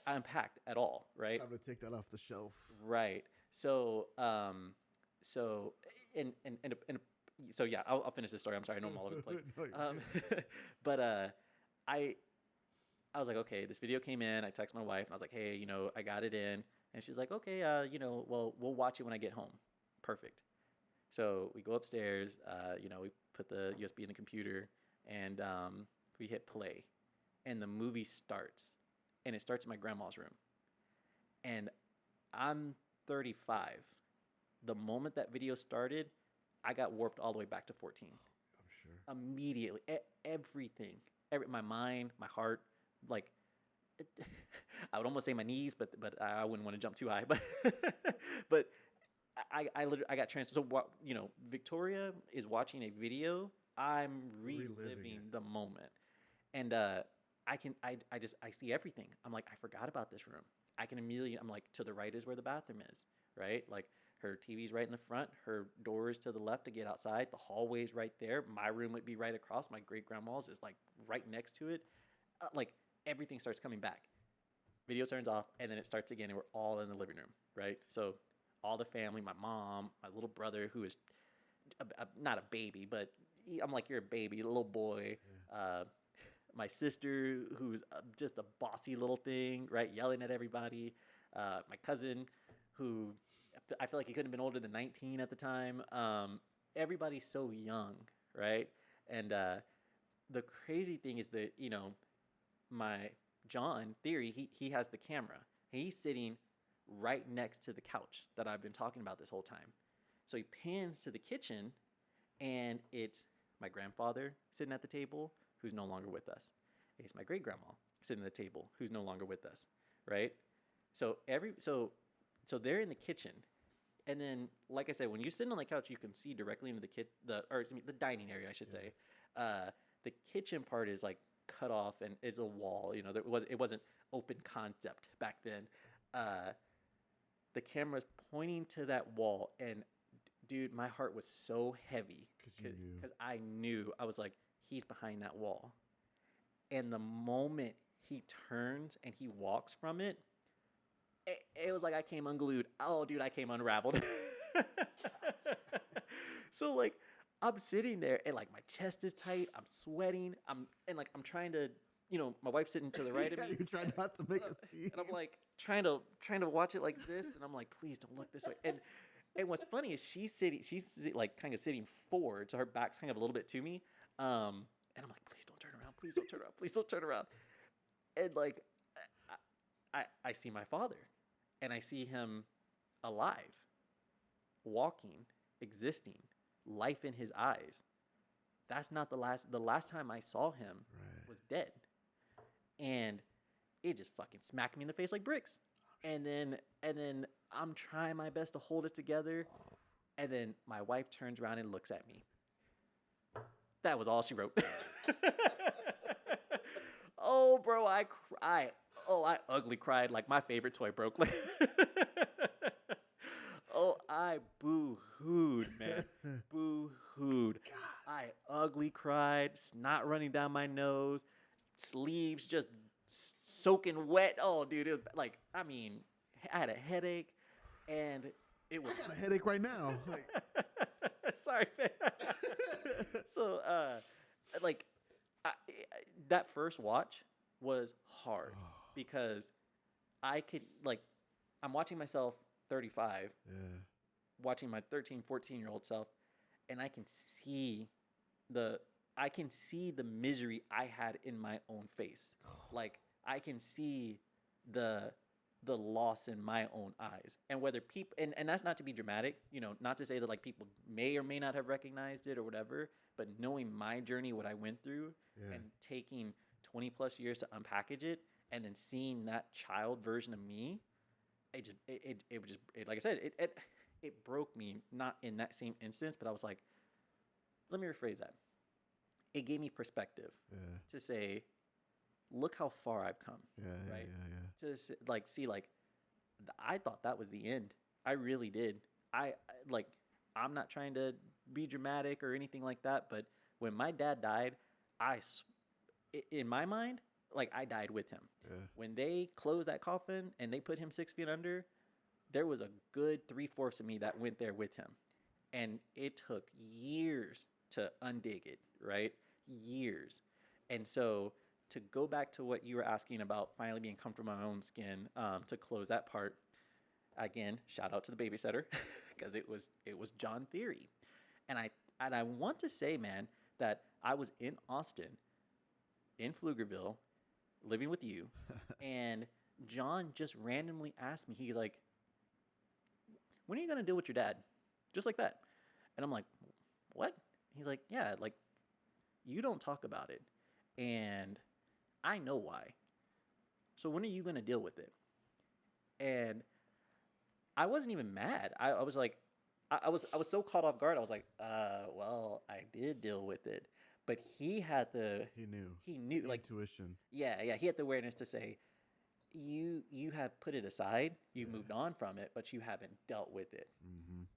unpacked at all, right? Time to take that off the shelf. Right. So so yeah, I'll finish this story. I'm sorry, I know I'm all over the place. But I was like, okay, this video came in. I texted my wife and I was like, hey, I got it in. And she's like, okay, well, we'll watch it when I get home. Perfect. So we go upstairs, we put the USB in the computer, and we hit play. And the movie starts. And it starts in my grandma's room. And I'm 35. The moment that video started, I got warped all the way back to 14. I'm sure. Immediately. Everything. My mind, my heart, like, I would almost say my knees, but I wouldn't want to jump too high. But I literally, I got transferred. So Victoria is watching a video. I'm reliving the moment, and I see everything. I'm like, I forgot about this room. I can immediately, I'm like, to the right is where the bathroom is, right? Like, her TV's right in the front. Her door is to the left to get outside. The hallway's right there. My room would be right across. My great grandma's is like right next to it. Like, everything starts coming back. Video turns off, and then it starts again, and we're all in the living room, right? So all the family, my mom, my little brother, who is not a baby, but I'm like, you're a baby, a little boy. Yeah. My sister, who's just a bossy little thing, right, yelling at everybody. My cousin, who I feel like he couldn't have been older than 19 at the time. Everybody's so young, right? And the crazy thing is that, my John Theory, he has the camera. He's sitting right next to the couch that I've been talking about this whole time. So he pans to the kitchen, and it's my grandfather sitting at the table, who's no longer with us. It's my great grandma sitting at the table, who's no longer with us, right? So so they're in the kitchen, and then, like I said, when you sit on the couch, you can see directly into the dining area, I should say. The kitchen part is like cut off and is a wall. It wasn't open concept back then. The camera's pointing to that wall, and dude, my heart was so heavy because I knew. I was like, he's behind that wall. And the moment he turns and he walks from it, it was like I came unglued. Oh, dude, I came unraveled. So, like, I'm sitting there, and like my chest is tight. I'm sweating. I'm trying to, my wife's sitting to the right of me. You're trying not to make a scene. And I'm like trying to watch it like this, and I'm like, please don't look this way. And what's funny is she's like kind of sitting forward, so her back's kind of a little bit to me. And I'm like, please don't turn around. Please don't turn around. Please don't turn around. And like, I see my father, and I see him alive, walking, existing, life in his eyes. That's not the last time I saw him was dead. And it just fucking smacked me in the face like bricks. And then I'm trying my best to hold it together. And then my wife turns around and looks at me. That was all she wrote. Oh, bro, I ugly cried like my favorite toy broke. Oh, I boo-hooed, man. Boo-hooed. I ugly cried, snot running down my nose, sleeves just soaking wet. Oh, dude, it was like, I mean, I had a headache, and it was. I got a headache right now. Like, sorry, man. So, like, that first watch was hard because I could, like, I'm watching myself 35, watching my 13, 14-year-old self, and I can see the misery I had in my own face. Like, I can see the loss in my own eyes. And whether people, and that's not to be dramatic, you know, not to say that like people may or may not have recognized it or whatever, but knowing my journey, what I went through, and taking 20 plus years to unpackage it, and then seeing that child version of me, it like I said, it broke me, not in that same instance, but I was like, let me rephrase that. It gave me perspective to say, look how far I've come, right? To like see, like, I thought that was the end. I really did. I'm not trying to be dramatic or anything like that, but when my dad died, in my mind, like, I died with him. When they closed that coffin and they put him 6 feet under, there was a good 3/4 of me that went there with him. And it took years to undig it, right? Years. And so to go back to what you were asking about finally being comfortable in my own skin, to close that part, again, shout out to the Babysitter, because it was John Theory. And I want to say, man, that I was in Austin, in Pflugerville, living with you, and John just randomly asked me, he's like, when are you going to deal with your dad? Just like that. And I'm like, what? He's like, yeah, like, you don't talk about it. And I know why. So when are you going to deal with it? And I wasn't even mad. I was like, I was so caught off guard. I was like, well, I did deal with it. But he had he knew, like, intuition. Yeah. He had the awareness to say, you have put it aside. You've moved on from it, but you haven't dealt with it.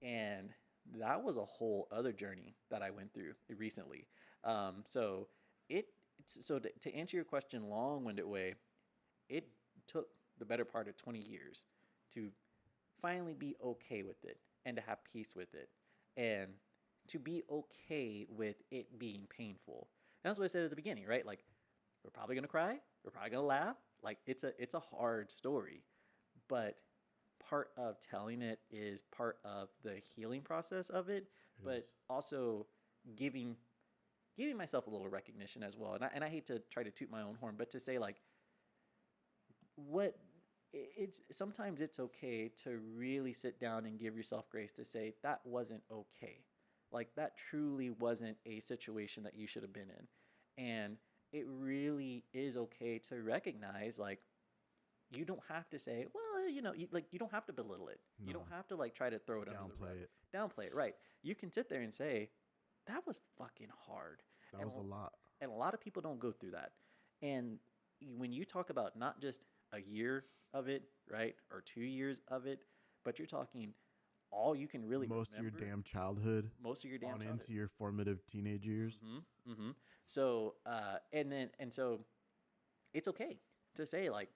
And that was a whole other journey that I went through recently. So to answer your question long-winded way, it took the better part of 20 years to finally be okay with it and to have peace with it and to be okay with it being painful. And that's what I said at the beginning, right? Like, we're probably going to cry. We're probably going to laugh. Like, it's a hard story, but part of telling it is part of the healing process of it, but also giving myself a little recognition as well. And I hate to try to toot my own horn, but to say, like, sometimes it's okay to really sit down and give yourself grace to say that wasn't okay. Like, that truly wasn't a situation that you should have been in. And it really is okay to recognize, like, you don't have to say, well, you don't have to belittle it. No. You don't have to, like, try to throw it under the rug. Downplay it, right. You can sit there and say, that was fucking hard. That was a lot. And a lot of people don't go through that. And when you talk about not just a year of it, right, or 2 years of it, but you're talking all you can really most remember. Of your damn childhood. Most of your damn childhood. Into your formative teenage years. So, so it's okay to say, like,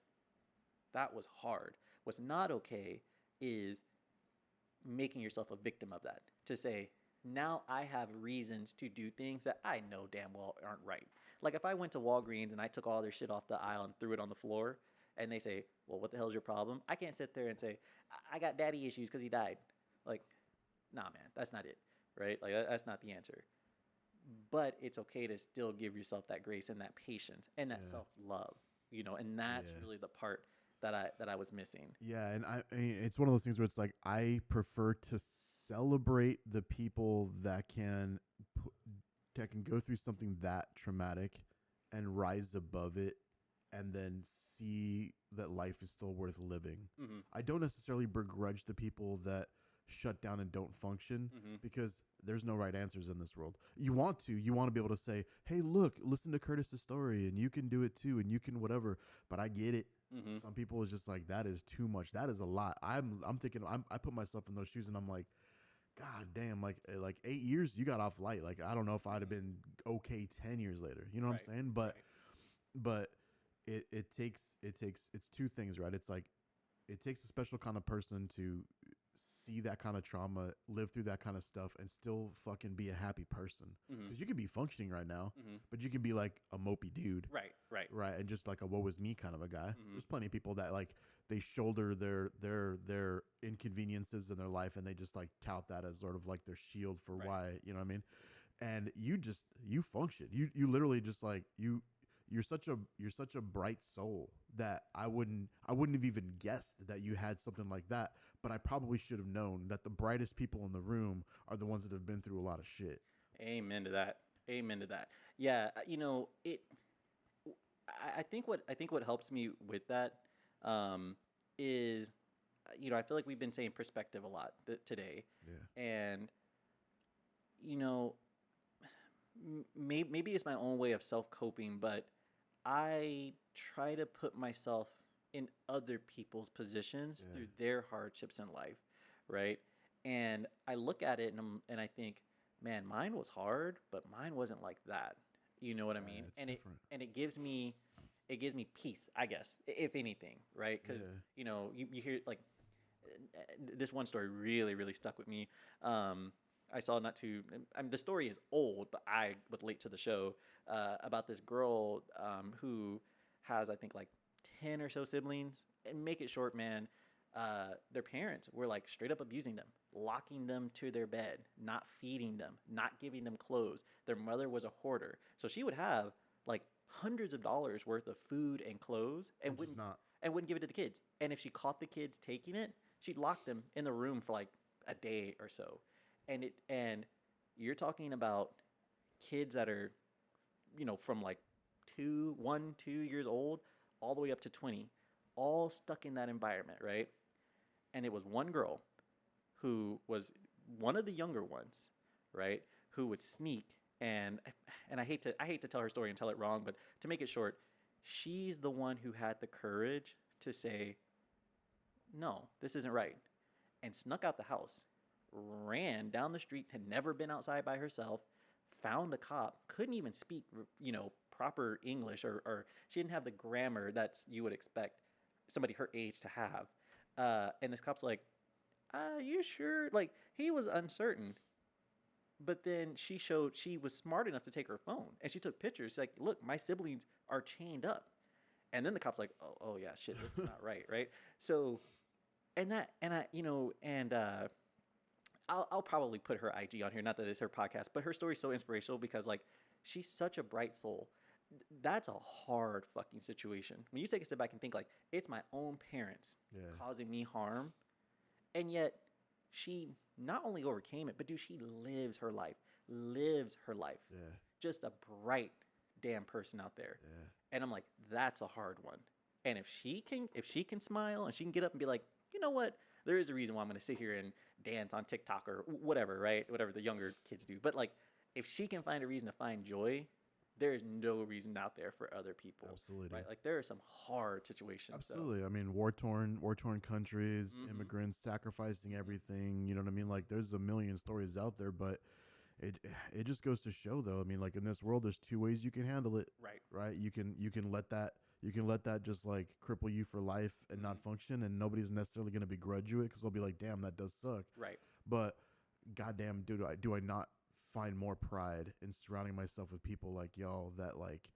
that was hard. What's not okay is making yourself a victim of that. To say, now I have reasons to do things that I know damn well aren't right. Like, if I went to Walgreens and I took all their shit off the aisle and threw it on the floor, and they say, well, what the hell's your problem? I can't sit there and say, I got daddy issues because he died. Like, nah, man, that's not it, right? Like, that's not the answer. But it's okay to still give yourself that grace and that patience and that self-love, and that's really the part that I was missing. Yeah, and I mean, it's one of those things where it's like I prefer to celebrate the people that can go through something that traumatic and rise above it and then see that life is still worth living. Mm-hmm. I don't necessarily begrudge the people that shut down and don't function Mm-hmm. because there's no right answers in this world. You want to be able to say, "Hey, look, listen to Curtis's story and you can do it too and you can whatever." But I get it. Mm-hmm. Some people is just like, that is too much. That is a lot. I'm thinking I put myself in those shoes and I'm like, God damn, like 8 years you got off light. Like I don't know if I'd have been okay 10 years later. You know what I'm saying? But it takes it's two things, right? It's like it takes a special kind of person to see that kind of trauma, live through that kind of stuff, and still fucking be a happy person. Mm-hmm. Because you could be functioning right now, Mm-hmm. but you can be like a mopey dude, Right. and just like a woe is me kind of a guy. Mm-hmm. There's plenty of people that like they shoulder their inconveniences in their life, and they just like tout that as sort of like their shield for why, you know what I mean? And you function. You literally just like you're such a bright soul that I wouldn't have even guessed that you had something like that, but I probably should have known that the brightest people in the room are the ones that have been through a lot of shit. Amen to that. Yeah, I think what helps me with that is, I feel like we've been saying perspective a lot today. Yeah. And, maybe it's my own way of self-coping, but I try to put myself in other people's positions through their hardships in life, right? And I look at it and I think, man, mine was hard, but mine wasn't like that. You know what I mean? And different. it gives me peace, I guess, if anything, right? Because you hear like this one story really really stuck with me. I saw the story is old, but I was late to the show, about this girl who has, I think, like 10 or so siblings. And make it short, man, their parents were like straight up abusing them, locking them to their bed, not feeding them, not giving them clothes. Their mother was a hoarder. So she would have like hundreds of dollars worth of food and clothes and wouldn't give it to the kids. And if she caught the kids taking it, she'd lock them in the room for like a day or so. And you're talking about kids that are, from like 2 years old all the way up to 20, all stuck in that environment, right? And it was one girl who was one of the younger ones, right, who would sneak and I hate to tell her story and tell it wrong, but to make it short, she's the one who had the courage to say, no, this isn't right, and snuck out the house, ran down the street, had never been outside by herself, found a cop, couldn't even speak, proper English, or she didn't have the grammar that you would expect somebody her age to have. And this cop's like, you sure? Like, he was uncertain. But then she was smart enough to take her phone and she took pictures. Like, look, my siblings are chained up. And then the cop's like, oh yeah, shit, this is not right, right? So, I'll probably put her IG on here. Not that it's her podcast, but her story's so inspirational because, like, she's such a bright soul. That's a hard fucking situation. When you take a step back and think, like, it's my own parents causing me harm, and yet she not only overcame it, but dude, she lives her life. Yeah. Just a bright damn person out there. Yeah. And I'm like, that's a hard one. And if she can smile and she can get up and be like, you know what? There is a reason why I'm going to sit here and dance on TikTok or whatever, right? Whatever the younger kids do. But like, if she can find a reason to find joy, there is no reason out there for other people. Absolutely. Right? Like, there are some hard situations. Absolutely. So. I mean, war-torn countries, immigrants sacrificing everything. You know what I mean? Like, there's a million stories out there, but it just goes to show, though. I mean, like, in this world, there's two ways you can handle it. Right. You can let that just like cripple you for life and not function, and nobody's necessarily going to begrudge you it because they'll be like, damn, that does suck. Right. But goddamn, do I not find more pride in surrounding myself with people like y'all that like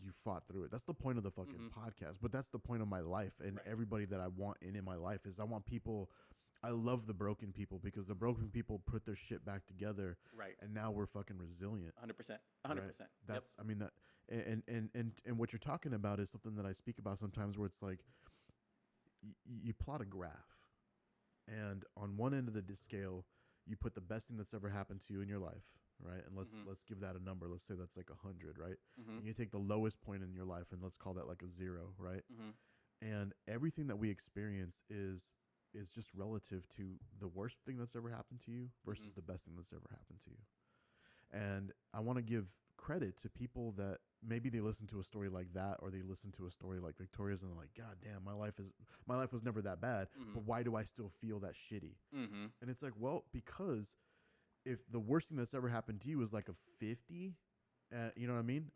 you fought through it. That's the point of the fucking podcast, but that's the point of my life and everybody that I want in my life is I want people. I love the broken people because the broken people put their shit back together, right? And now we're fucking resilient. 100%. That's I mean that and what you're talking about is something that I speak about sometimes where it's like you plot a graph, and on one end of the scale, you put the best thing that's ever happened to you in your life, right? And let's give that a number. Let's say that's like 100, right? And you take the lowest point in your life, and let's call that like a 0, right? And everything that we experience is just relative to the worst thing that's ever happened to you versus the best thing that's ever happened to you. And I want to give credit to people that maybe they listen to a story like that, or they listen to a story like Victoria's, and they're like, God damn, my life was never that bad, but why do I still feel that shitty? And it's like, well, because if the worst thing that's ever happened to you is like a 50, you know what I mean?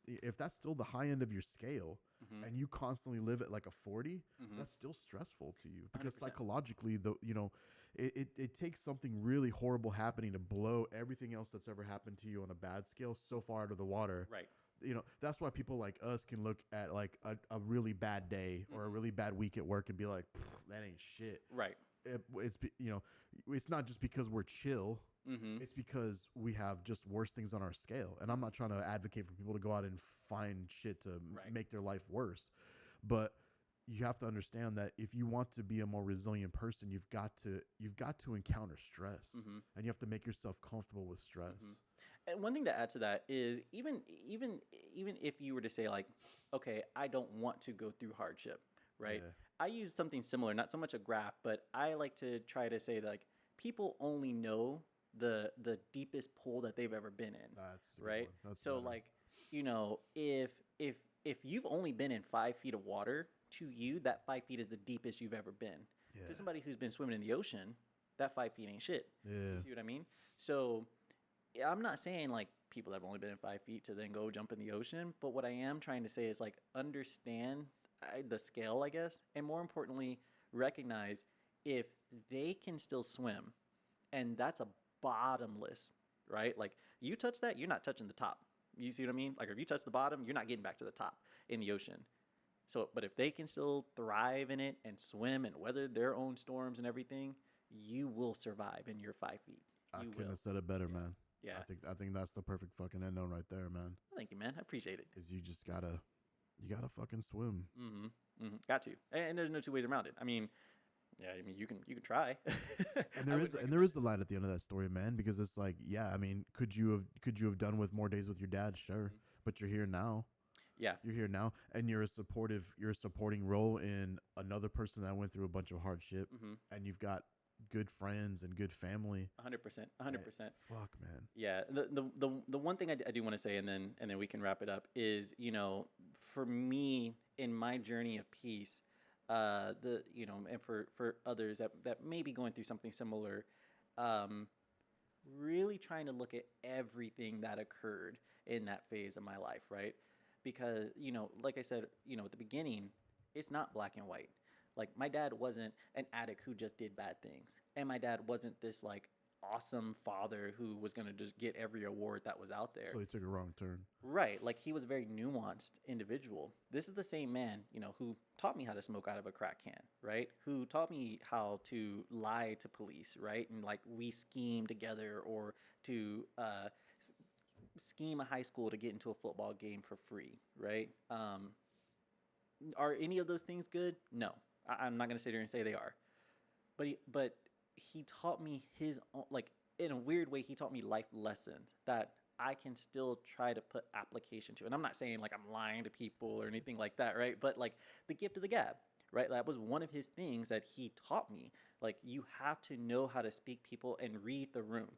If that's still the high end of your scale, and you constantly live at like a 40, that's still stressful to you, because 100%. psychologically, it takes something really horrible happening to blow everything else that's ever happened to you on a bad scale so far out of the water. Right. That's why people like us can look at like a really bad day or a really bad week at work and be like, that ain't shit. Right. It's not just because we're chill. It's because we have just worse things on our scale. And I'm not trying to advocate for people to go out and find shit to make their life worse. But you have to understand that if you want to be a more resilient person, you've got to encounter stress, and you have to make yourself comfortable with stress. And one thing to add to that is even if you were to say like, okay, I don't want to go through hardship, right? Yeah. I use something similar, not so much a graph, but I like to try to say that, like, people only know the deepest pool that they've ever been in. That's the good right. one. That's So better. like, if you've only been in 5 feet of water, to you that 5 feet is the deepest you've ever been. Yeah. To somebody who's been swimming in the ocean, that 5 feet ain't shit. Yeah. You see what I mean? So I'm not saying like people that have only been in 5 feet to then go jump in the ocean, but what I am trying to say is like understand the scale, I guess, and more importantly, recognize if they can still swim, and that's a bottomless, right? Like you touch that, you're not touching the top. You see what I mean? Like if you touch the bottom, you're not getting back to the top in the ocean. So, but if they can still thrive in it and swim and weather their own storms and everything, you will survive in your 5 feet. I couldn't have said it better, man. Yeah. I think that's the perfect fucking end note right there, man. Thank you, man. I appreciate it. Is you gotta fucking swim. Got to. And there's no two ways around it. I mean, yeah, I mean you can try. And there is the light at the end of that story, man, because it's like, yeah, I mean, could you have done with more days with your dad? Sure. But you're here now. Yeah. You're here now, and you're a supporting role in another person that went through a bunch of hardship, and you've got good friends and good family. 100%. 100%. Fuck, man. Yeah. The one thing I do want to say, and then we can wrap it up, is, for me in my journey of peace, and for others that may be going through something similar, really trying to look at everything that occurred in that phase of my life, right? Because, like I said, at the beginning, it's not black and white. Like my dad wasn't an addict who just did bad things. And my dad wasn't this like awesome father who was going to just get every award that was out there. So he took a wrong turn. Right. Like he was a very nuanced individual. This is the same man, who taught me how to smoke out of a crack can, right? Who taught me how to lie to police, right? And like we schemed together, or to scheme a high school to get into a football game for free, right? Are any of those things good? No. I'm not going to sit here and say they are. But he taught me his own, like in a weird way, he taught me life lessons that I can still try to put application to. And I'm not saying like I'm lying to people or anything like that, right? But like the gift of the gab, right? That was one of his things that he taught me. Like you have to know how to speak people and read the room.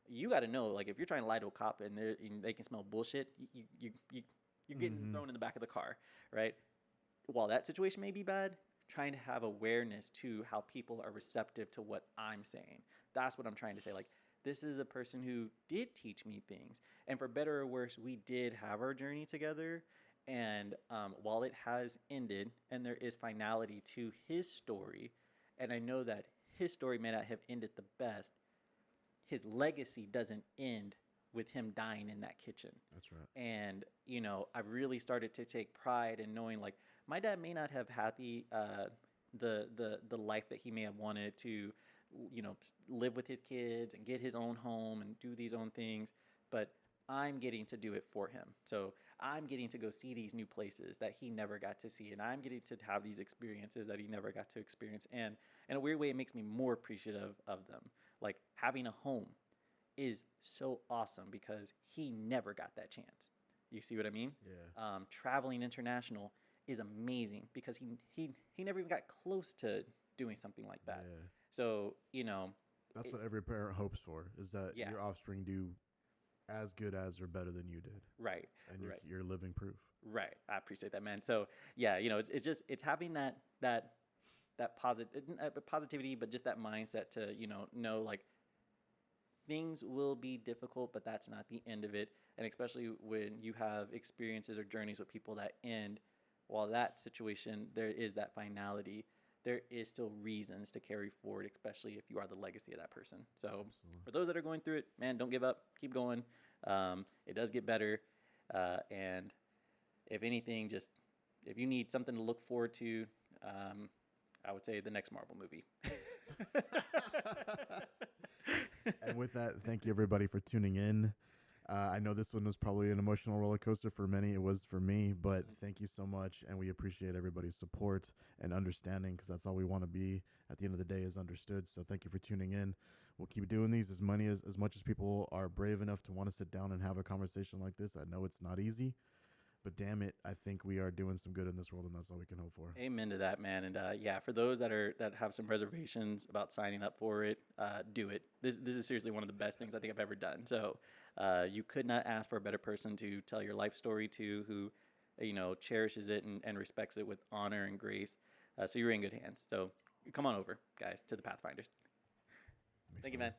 You got to know, like if you're trying to lie to a cop and they can smell bullshit, you're getting thrown in the back of the car, right? While that situation may be bad, trying to have awareness to how people are receptive to what I'm saying. That's what I'm trying to say. Like, this is a person who did teach me things. And for better or worse, we did have our journey together. And while it has ended, and there is finality to his story, and I know that his story may not have ended the best, his legacy doesn't end with him dying in that kitchen. That's right. And, I've really started to take pride in knowing, like, my dad may not have had the life that he may have wanted to, live with his kids and get his own home and do these own things. But I'm getting to do it for him. So I'm getting to go see these new places that he never got to see, and I'm getting to have these experiences that he never got to experience. And in a weird way, it makes me more appreciative of them. Like having a home is so awesome because he never got that chance. You see what I mean? Yeah. Traveling international is amazing because he never even got close to doing something like that. Yeah. So, you know, That's what every parent hopes for, is that Yeah. your offspring do as good as or better than you did. right, And right, you're living proof. right. I appreciate that, man. So, yeah, you know, it's just it's having that positivity, but just that mindset to know like things will be difficult, but that's not the end of it. And especially when you have experiences or journeys with people that end, while that situation there is that finality, there is still reasons to carry forward, especially if you are the legacy of that person. So Absolutely. for those that are going through it, man, don't give up. Keep going. It does get better. And if anything, just if you need something to look forward to, I would say the next Marvel movie. And with that, thank you everybody for tuning in. I know this one was probably an emotional roller coaster for many. It was for me, but thank you so much, and we appreciate everybody's support and understanding, because that's all we want to be at the end of the day, is understood. So thank you for tuning in. We'll keep doing these as much as people are brave enough to want to sit down and have a conversation like this. I know it's not easy, but damn it, I think we are doing some good in this world, and that's all we can hope for. Amen to that, man. And yeah, for those that have some reservations about signing up for it, do it. This is seriously one of the best things I think I've ever done. So you could not ask for a better person to tell your life story to, who cherishes it and respects it with honor and grace. So you're in good hands. So come on over, guys, to the Pathfinders. Thank you, man.